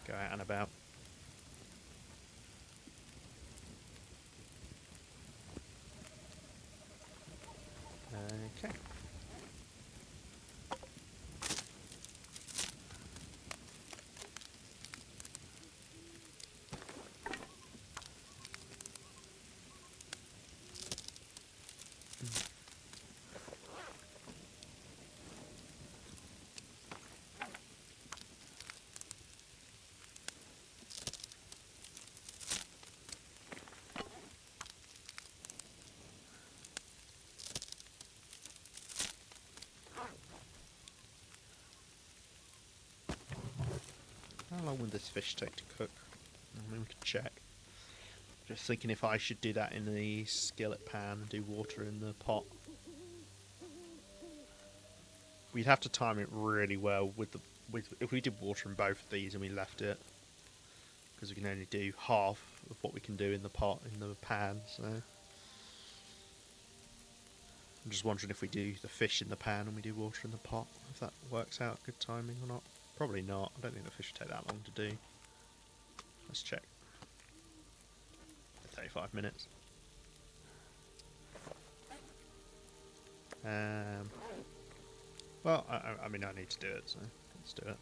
go out and about. Okay. How long would this fish take to cook? I mean, we could check. Just thinking if I should do that in the skillet pan and do water in the pot. We'd have to time it really well with if we did water in both of these and we left it, because we can only do half of what we can do in the pot in the pan. So I'm just wondering if we do the fish in the pan and we do water in the pot, if that works out good timing or not. Probably not. I don't think the fish will take that long to do. Let's check. 35 minutes. Well, I mean, I need to do it, so let's do it.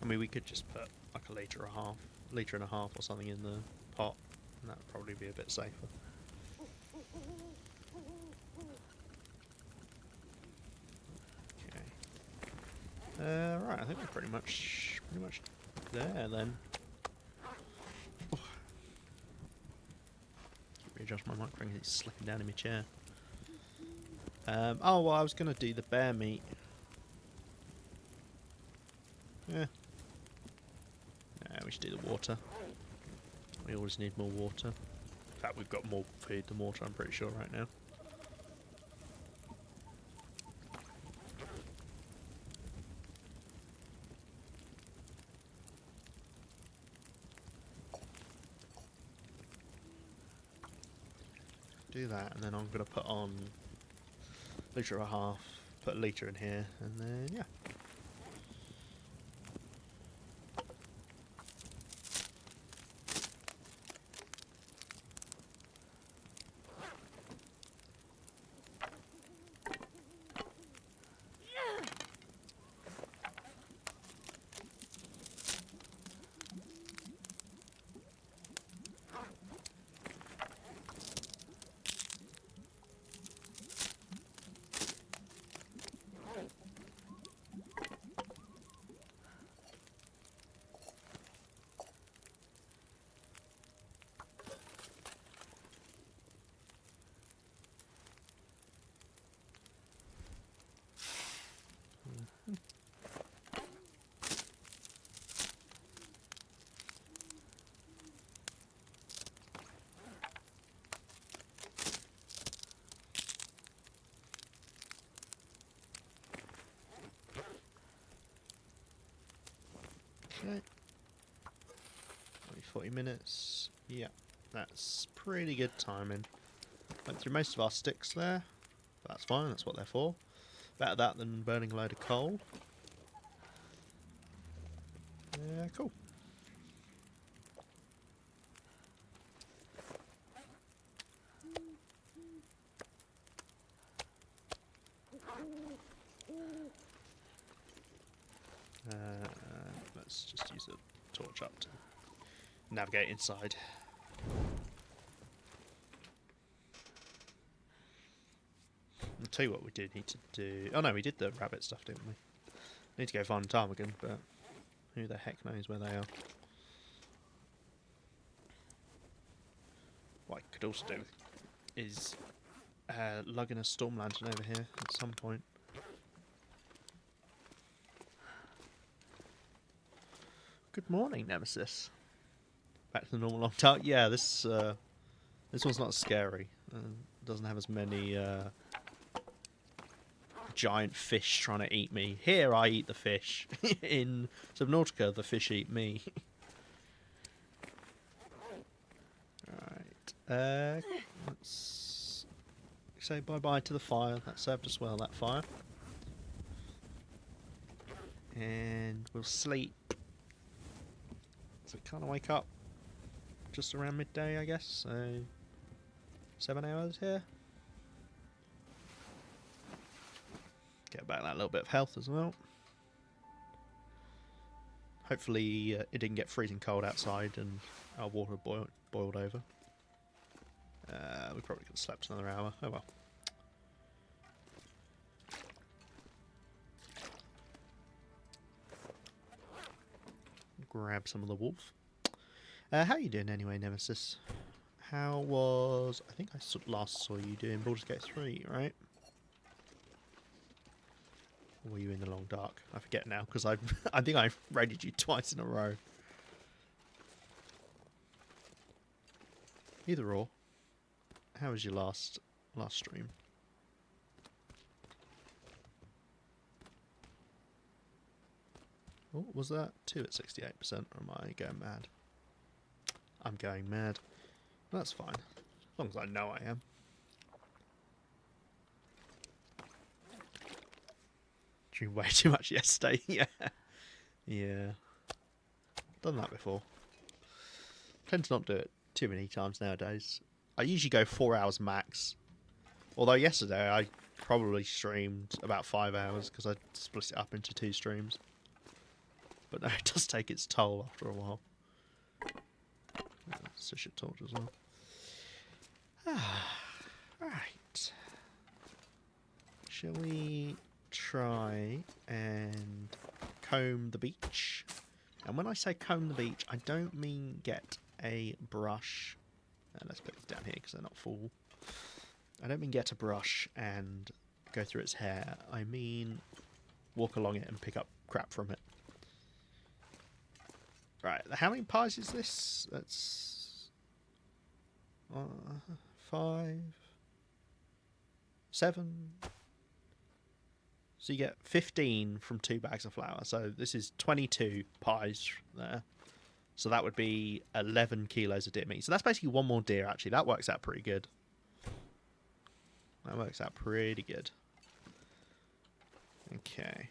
I mean, we could just put like a litre and a half or something in the pot, and that would probably be a bit safer. Okay. Right, I think we're pretty much there then. Readjust my microphone because it's slipping down in my chair. Oh, well, I was going to do the bear meat. Yeah. We should do the water. We always need more water. In fact, we've got more food than water, I'm pretty sure, right now. Do that, and then I'm going to put on a litre and a half, put a litre in here, and then, yeah. Okay. Only 40 minutes. Yeah, that's pretty good timing. Went through most of our sticks there. That's fine, that's what they're for. Better that than burning a load of coal. Yeah, cool. Let's just use a torch up to navigate inside. I'll tell you what we do need to do. Oh no, we did the rabbit stuff, didn't we? Need to go find ptarmigan, but who the heck knows where they are. What I could also do is lug in a storm lantern over here at some point. Good morning, Nemesis. Back to the normal long time. Yeah, this one's not scary. Doesn't have as many giant fish trying to eat me. Here, I eat the fish. In Subnautica, the fish eat me. Right. Let's say bye-bye to the fire. That served us well, that fire. And we'll sleep. So kind of wake up just around midday, I guess. So 7 hours here. Get back that little bit of health as well. Hopefully it didn't get freezing cold outside and our water boiled over. We probably could have slept another hour. Oh well. Grab some of the wolf. How you doing anyway, Nemesis? How was... I think I last saw you doing Baldur's Gate 3, right? Or were you in the long dark? I forget now because I think I raided you twice in a row. Either or. How was your last stream? Oh, was that 2 at 68%? Or am I going mad? I'm going mad. That's fine. As long as I know I am. Dreamed way too much yesterday. Yeah. Yeah. Done that before. Tend to not do it too many times nowadays. I usually go 4 hours max. Although yesterday I probably streamed about 5 hours because I split it up into 2 streams. But no, it does take its toll after a while. It's a shit torch as well. Right. Shall we try and comb the beach? And when I say comb the beach, I don't mean get a brush. Let's put it down here because they're not full. I don't mean get a brush and go through its hair. I mean walk along it and pick up crap from it. Right, how many pies is this? That's 5, 7. So you get 15 from 2 bags of flour. So this is 22 pies there. So that would be 11 kilos of deer meat. So that's basically 1 more deer, actually. That works out pretty good. That works out pretty good. Okay.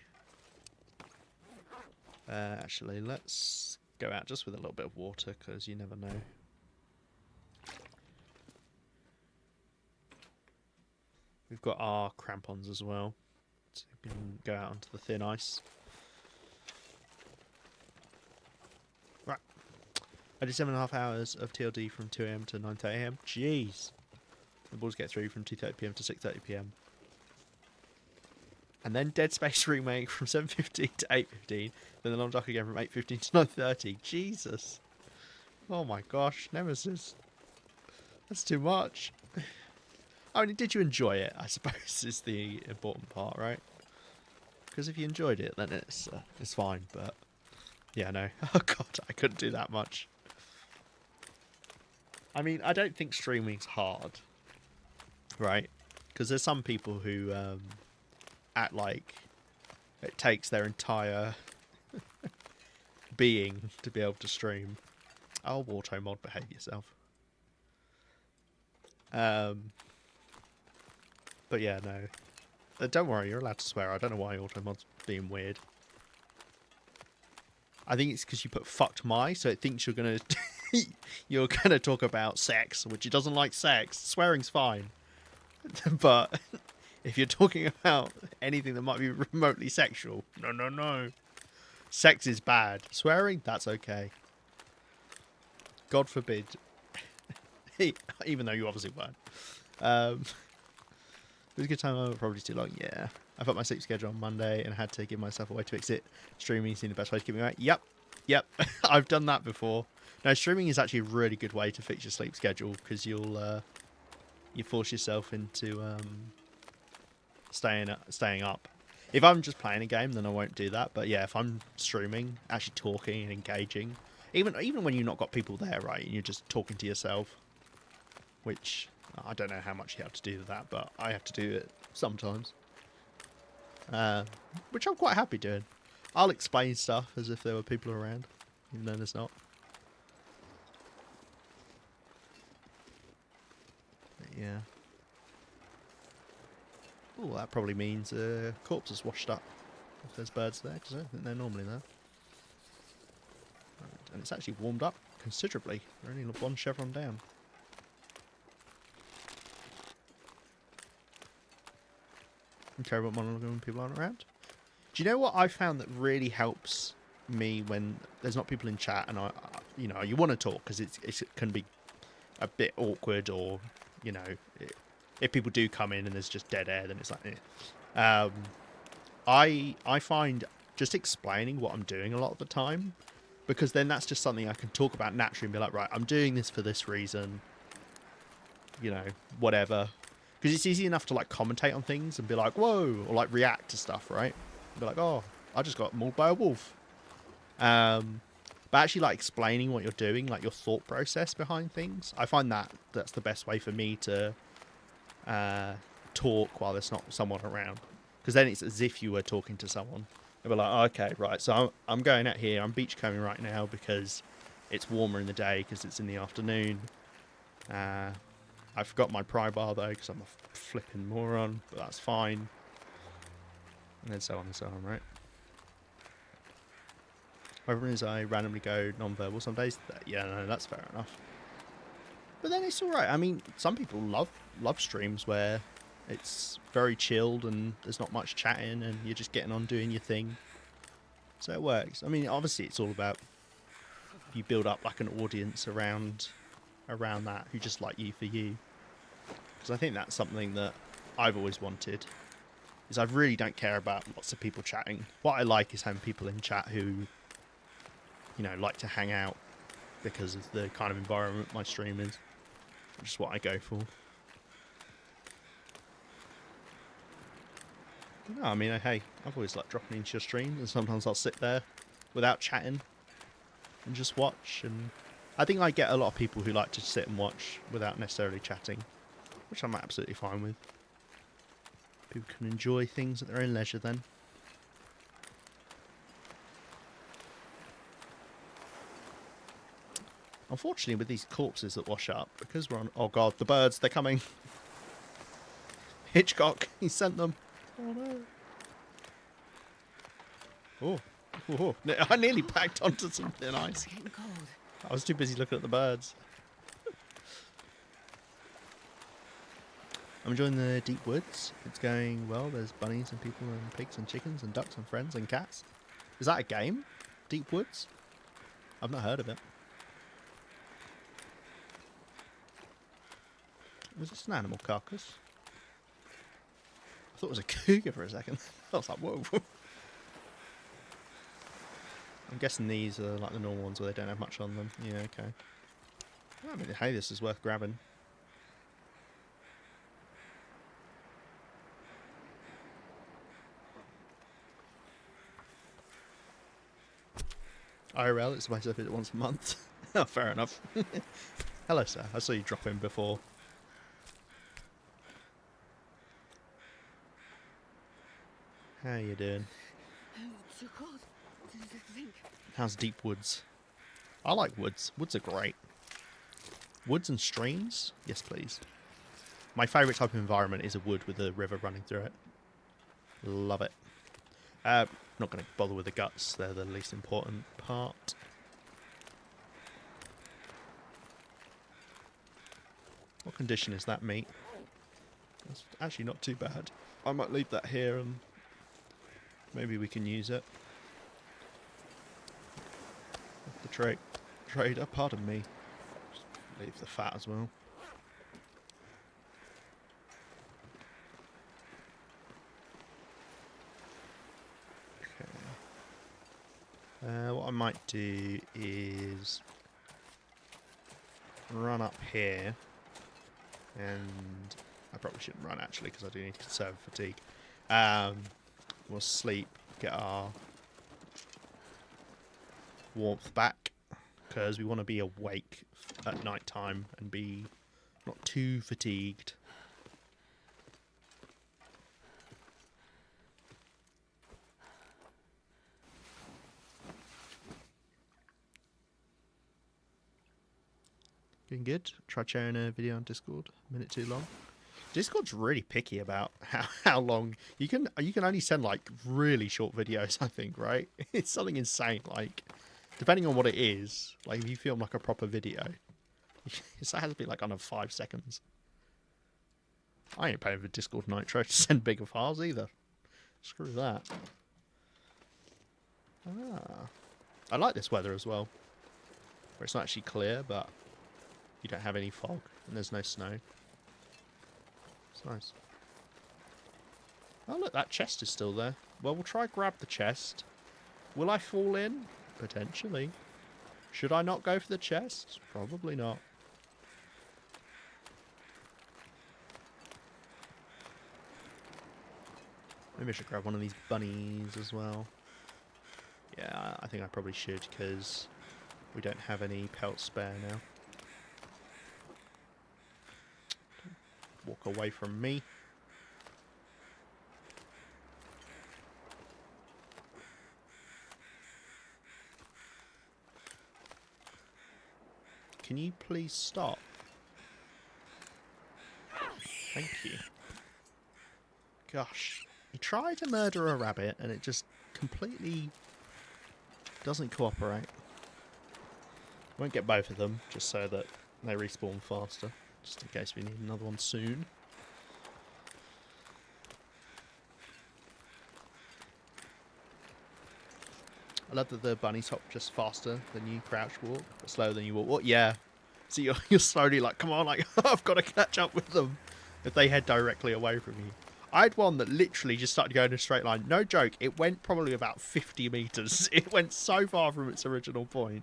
Actually, let's go out just with a little bit of water, because you never know. We've got our crampons as well. So we can go out onto the thin ice. Right. I did 7.5 hours of TLD from 2 AM to 9:30 AM. Jeez. The balls get through from 2:30 PM to 6:30 PM. And then Dead Space Remake from 7:15 to 8:15. Then the Long Dark again from 8:15 to 9:30. Jesus. Oh my gosh. Nemesis. That's too much. I mean, did you enjoy it? I suppose is the important part, right? Because if you enjoyed it, then it's fine. But yeah, no. Oh god, I couldn't do that much. I mean, I don't think streaming's hard, right? Because there's some people who act like it takes their entire being to be able to stream. Oh, auto mod, behave yourself. But yeah, no. Don't worry, you're allowed to swear. I don't know why Automod's being weird. I think it's because you put fucked my, so it thinks you're gonna talk about sex, which it doesn't like sex. Swearing's fine. But if you're talking about anything that might be remotely sexual, no. Sex is bad. Swearing, that's okay. God forbid. Even though you obviously weren't. It was a good time, probably too long, yeah. I put my sleep schedule on Monday and had to give myself a way to fix it. Streaming seemed the best way to keep me awake. Yep. I've done that before. No, streaming is actually a really good way to fix your sleep schedule because you force yourself into staying up. If I'm just playing a game, then I won't do that. But yeah, if I'm streaming, actually talking and engaging, even when you've not got people there, right, and you're just talking to yourself, which I don't know how much you have to do that, but I have to do it sometimes. Which I'm quite happy doing. I'll explain stuff as if there were people around, even though there's not. But yeah. Oh, that probably means a corpse is washed up. If there's birds there, because I don't think they're normally there. And it's actually warmed up considerably. We're only 1 chevron down. Okay, but monologue when people aren't around. Do you know what I found that really helps me when there's not people in chat and you want to talk because it can be a bit awkward, or if people do come in and there's just dead air, then it's like I find just explaining what I'm doing a lot of the time, because then that's just something I can talk about naturally and be like, right, I'm doing this for this reason, whatever. Because it's easy enough to like commentate on things and be like, whoa, or like react to stuff, right? Be like, oh, I just got mauled by a wolf. But actually, like, explaining what you're doing, like your thought process behind things, I find that's the best way for me to talk while there's not someone around. Because then it's as if you were talking to someone. They'll be like, oh, okay, right, so I'm going out here, I'm beachcombing right now because it's warmer in the day because it's in the afternoon. I forgot my pry bar though because I'm a flipping moron, but that's fine. And then so on and so on, right? Whatever it is, I randomly go non-verbal some days. Yeah, no, that's fair enough. But then it's alright. I mean, some people love streams where it's very chilled and there's not much chatting and you're just getting on doing your thing. So it works. I mean, obviously it's all about you build up like an audience around that who just like you for you. Because I think that's something that I've always wanted. Is I really don't care about lots of people chatting. What I like is having people in chat who, you know, like to hang out because of the kind of environment my stream is. Which is what I go for. No, I mean, hey, I've always liked dropping into your streams, and sometimes I'll sit there without chatting and just watch. And I think I get a lot of people who like to sit and watch without necessarily chatting, which I'm absolutely fine with. People can enjoy things at their own leisure then. Unfortunately, with these corpses that wash up, because we're on... Oh god, the birds, they're coming. Hitchcock, he sent them. Oh no. Oh. Oh. I nearly packed onto something nice. It's getting cold. I was too busy looking at the birds. I'm enjoying the deep woods. It's going well. There's bunnies and people and pigs and chickens and ducks and friends and cats. Is that a game? Deep Woods? I've not heard of it. Was this an animal carcass? I thought it was a cougar for a second. I was like, whoa. I'm guessing these are like the normal ones where they don't have much on them. Yeah, okay. I mean, hey, this is worth grabbing. IRL, it's supposed to visit once a month. Oh, fair enough. Hello, sir. I saw you drop in before. How you doing? It's too cold to think. How's Deep Woods? I like woods. Woods are great. Woods and streams? Yes, please. My favourite type of environment is a wood with a river running through it. Love it. Not going to bother with the guts. They're the least important part. What condition is that meat? That's actually not too bad. I might leave that here and maybe we can use it. The trader, pardon me. Just leave the fat as well. What I might do is run up here, and I probably shouldn't run actually because I do need to conserve fatigue. We'll sleep, get our warmth back because we want to be awake at night time and be not too fatigued. Getting good. Try sharing a video on Discord. A minute too long. Discord's really picky about how long you can only send like really short videos, I think, right? It's something insane. Like, depending on what it is, like if you film like a proper video, it has to be like under 5 seconds. I ain't paying for Discord Nitro to send bigger files either. Screw that. I like this weather as well, where it's not actually clear, but you don't have any fog and there's no snow. It's nice. Oh look, that chest is still there. Well, we'll try grab the chest. Will I fall in? Potentially. Should I not go for the chest? Probably not. Maybe I should grab one of these bunnies as well. Yeah, I think I probably should, because we don't have any pelts spare now. Walk away from me. Can you please stop? Thank you. Gosh. You try to murder a rabbit and it just completely doesn't cooperate. Won't get both of them, just so that they respawn faster. Just in case we need another one soon. I love that the bunnies hop just faster than you crouch walk, but slower than you walk. What? Yeah. So you're slowly like, come on, like, I've got to catch up with them if they head directly away from you. I had one that literally just started going in a straight line. No joke, it went probably about 50 meters. It went so far from its original point.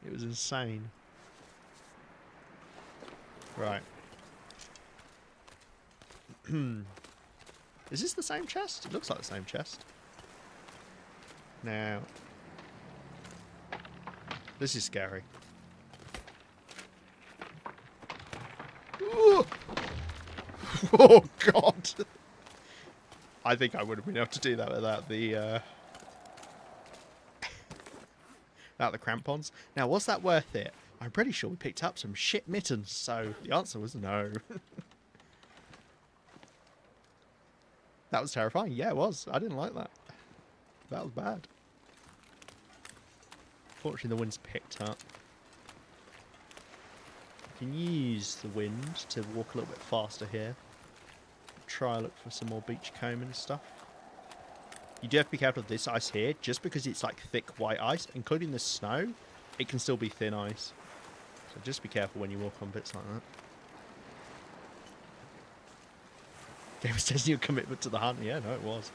It was insane. Right. Is this the same chest? It looks like the same chest. Now, this is scary. Ooh. Oh god! I think I would have been able to do that without the without the crampons. Now, was that worth it? I'm pretty sure we picked up some shit mittens, so the answer was no. That was terrifying. Yeah, it was. I didn't like that. That was bad. Fortunately, the wind's picked up. You can use the wind to walk a little bit faster here. Try look for some more beachcomb and stuff. You do have to be careful of this ice here, just because it's like thick white ice, including the snow, it can still be thin ice. So just be careful when you walk on bits like that. Game was testing your commitment to the hunt. Yeah, no, it was.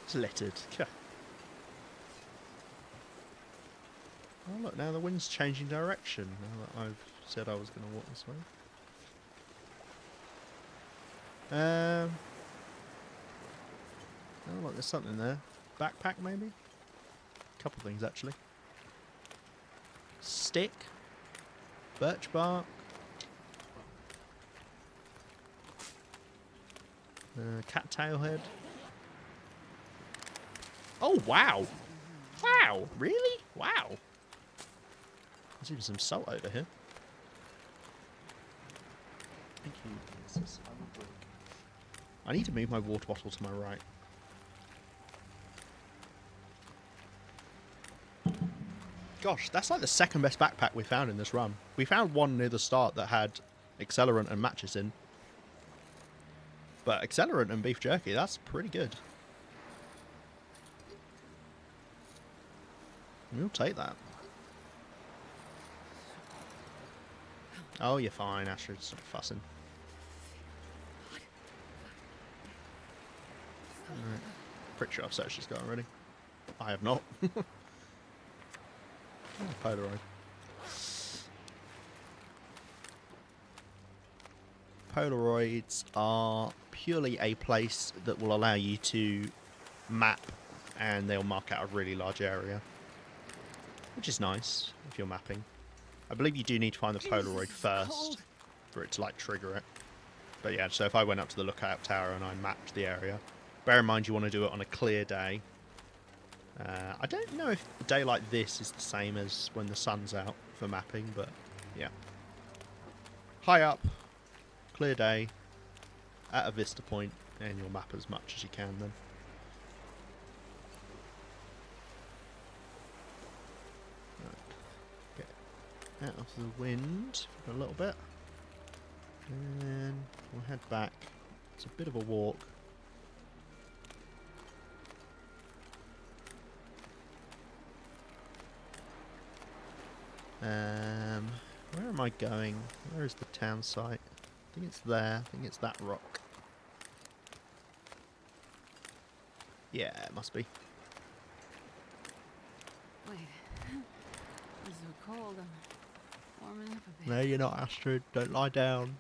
It's littered. Oh look, now the wind's changing direction, now that I've said I was going to walk this way. Oh look, there's something there. Backpack maybe? A couple things actually. Stick. Birch bark. Cattail head. Oh wow! Wow! Really? Wow! There's even some salt over here. Thank you. I need to move my water bottle to my right. Gosh, that's like the second best backpack we found in this run. We found one near the start that had accelerant and matches in. But accelerant and beef jerky, that's pretty good. We'll take that. Oh, you're fine, Astrid. Stop fussing. Alright. Pretty sure I've searched this guy already. I have not. Oh, Polaroid. Polaroids are purely a place that will allow you to map, and they'll mark out a really large area, which is nice if you're mapping. I believe you do need to find the Polaroid first for it to like trigger it. But yeah, so if I went up to the lookout tower and I mapped the area, bear in mind you want to do it on a clear day. I don't know if a day like this is the same as when the sun's out for mapping, but yeah. High up, clear day, at a vista point, and you'll map as much as you can then. Right. Get out of the wind for a little bit, and we'll head back. It's a bit of a walk. Where am I going? Where is the town site? I think it's there. I think it's that rock. Yeah, it must be. Wait. It's so cold. I'm warming up a bit. No, you're not, Astrid. Don't lie down.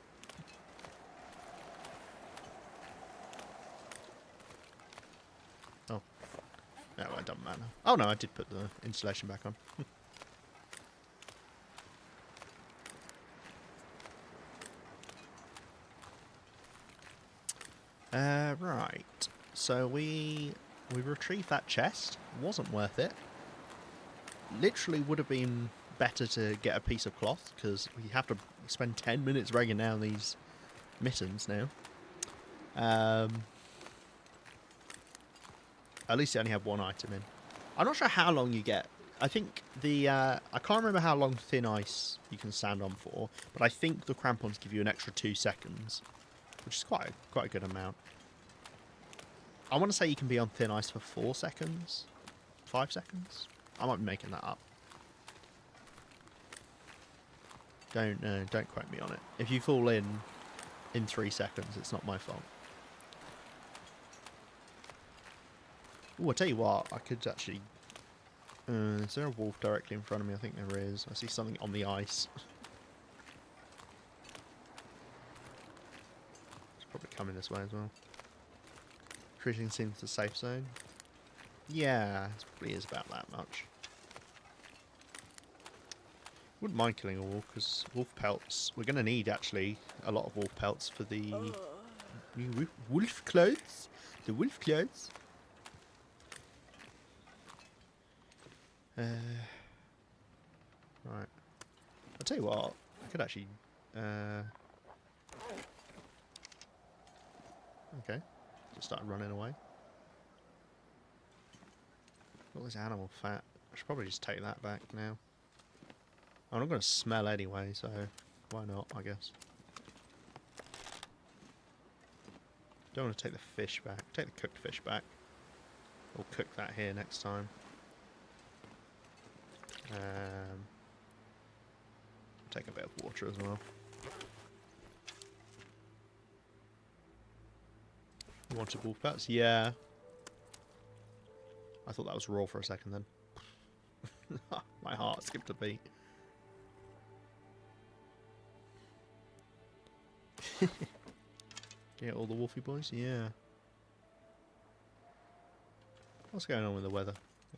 matter. Oh no, I did put the insulation back on. Right. So we retrieved that chest. Wasn't worth it. Literally would have been better to get a piece of cloth, because we have to spend 10 minutes wringing down these mittens now. At least they only have one item in. I'm not sure how long you get. I think the I can't remember how long thin ice you can stand on for, but I think the crampons give you an extra 2 seconds, which is quite a good amount. I want to say you can be on thin ice for 4 seconds, 5 seconds. I might be making that up. Don't quote me on it. If you fall in 3 seconds, it's not my fault. Oh, I tell you what, I could actually. Is there a wolf directly in front of me? I think there is. I see something on the ice. It's probably coming this way as well. Cruising seems the safe zone. Yeah, it probably is about that much. Wouldn't mind killing a wolf, because wolf pelts. We're going to need actually a lot of wolf pelts for the new wolf clothes. The wolf clothes. Right. I'll tell you what, I could actually. Okay. Just started running away. All this animal fat. I should probably just take that back now. I'm not going to smell anyway, so why not, I guess. Don't want to take the fish back. Take the cooked fish back. We'll cook that here next time. Take a bit of water as well. You wanted wolf pelts? Yeah. I thought that was raw for a second then. My heart skipped a beat. Get all the wolfy boys? Yeah. What's going on with the weather?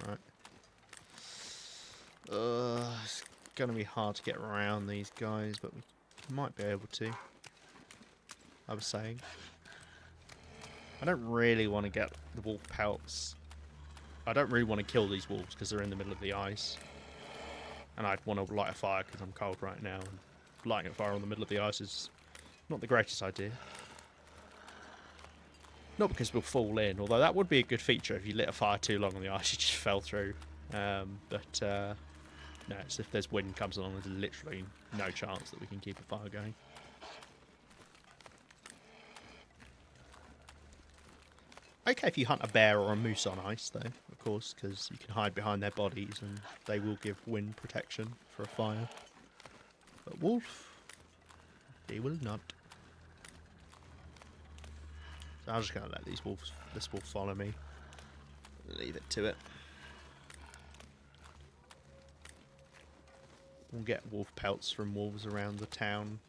Right. It's going to be hard to get around these guys, but we might be able to. I was saying. I don't really want to get the wolf pelts. I don't really want to kill these wolves because they're in the middle of the ice. And I'd want to light a fire because I'm cold right now. And lighting a fire in the middle of the ice is not the greatest idea. Not because we'll fall in, although that would be a good feature if you lit a fire too long on the ice, you just fell through. No, it's if there's wind comes along, there's literally no chance that we can keep a fire going. Okay, if you hunt a bear or a moose on ice, though, of course, because you can hide behind their bodies and they will give wind protection for a fire. But wolf, they will not. So I'm just going to let this wolf follow me. Leave it to it. We'll get wolf pelts from wolves around the town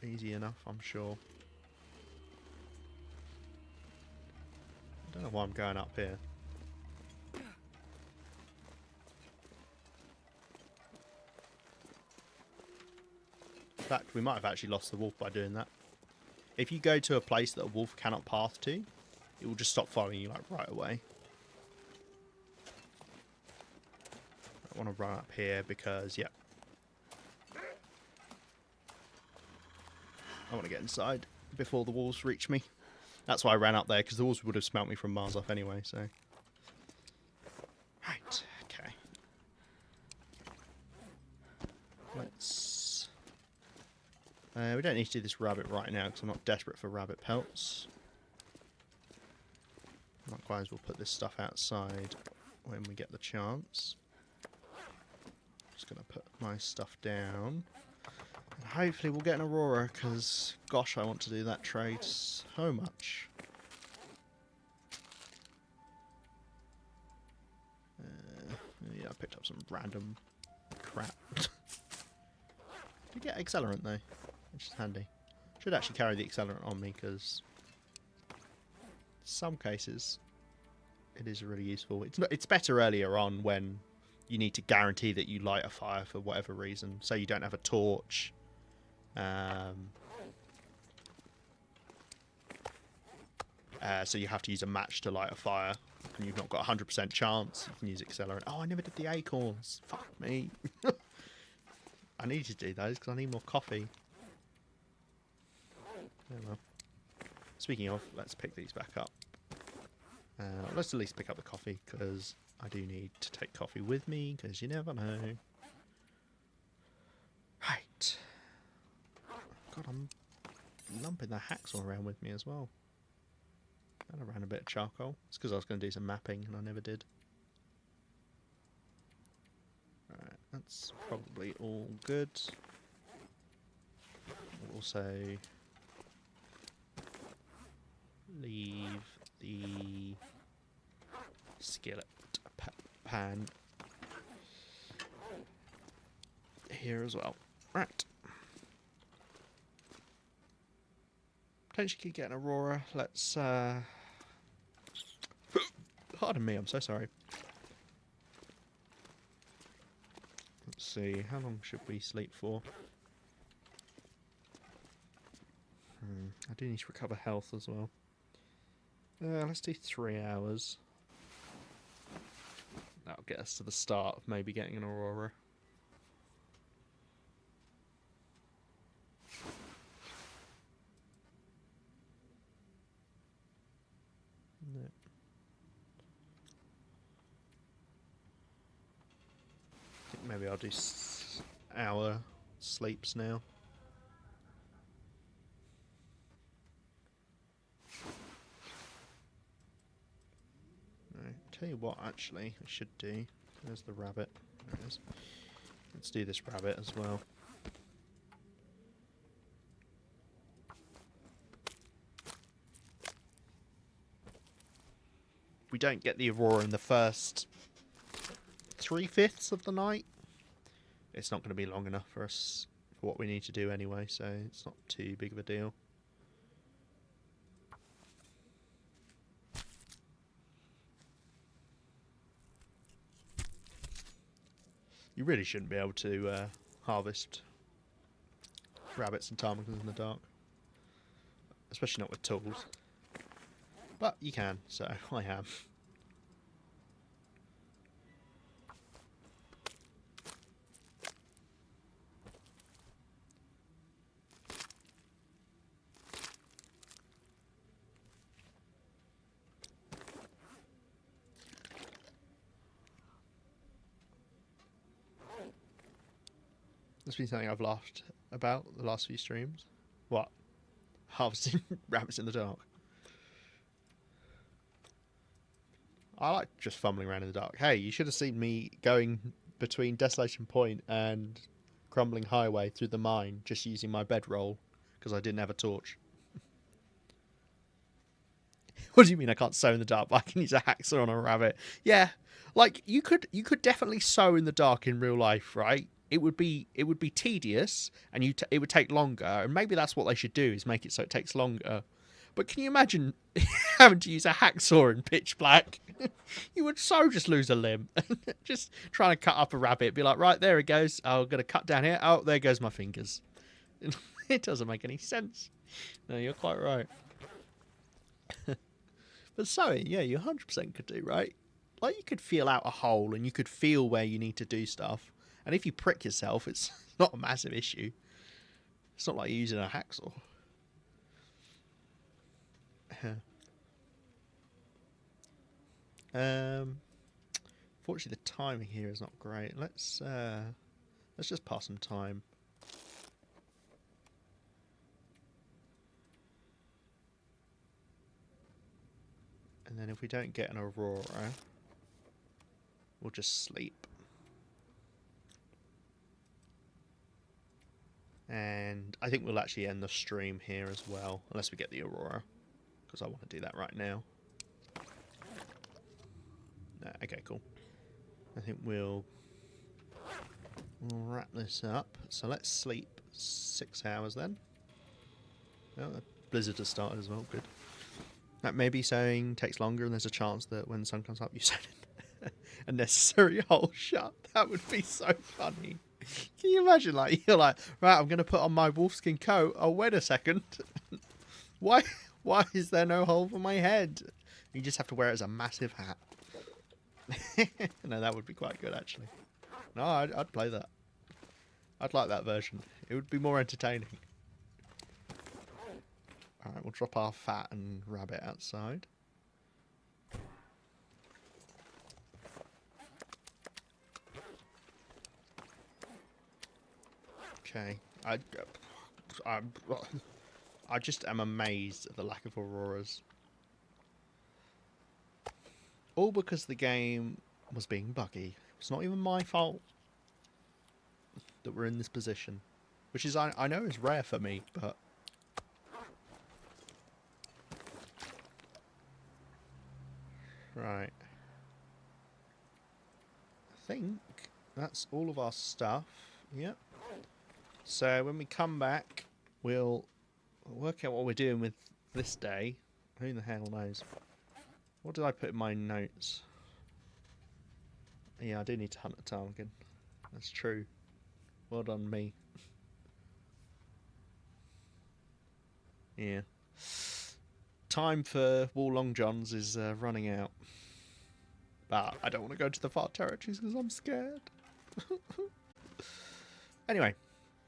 easy enough, I'm sure. I don't know why I'm going up here. In fact, we might have actually lost the wolf by doing that. If you go to a place that a wolf cannot path to, it will just stop following you like right away. I want to run up here because, yeah. I want to get inside before the wolves reach me. That's why I ran up there, because the wolves would have smelt me from miles off anyway, so. Right, okay. Let's... we don't need to do this rabbit right now, because I'm not desperate for rabbit pelts. Likewise, we'll put this stuff outside when we get the chance. Just going to put my stuff down. And hopefully we'll get an Aurora, because, gosh, I want to do that trade so much. Yeah, I picked up some random crap. Did you get accelerant, though? Which is handy. Should actually carry the accelerant on me, because in some cases It is really useful. It's better earlier on when you need to guarantee that you light a fire for whatever reason. So you don't have a torch. So you have to use a match to light a fire, and you've not got a 100% chance. You can use accelerant. Oh, I never did the acorns. Fuck me. I need to do those because I need more coffee. Oh well. Speaking of, let's pick these back up. Let's at least pick up the coffee because I do need to take coffee with me because you never know. Right. God, I'm lumping the hacksaw around with me as well. And I ran a bit of charcoal. It's because I was going to do some mapping and I never did. Right, that's probably all good. We'll also leave the skillet pan here as well. Right. Potentially get an Aurora. Let's pardon me, I'm so sorry. Let's see, how long should we sleep for? I do need to recover health as well. Let's do 3 hours. That'll get us to the start of maybe getting an Aurora. No. I think maybe I'll do hour sleeps now. Tell you what, actually, I should do. There's the rabbit. There it is. Let's do this rabbit as well. We don't get the Aurora in the first 3/5 of the night. It's not going to be long enough for us for what we need to do anyway, so it's not too big of a deal. You really shouldn't be able to harvest rabbits and ptarmigans in the dark. Especially not with tools. But you can, so I am. That's been something I've laughed about the last few streams. What? Harvesting rabbits in the dark. I like just fumbling around in the dark. Hey, you should have seen me going between Desolation Point and Crumbling Highway through the mine just using my bedroll because I didn't have a torch. What do you mean I can't sew in the dark, but I can use a hacksaw on a rabbit? Yeah, like you could definitely sew in the dark in real life, right? It would be tedious, and it would take longer, and maybe that's what they should do is make it so it takes longer. But can you imagine having to use a hacksaw in pitch black? You would so just lose a limb. Just trying to cut up a rabbit, be like, right, there it goes. I'm going to cut down here. Oh, there goes my fingers. It doesn't make any sense. No, you're quite right. But sewing, yeah, you 100% could do, right? Like, you could feel out a hole and you could feel where you need to do stuff. And if you prick yourself, it's not a massive issue. It's not like you're using a hacksaw. Fortunately, the timing here is not great. Let's just pass some time. And then if we don't get an Aurora, we'll just sleep. And I think we'll actually end the stream here as well, unless we get the Aurora, because I want to do that right now. No, okay, cool. I think we'll wrap this up. So let's sleep 6 hours then. Oh, the blizzard has started as well, good. That maybe sewing takes longer and there's a chance that when the sun comes up you sew a necessary hole shut. That would be so funny. Can you imagine, like, you're like, right, I'm going to put on my wolfskin coat. Oh, wait a second. Why is there no hole for my head? You just have to wear it as a massive hat. No, that would be quite good, actually. No, I'd play that. I'd like that version. It would be more entertaining. Alright, we'll drop our fat and rabbit outside. Okay. I just am amazed at the lack of auroras. All because the game was being buggy. It's not even my fault that we're in this position. Which is, I know is rare for me, but... Right. I think that's all of our stuff. Yep. So when we come back, we'll work out what we're doing with this day. Who the hell knows? What did I put in my notes? Yeah, I do need to hunt a ptarmigan. That's true. Well done, me. Yeah. Time for wool long johns is running out. But I don't want to go to the far territories because I'm scared. Anyway,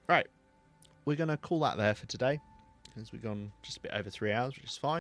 right. We're going to call that there for today. Because we've gone just a bit over 3 hours, which is fine.